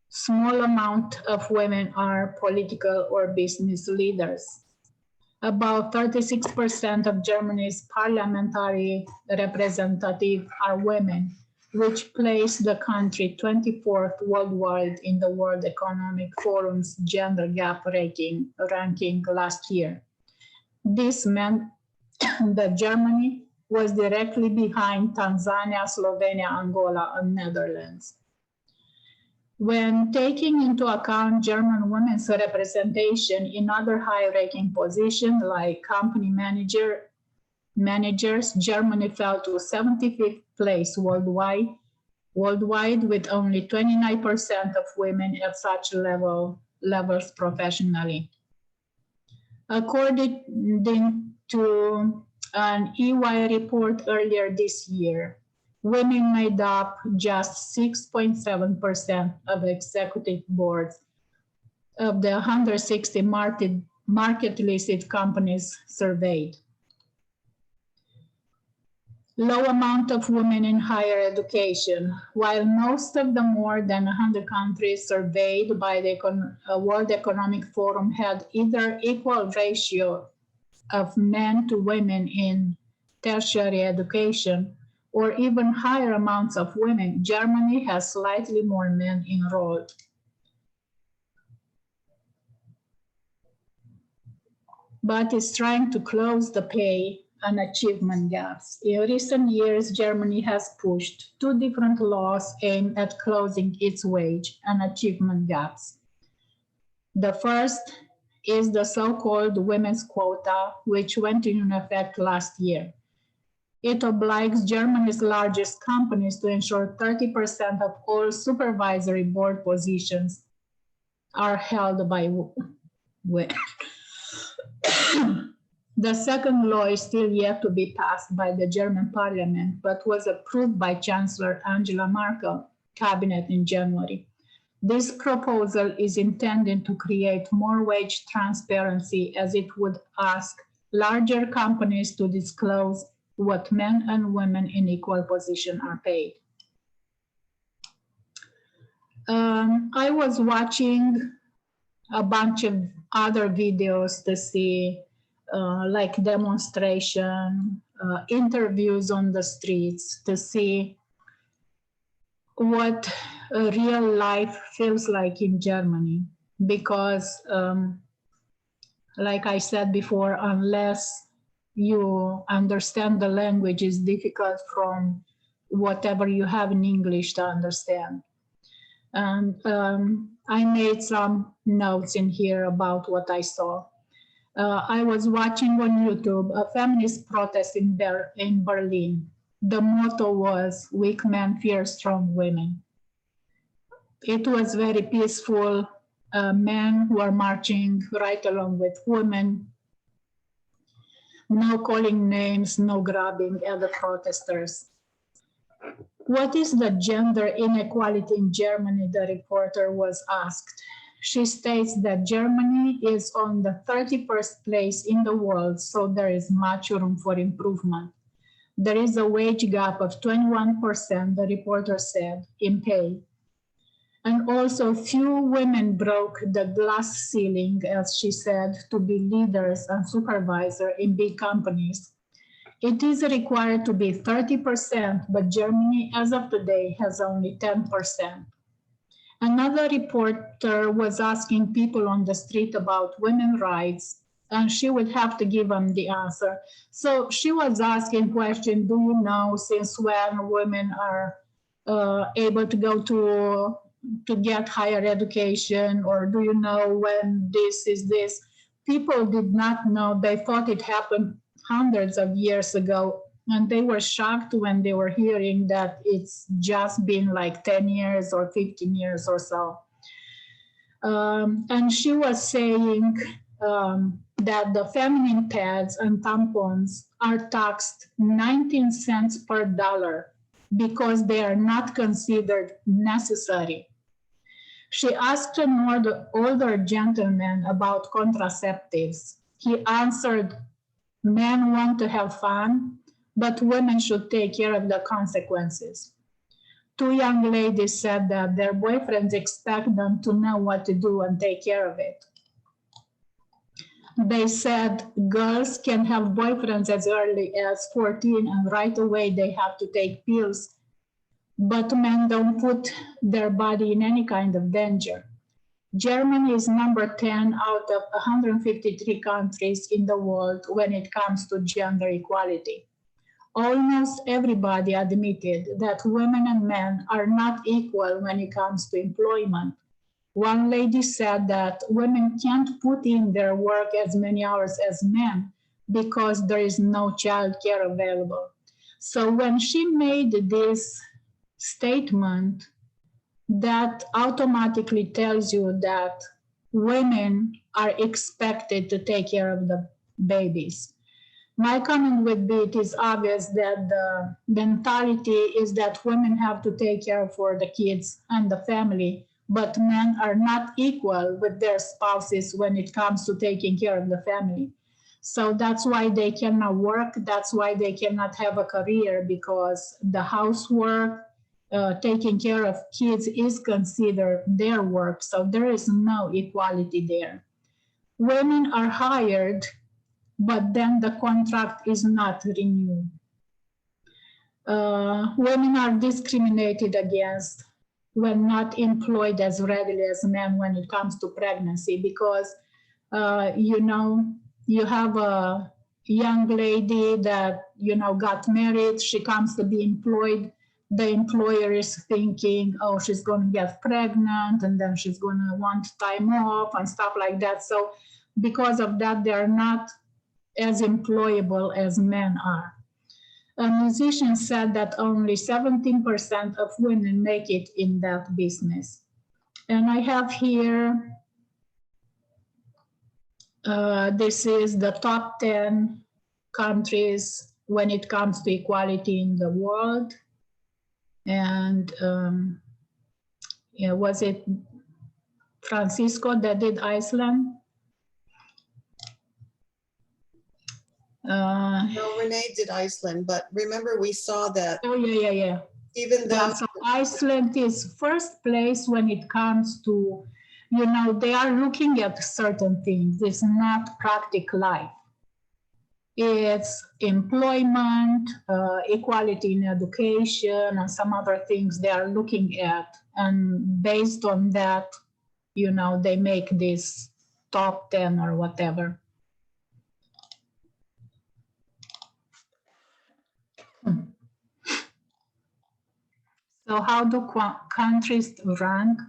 Small amount of women are political or business leaders. About 36% of Germany's parliamentary representatives are women, which placed the country 24th worldwide in the World Economic Forum's gender gap ranking last year. This meant that Germany was directly behind Tanzania, Slovenia, Angola, and Netherlands. When taking into account German women's representation in other high-ranking positions like company managers, Germany fell to 75th place worldwide with only 29% of women at such levels professionally. According to an EY report earlier this year, women made up just 6.7% of executive boards of the 160 market-listed companies surveyed. Low amount of women in higher education. While most of the more than 100 countries surveyed by the World Economic Forum had either equal ratio of men to women in tertiary education, or even higher amounts of women, Germany has slightly more men enrolled. But is trying to close the pay and achievement gaps. In recent years, Germany has pushed 2 different laws aimed at closing its wage and achievement gaps. The first is the so-called women's quota, which went into effect last year. It obliges Germany's largest companies to ensure 30% of all supervisory board positions are held by women. The second law is still yet to be passed by the German parliament, but was approved by Chancellor Angela Merkel cabinet in January. This proposal is intended to create more wage transparency, as it would ask larger companies to disclose what men and women in equal position are paid. I was watching a bunch of other videos to see like demonstration, interviews on the streets, to see what real life feels like in Germany. Because like I said before, unless you understand the language, it's difficult from whatever you have in English to understand. And I made some notes in here about what I saw. I was watching on YouTube a feminist protest in Berlin. The motto was, "Weak men fear strong women." It was very peaceful. Men were marching right along with women. No calling names, no grabbing at the protesters. What is the gender inequality in Germany, the reporter was asked. She states that Germany is on the 31st place in the world, so there is much room for improvement. There is a wage gap of 21%, the reporter said, in pay. And also few women broke the glass ceiling, as she said, to be leaders and supervisors in big companies. It is required to be 30%, but Germany, as of today, has only 10%. Another reporter was asking people on the street about women's rights, and she would have to give them the answer. So she was asking question, do you know since when women are able to go to get higher education, or do you know when this is this? People did not know. They thought it happened hundreds of years ago, and they were shocked when they were hearing that it's just been like 10 years or 15 years or so. And she was saying that the feminine pads and tampons are taxed 19 cents per dollar because they are not considered necessary. She asked an older gentleman about contraceptives. He answered, men want to have fun, but women should take care of the consequences. Two young ladies said that their boyfriends expect them to know what to do and take care of it. They said girls can have boyfriends as early as 14 and right away they have to take pills, but men don't put their body in any kind of danger. Germany is number 10 out of 153 countries in the world when it comes to gender equality. Almost everybody admitted that women and men are not equal when it comes to employment. One lady said that women can't put in their work as many hours as men because there is no child care available. So when she made this statement, that automatically tells you that women are expected to take care of the babies. My comment would be, it is obvious that the mentality is that women have to take care for the kids and the family, but men are not equal with their spouses when it comes to taking care of the family. So that's why they cannot work. That's why they cannot have a career, because the housework, taking care of kids is considered their work. So there is no equality there. Women are hired, but then the contract is not renewed. Women are discriminated against when not employed as readily as men when it comes to pregnancy, because you have a young lady that got married, she comes to be employed. The employer is thinking, oh, she's going to get pregnant and then she's going to want time off and stuff like that. So because of that, they are not as employable as men are. A musician said that only 17% of women make it in that business. And I have here, this is the top 10 countries when it comes to equality in the world. And Was it Francisco that did Iceland?
No, Renee did Iceland, but remember we saw that
Oh, yeah.
even though,
So Iceland is first place when it comes to, they are looking at certain things. It's not practical life. It's employment, equality in education, and some other things they are looking at. And based on that, they make this top 10 or whatever. So how do countries rank?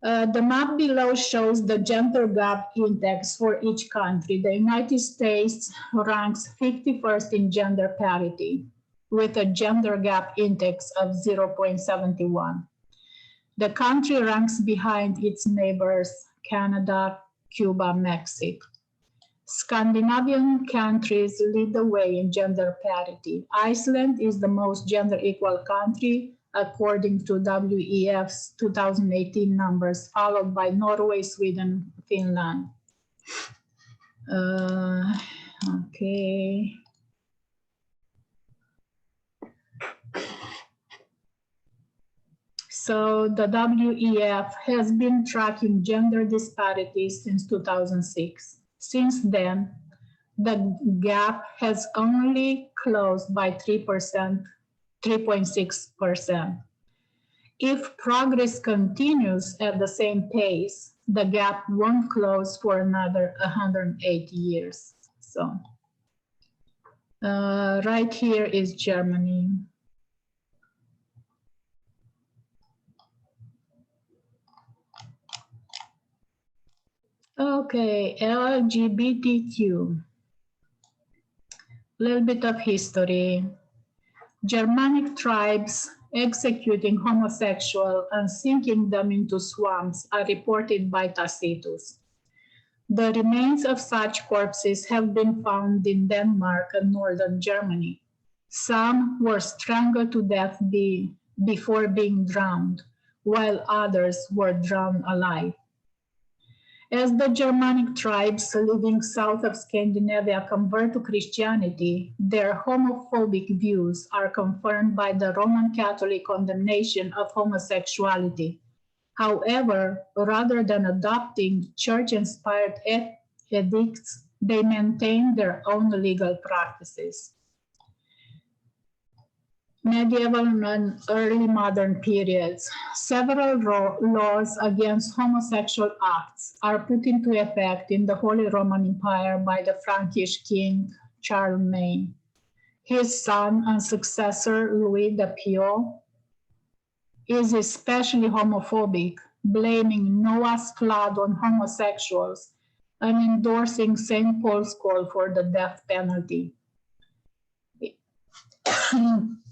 The map below shows the gender gap index for each country. The United States ranks 51st in gender parity with a gender gap index of 0.71. The country ranks behind its neighbors, Canada, Cuba, Mexico. Scandinavian countries lead the way in gender parity. Iceland is the most gender equal country according to WEF's 2018 numbers, followed by Norway, Sweden, Finland. Okay. So the WEF has been tracking gender disparities since 2006. Since then, the gap has only closed by 3.6%. If progress continues at the same pace, the gap won't close for another 180 years. So, right here is Germany. Okay, LGBTQ. Little bit of history. Germanic tribes executing homosexuals and sinking them into swamps are reported by Tacitus. The remains of such corpses have been found in Denmark and northern Germany. Some were strangled to death before being drowned, while others were drowned alive. As the Germanic tribes living south of Scandinavia convert to Christianity, their homophobic views are confirmed by the Roman Catholic condemnation of homosexuality. However, rather than adopting church-inspired edicts, they maintain their own legal practices. Medieval and early modern periods, several laws against homosexual acts are put into effect in the Holy Roman Empire by the Frankish king Charlemagne. His son and successor, Louis the Pious, is especially homophobic, blaming Noah's flood on homosexuals and endorsing St. Paul's call for the death penalty.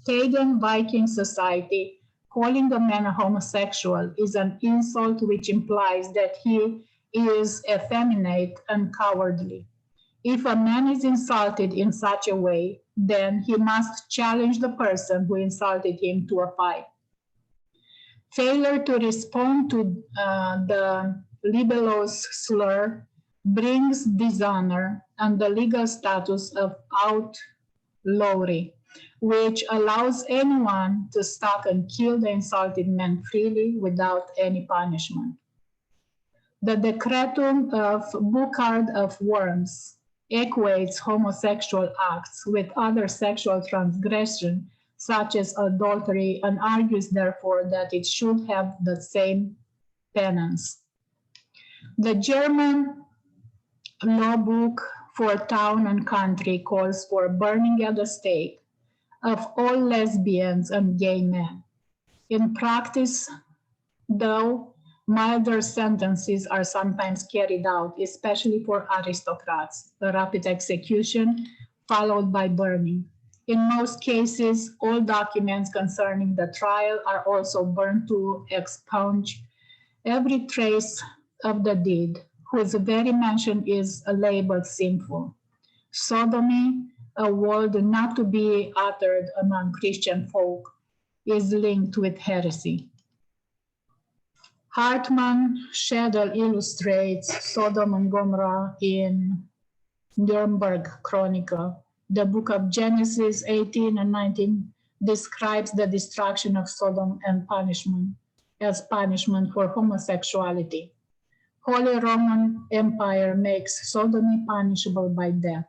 Pagan Viking society, calling a man a homosexual is an insult which implies that he is effeminate and cowardly. If a man is insulted in such a way, then he must challenge the person who insulted him to a fight. Failure to respond to the libelous slur brings dishonor and the legal status of outlawry, which allows anyone to stalk and kill the insulted man freely without any punishment. The decretum of Burchard of Worms equates homosexual acts with other sexual transgression, such as adultery, and argues, therefore, that it should have the same penance. The German law book for town and country calls for burning at the stake of all lesbians and gay men. In practice, though, milder sentences are sometimes carried out, especially for aristocrats, a rapid execution followed by burning. In most cases, all documents concerning the trial are also burned to expunge every trace of the deed, whose very mention is labeled sinful. Sodomy, a word not to be uttered among Christian folk, is linked with heresy. Hartmann Schedel illustrates Sodom and Gomorrah in Nuremberg Chronicle. The book of Genesis 18 and 19 describes the destruction of Sodom and punishment as punishment for homosexuality. Holy Roman Empire makes sodomy punishable by death.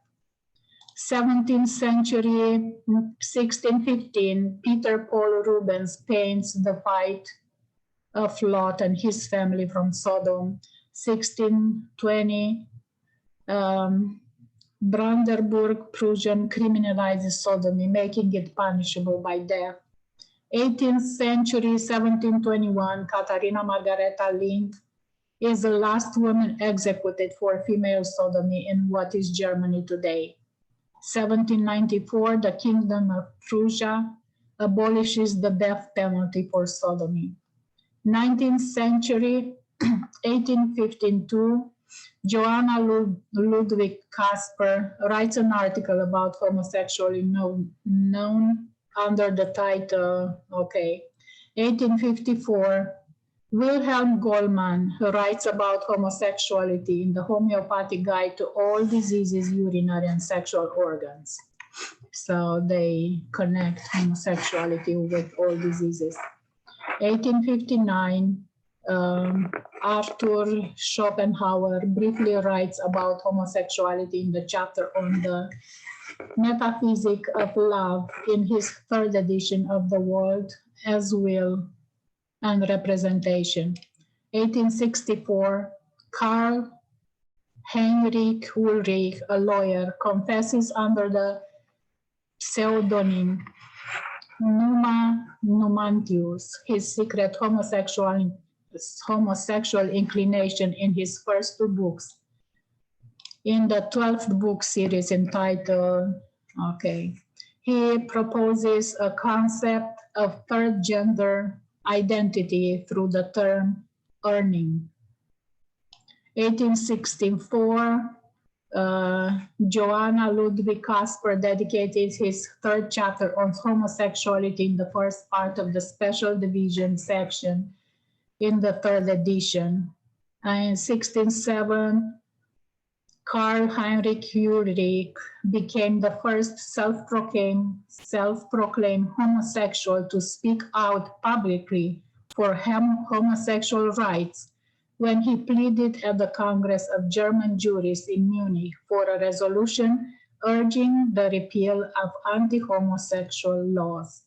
17th century, 1615, Peter Paul Rubens paints the fight of Lot and his family from Sodom. 1620, Brandenburg Prussian criminalizes sodomy, making it punishable by death. 18th century, 1721, Katharina Margareta Lind is the last woman executed for female sodomy in what is Germany today. 1794, the Kingdom of Prussia abolishes the death penalty for sodomy. 19th century, 1852, Joanna Ludwig Kasper writes an article about homosexuality known under the title, 1854, Wilhelm Goldman, who writes about homosexuality in the Homeopathic Guide to All Diseases, Urinary and Sexual Organs. So they connect homosexuality with all diseases. 1859, Arthur Schopenhauer briefly writes about homosexuality in the chapter on the metaphysic of love in his third edition of The World as Will and Representation. 1864, Karl Heinrich Ulrich, a lawyer, confesses under the pseudonym Numa Numantius his secret homosexual inclination in his first two books. In the 12th book series entitled, he proposes a concept of third gender identity through the term earning. 1864, Joanna Ludwig Kasper dedicated his third chapter on homosexuality in the first part of the special division section in the third edition. And in 1607, Karl Heinrich Ulrich became the first self-proclaimed homosexual to speak out publicly for homosexual rights when he pleaded at the Congress of German Jurists in Munich for a resolution urging the repeal of anti-homosexual laws.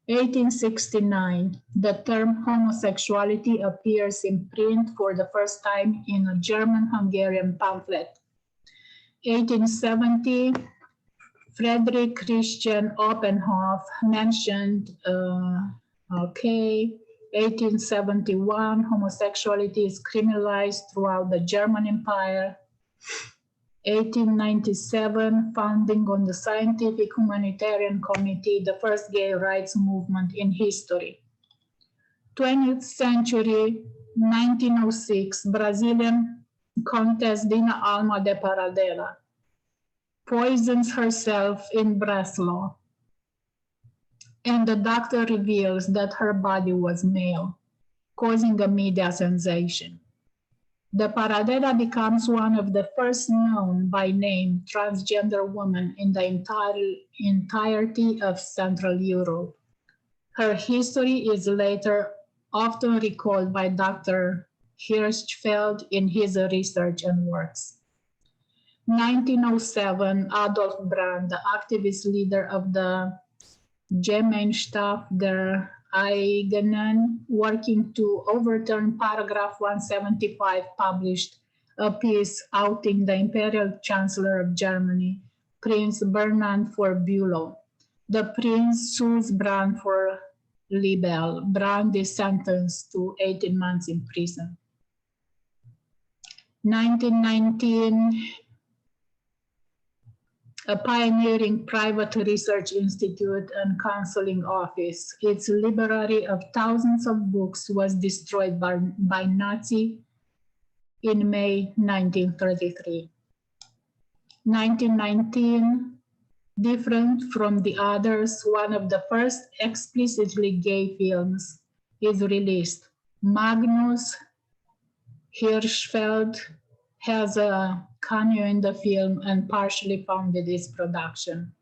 1869, the term homosexuality appears in print for the first time in a German-Hungarian pamphlet. 1870, Friedrich Christian Oppenhoff mentioned, 1871, homosexuality is criminalized throughout the German Empire. 1897, founding on the Scientific Humanitarian Committee, the first gay rights movement in history. 20th century, 1906, Brazilian Countess Dina Alma de Paradela poisons herself in Breslau, and the doctor reveals that her body was male, causing a media sensation. The Paradela becomes one of the first known by name transgender women in the entirety of Central Europe. Her history is later often recalled by Dr. Hirschfeld in his research and works. 1907, Adolf Brand, the activist leader of the Gemeinschaft der Eigenen, working to overturn paragraph 175, published a piece outing the Imperial Chancellor of Germany, Prince Bernhard von Bülow. The prince sues Brand for libel. Brand is sentenced to 18 months in prison. 1919, a pioneering private research institute and counseling office. Its library of thousands of books was destroyed by Nazi in May 1933. 1919, different from the others, one of the first explicitly gay films is released, Magnus Hirschfeld has a cameo in the film and partially funded its production.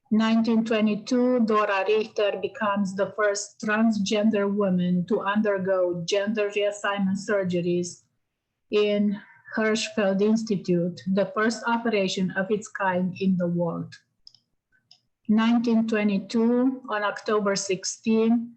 1922, Dora Richter becomes the first transgender woman to undergo gender reassignment surgeries in Hirschfeld Institute, the first operation of its kind in the world. 1922, on October 16,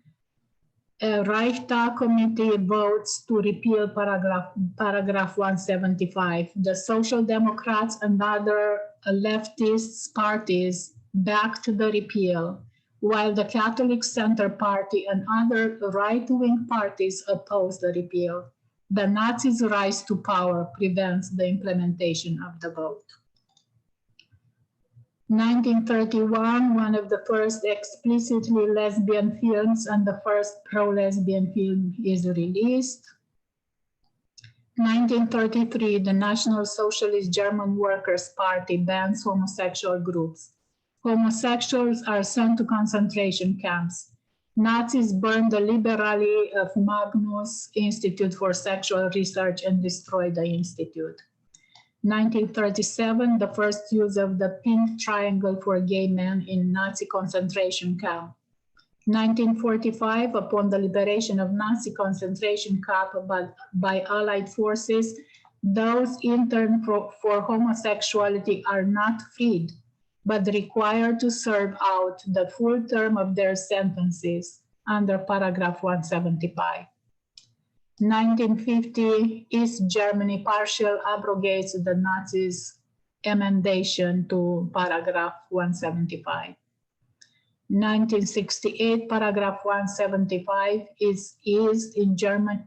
a Reichstag committee votes to repeal paragraph 175. The Social Democrats and other leftist parties backed the repeal, while the Catholic Center Party and other right-wing parties opposed the repeal. The Nazis' rise to power prevents the implementation of the vote. 1931, one of the first explicitly lesbian films and the first pro-lesbian film is released. 1933, the National Socialist German Workers' Party bans homosexual groups. Homosexuals are sent to concentration camps. Nazis burned the Liberali of Magnus Institute for Sexual Research and destroyed the institute. 1937, the first use of the pink triangle for gay men in Nazi concentration camp. 1945, upon the liberation of Nazi concentration camp by Allied forces, those interned for homosexuality are not freed, but required to serve out the full term of their sentences under paragraph 175. 1950, East Germany partially abrogates the Nazis' emendation to paragraph 175. 1968, paragraph 175 is in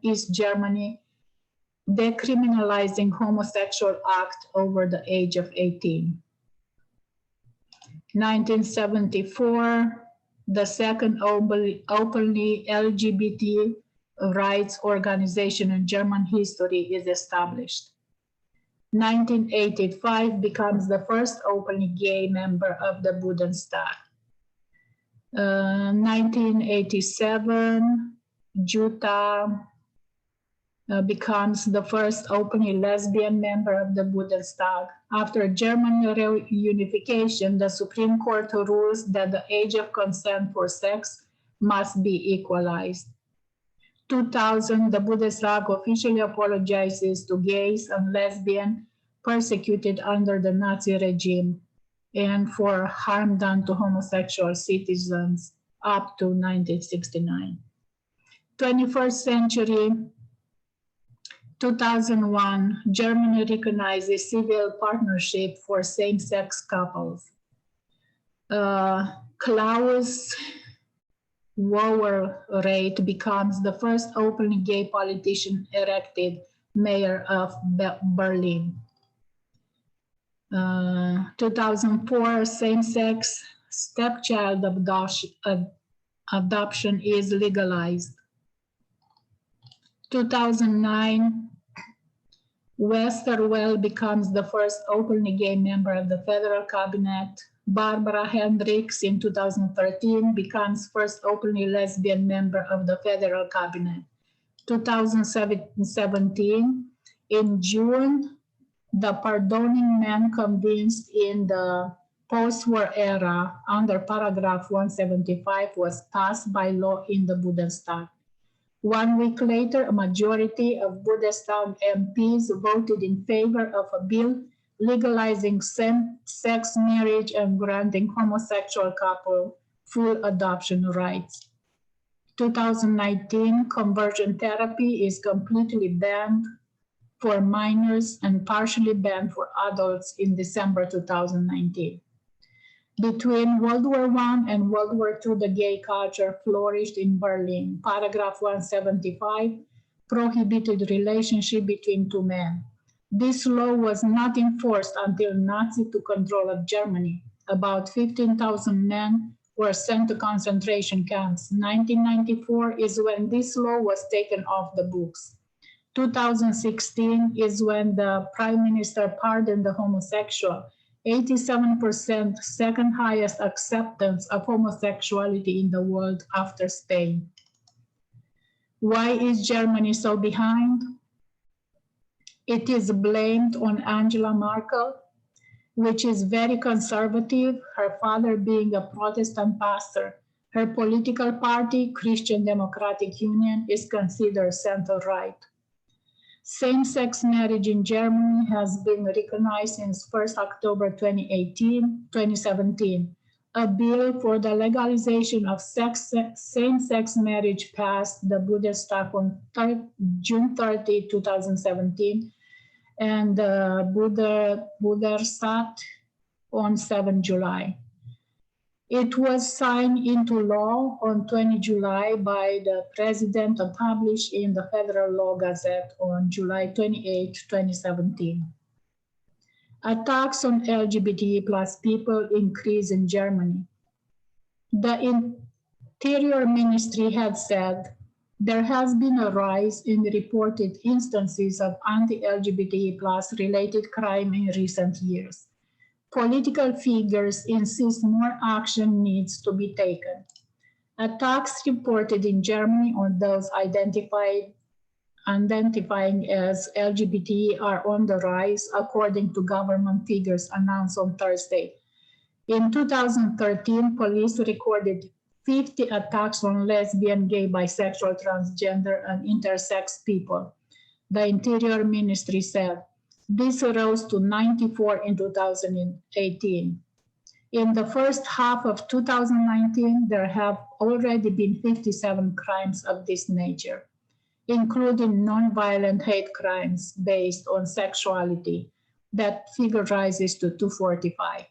East Germany, decriminalizing homosexual act over the age of 18. 1974, the second openly LGBT rights organization in German history is established. 1985 becomes the first openly gay member of the Bundestag. 1987, Utah becomes the first openly lesbian member of the Bundestag. After German reunification, the Supreme Court rules that the age of consent for sex must be equalized. 2000, the Bundestag officially apologizes to gays and lesbians persecuted under the Nazi regime and for harm done to homosexual citizens up to 1969. 21st century, 2001, Germany recognizes civil partnership for same-sex couples. Klaus Wowereit becomes the first openly gay politician elected mayor of Berlin. 2004, same-sex stepchild adoption is legalized. 2009, Westerwelle becomes the first openly gay member of the federal cabinet. Barbara Hendricks in 2013 becomes first openly lesbian member of the federal cabinet. 2017, in June, the pardoning men convinced in the post-war era under paragraph 175 was passed by law in the Bundestag. 1 week later, a majority of Bundestag MPs voted in favor of a bill legalizing same-sex marriage and granting homosexual couple full adoption rights. 2019, conversion therapy is completely banned for minors and partially banned for adults in December 2019. Between World War I and World War II, the gay culture flourished in Berlin. Paragraph 175 prohibited relationship between two men. This law was not enforced until Nazi took control of Germany. About 15,000 men were sent to concentration camps. 1994 is when this law was taken off the books. 2016 is when the Prime Minister pardoned the homosexual. 87%, second highest acceptance of homosexuality in the world after Spain. Why is Germany so behind? It is blamed on Angela Merkel, which is very conservative, her father being a Protestant pastor. Her political party, Christian Democratic Union, is considered center-right. Same-sex marriage in Germany has been recognized since 1st October 2017. A bill for the legalization of same-sex marriage passed the Bundestag on June 30, 2017, and the Bundesrat on 7 July. It was signed into law on 20 July by the President and published in the Federal Law Gazette on July 28, 2017. Attacks on LGBT plus people increase in Germany. The Interior Ministry had said there has been a rise in reported instances of anti-LGBT plus related crime in recent years. Political figures insist more action needs to be taken. Attacks reported in Germany on those identifying as LGBT are on the rise, according to government figures announced on Thursday. In 2013, police recorded 50 attacks on lesbian, gay, bisexual, transgender, and intersex people, the Interior Ministry said. This rose to 94 in 2018. In the first half of 2019, there have already been 57 crimes of this nature, including nonviolent hate crimes based on sexuality. That figure rises to 245.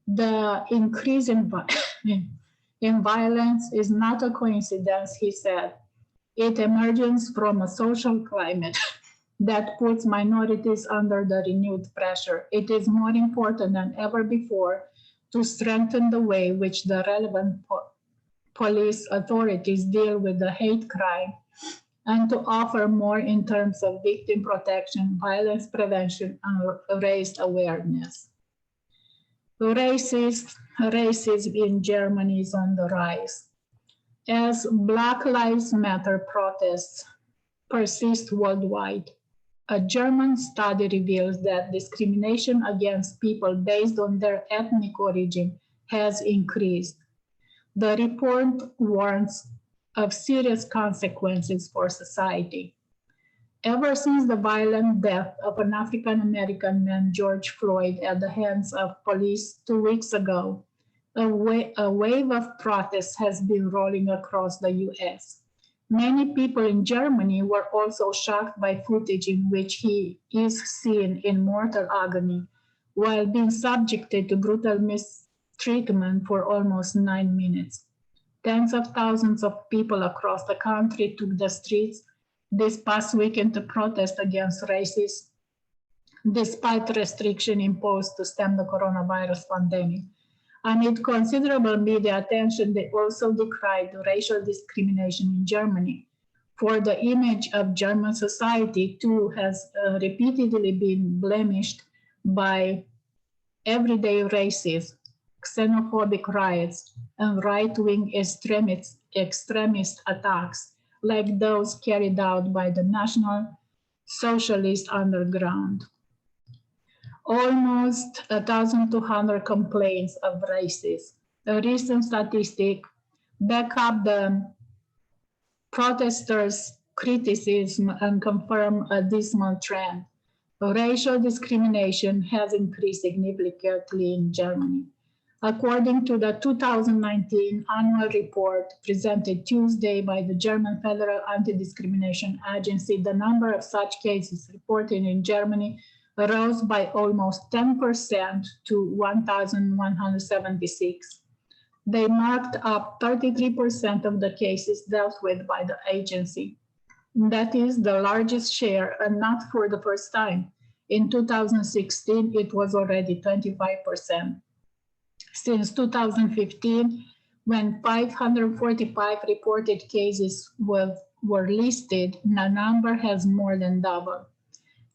The increase in violence is not a coincidence, he said. It emerges from a social climate that puts minorities under the renewed pressure. It is more important than ever before to strengthen the way which the relevant police authorities deal with the hate crime and to offer more in terms of victim protection, violence prevention, and raised awareness. Racism in Germany is on the rise. As Black Lives Matter protests persist worldwide, a German study reveals that discrimination against people based on their ethnic origin has increased. The report warns of serious consequences for society. Ever since the violent death of an African-American man, George Floyd, at the hands of police 2 weeks ago, a wave of protests has been rolling across the US. Many people in Germany were also shocked by footage in which he is seen in mortal agony while being subjected to brutal mistreatment for almost 9 minutes. Tens of thousands of people across the country took the streets this past weekend to protest against racism, despite restriction imposed to stem the coronavirus pandemic. Amid considerable media attention, they also decried racial discrimination in Germany. For the image of German society, too, has repeatedly been blemished by everyday racism, xenophobic riots, and right-wing extremist attacks, like those carried out by the National Socialist Underground. Almost 1,200 complaints of racism. A recent statistic back up the protesters' criticism and confirm a dismal trend. Racial discrimination has increased significantly in Germany. According to the 2019 annual report presented Tuesday by the German Federal Anti-Discrimination Agency, the number of such cases reported in Germany rose by almost 10% to 1,176. They marked up 33% of the cases dealt with by the agency. That is the largest share, and not for the first time. In 2016, it was already 25%. Since 2015, when 545 reported cases were listed, the number has more than doubled.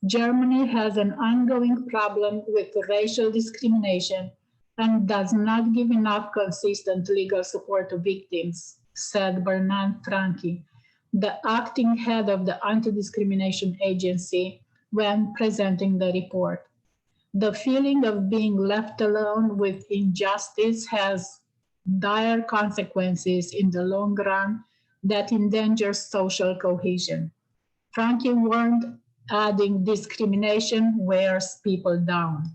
Germany has an ongoing problem with racial discrimination and does not give enough consistent legal support to victims, said Bernard Franke, the acting head of the Anti-Discrimination Agency, when presenting the report. The feeling of being left alone with injustice has dire consequences in the long run that endangers social cohesion. Frankie warned, adding, discrimination wears people down.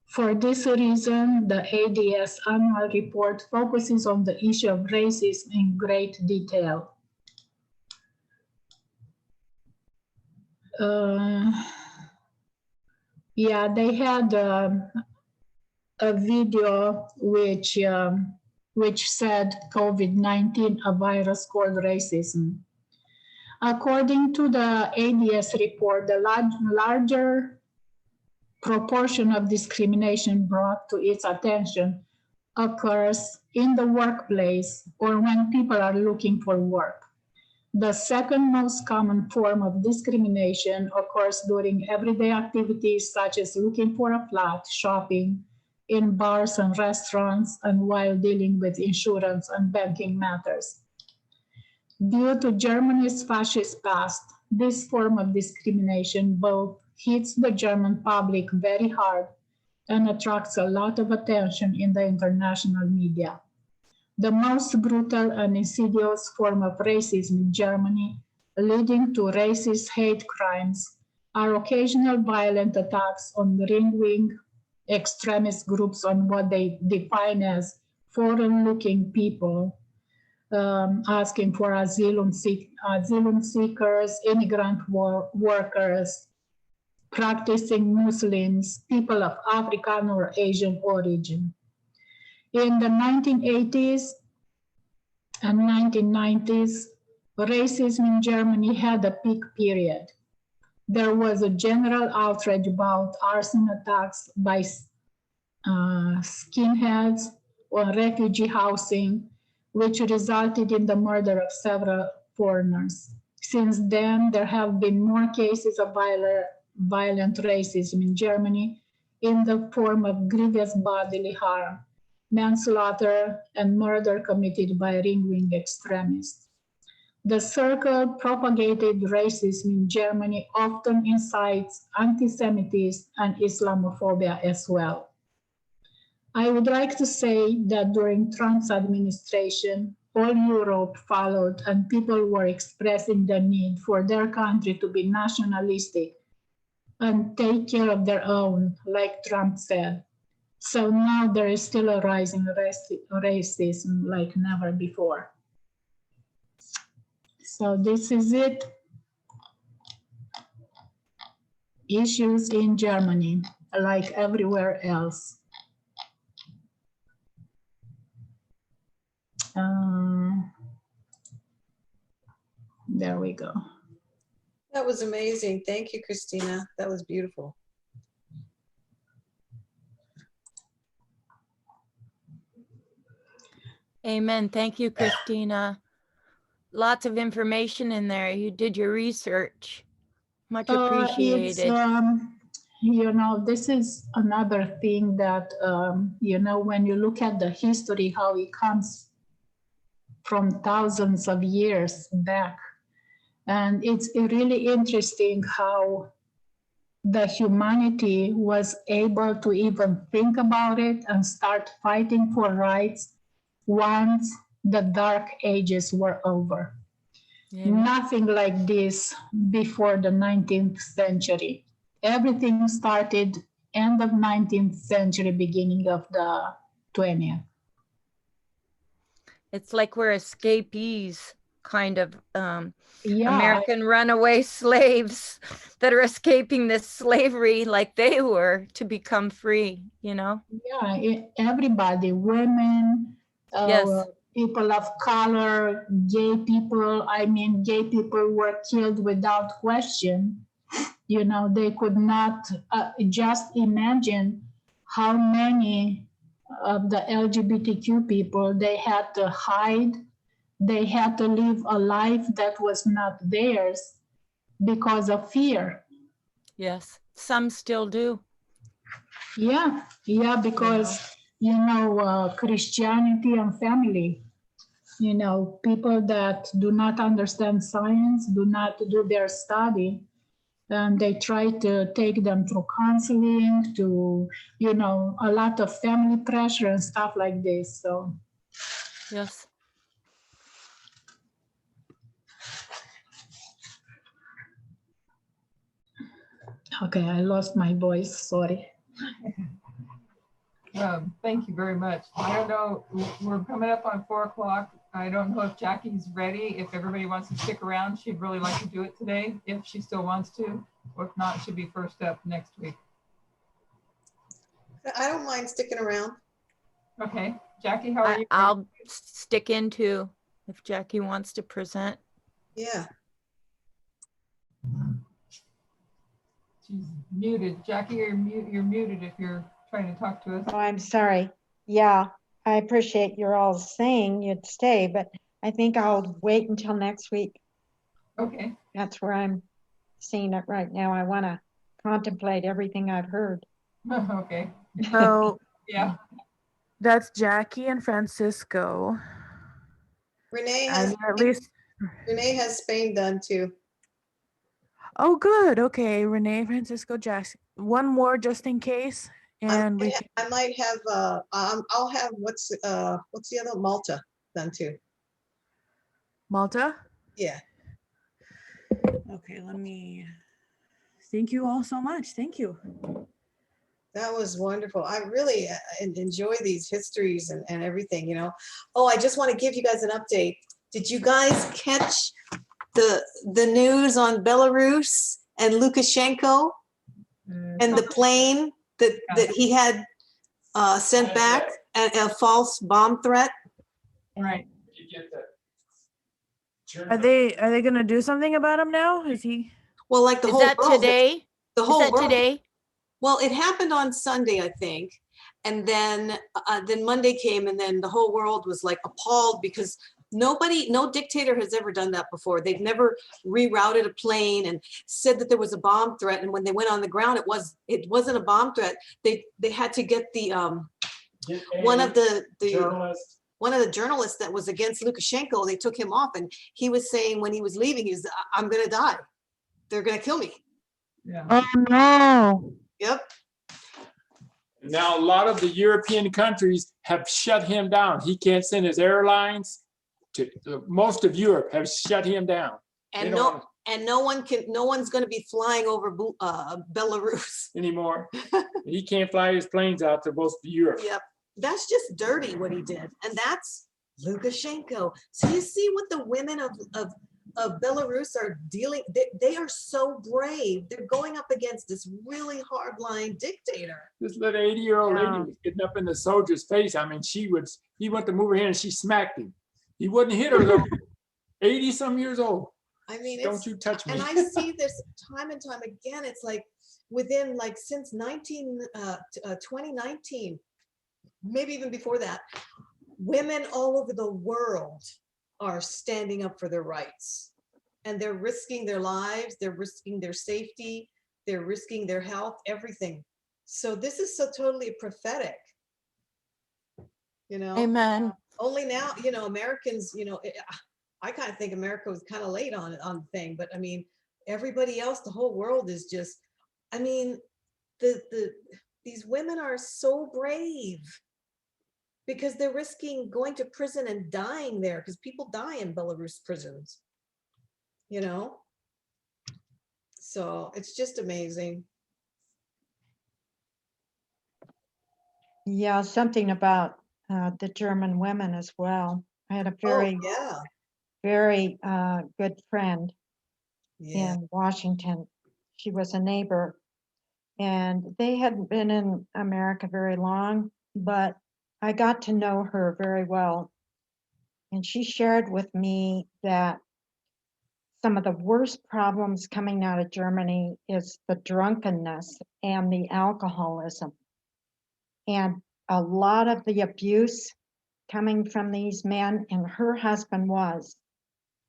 For this reason, the ADS annual report focuses on the issue of racism in great detail. Yeah, they had a video which said COVID-19, a virus called racism. According to the ADS report, the larger proportion of discrimination brought to its attention occurs in the workplace or when people are looking for work. The second most common form of discrimination occurs during everyday activities such as looking for a flat, shopping, in bars and restaurants, and while dealing with insurance and banking matters. Due to Germany's fascist past, this form of discrimination both hits the German public very hard and attracts a lot of attention in the international media. The most brutal and insidious form of racism in Germany, leading to racist hate crimes, are occasional violent attacks on ring-wing extremist groups on what they define as foreign-looking people, asking for asylum seekers, immigrant workers, practicing Muslims, people of African or Asian origin. In the 1980s and 1990s, racism in Germany had a peak period. There was a general outrage about arson attacks by skinheads or refugee housing, which resulted in the murder of several foreigners. Since then, there have been more cases of violent racism in Germany in the form of grievous bodily harm, manslaughter, and murder committed by ring-wing extremists. The circle propagated racism in Germany often incites anti-Semitism and Islamophobia as well. I would like to say that during Trump's administration, all Europe followed and people were expressing the need for their country to be nationalistic and take care of their own, like Trump said. So now there is still a rising racism like never before. So this is it. Issues in Germany, like everywhere else. There we go.
That was amazing. Thank you, Christina. That was beautiful.
Amen. Thank you, Christina. Lots of information in there. You did your research. Much appreciated.
You know, this is another thing that, you know, when you look at the history, how it comes from thousands of years back. And it's really interesting how the humanity was able to even think about it and start fighting for rights once the dark ages were over. Yeah. Nothing like this before the 19th century. Everything started end of 19th century, beginning of the 20th.
It's like we're escapees, kind of American runaway slaves that are escaping this slavery like they were to become free, you know?
Yeah, everybody, women,
yes.
People of color, gay people. I mean, gay people were killed without question. You know, they could not just imagine how many of the LGBTQ people, they had to hide. They had to live a life that was not theirs because of fear.
Yes, some still do.
Yeah, because, you know, Christianity and family. you know, people that do not understand science, do not do their study, and they try to take them through counseling, to, you know, a lot of family pressure and stuff like this. So
Yes.
okay, I lost my voice, sorry.
Thank you very much. I don't know, we're coming up on 4 o'clock. I don't know if Jackie's ready. If everybody wants to stick around, she'd really like to do it today, if she still wants to. Or if not, she'll be first up next week.
I don't mind sticking around.
Okay, Jackie, how are you?
I'll stick in too if Jackie wants to present.
Yeah.
She's muted. Jackie, you're muted if you're trying to talk to us.
Oh, I'm sorry. Yeah, I appreciate you're all saying you'd stay, but I think I'll wait until next week.
Okay.
That's where I'm seeing it right now. I want to contemplate everything I've heard.
Okay.
So
Yeah.
that's Jackie and Francisco.
Renee
I
has
mean, at least.
Renee has Spain done too.
Oh, good. Okay, Renee, Francisco, Jackson. One more just in case, and we.
I might have I'll have what's the other, Malta done too.
Malta.
Yeah.
Okay, let me. Thank you all so much. Thank you.
That was wonderful. I really enjoy these histories and everything, you know. Oh, I just want to give you guys an update. Did you guys catch the news on Belarus and Lukashenko and the plane that he had sent back a false bomb threat?
Right.
Are they gonna do something about him now? Is he?
Well, like the
Is
whole
that
world,
today?
the whole
Is that
world.
today?
Well, it happened on Sunday, I think. And then Monday came, and then the whole world was like appalled because no dictator has ever done that before. They've never rerouted a plane and said that there was a bomb threat. And when they went on the ground, it wasn't a bomb threat. They had to get the one of the journalists that was against Lukashenko. They took him off, and he was saying when he was leaving, he was, "I'm gonna die. They're gonna kill me."
Yeah.
Oh no.
Yep.
Now, a lot of the European countries have shut him down. He can't send his airlines to most of Europe have shut him down.
And no one's going to be flying over Belarus
anymore. He can't fly his planes out to most of Europe.
Yep. That's just dirty what he did. And that's Lukashenko. So you see what the women of Belarus are dealing, they are so brave. They're going up against this really hardline dictator.
This little 80-year-old lady was getting up in the soldier's face. I mean, he went to move her hand and she smacked him. He wouldn't hit her though. 80-some years old.
I mean,
don't you touch me.
And I see this time and time again. It's like within since 2019, maybe even before that, women all over the world are standing up for their rights, and they're risking their lives, they're risking their safety, they're risking their health, everything. So this is so totally prophetic, you know.
Amen.
Only now, you know, Americans, you know, I kind of think America was kind of late on the thing, but I mean, everybody else, the whole world is just, I mean, these women are so brave, because they're risking going to prison and dying there, because people die in Belarus prisons, you know? So it's just amazing.
Yeah, something about the German women as well. I had a very, very good friend in Washington. She was a neighbor, and they hadn't been in America very long, but I got to know her very well. And she shared with me that some of the worst problems coming out of Germany is the drunkenness and the alcoholism. And a lot of the abuse coming from these men, and her husband was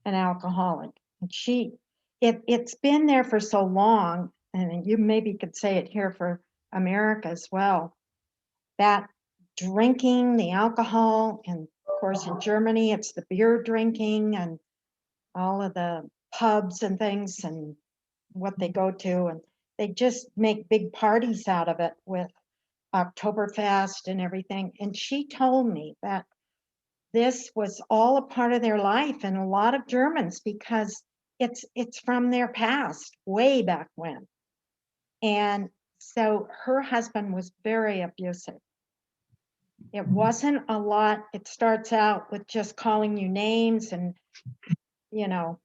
an alcoholic. And it's been there for so long, and you maybe could say it here for America as well, that drinking, the alcohol, and of course, in Germany, it's the beer drinking and all of the pubs and things and what they go to. And they just make big parties out of it with Oktoberfest and everything. And she told me that this was all a part of their life, and a lot of Germans, because it's from their past, way back when. And so her husband was very abusive. It wasn't a lot. It starts out with just calling you names, and you know,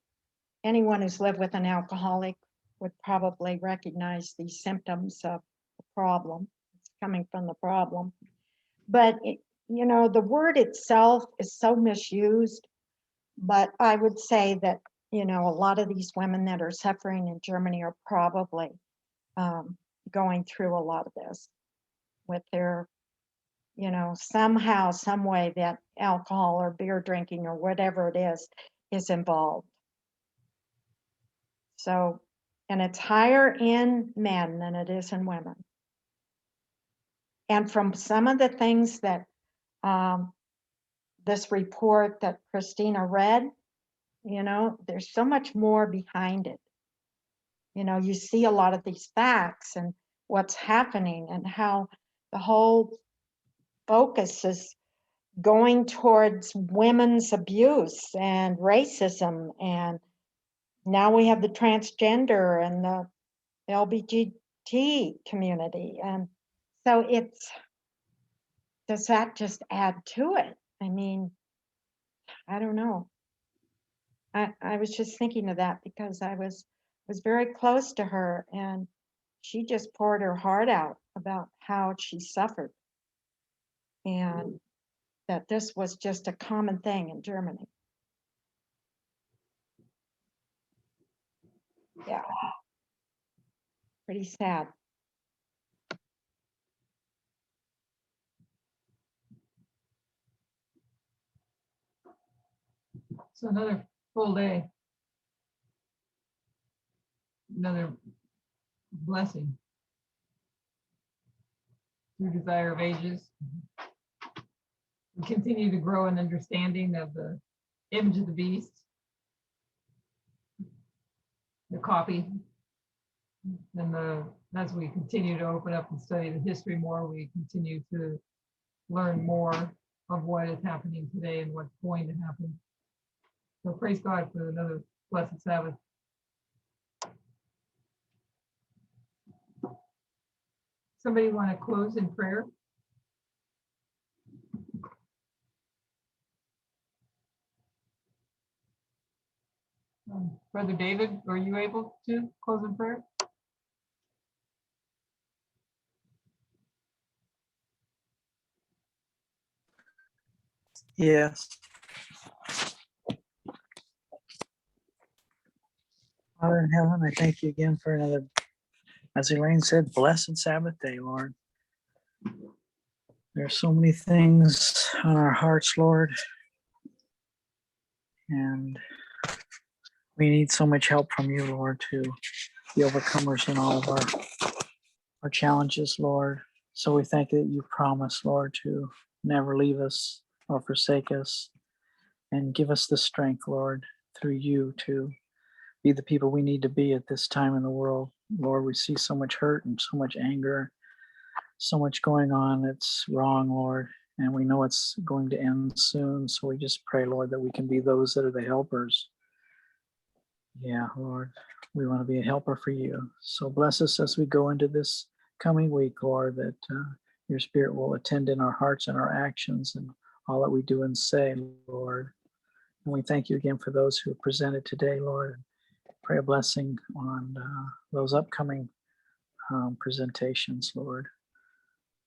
anyone who's lived with an alcoholic would probably recognize these symptoms of the problem. It's coming from the problem. But you know, the word itself is so misused. But I would say that, you know, a lot of these women that are suffering in Germany are probably going through a lot of this with their, you know, somehow, some way that alcohol or beer drinking or whatever it is involved. So, and it's higher in men than it is in women. And from some of the things that this report that Christina read, you know, there's so much more behind it. You know, you see a lot of these facts and what's happening and how the whole focus is going towards women's abuse and racism. And now we have the transgender and the LGBT community. And so does that just add to it? I mean, I don't know. I was just thinking of that because I was very close to her, and she just poured her heart out about how she suffered, and that this was just a common thing in Germany. Yeah, pretty sad.
So another full day. Another blessing. Through Desire of Ages. We continue to grow in understanding of the image of the beast. The copy. And as we continue to open up and study the history more, we continue to learn more of what is happening today and what's going to happen. So praise God for another blessed Sabbath. Somebody want to close in prayer? Brother David, are you able to close in prayer?
Yes. Father in heaven, I thank you again for another, as Elaine said, blessed Sabbath day, Lord. There are so many things on our hearts, Lord, and we need so much help from you, Lord, to be overcomers in all of our challenges, Lord. So we thank you that you promise, Lord, to never leave us or forsake us, and give us the strength, Lord, through you to be the people we need to be at this time in the world. Lord, we see so much hurt and so much anger, so much going on that's wrong, Lord, and we know it's going to end soon. So we just pray, Lord, that we can be those that are the helpers. Yeah, Lord, we want to be a helper for you. So bless us as we go into this coming week, Lord, that your Spirit will attend in our hearts and our actions and all that we do and say, Lord. And we thank you again for those who have presented today, Lord. Pray a blessing on those upcoming presentations, Lord.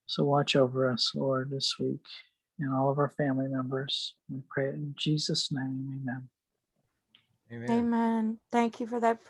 So watch over us, Lord, this week and all of our family members. We pray it in Jesus' name, amen.
Amen. Thank you for that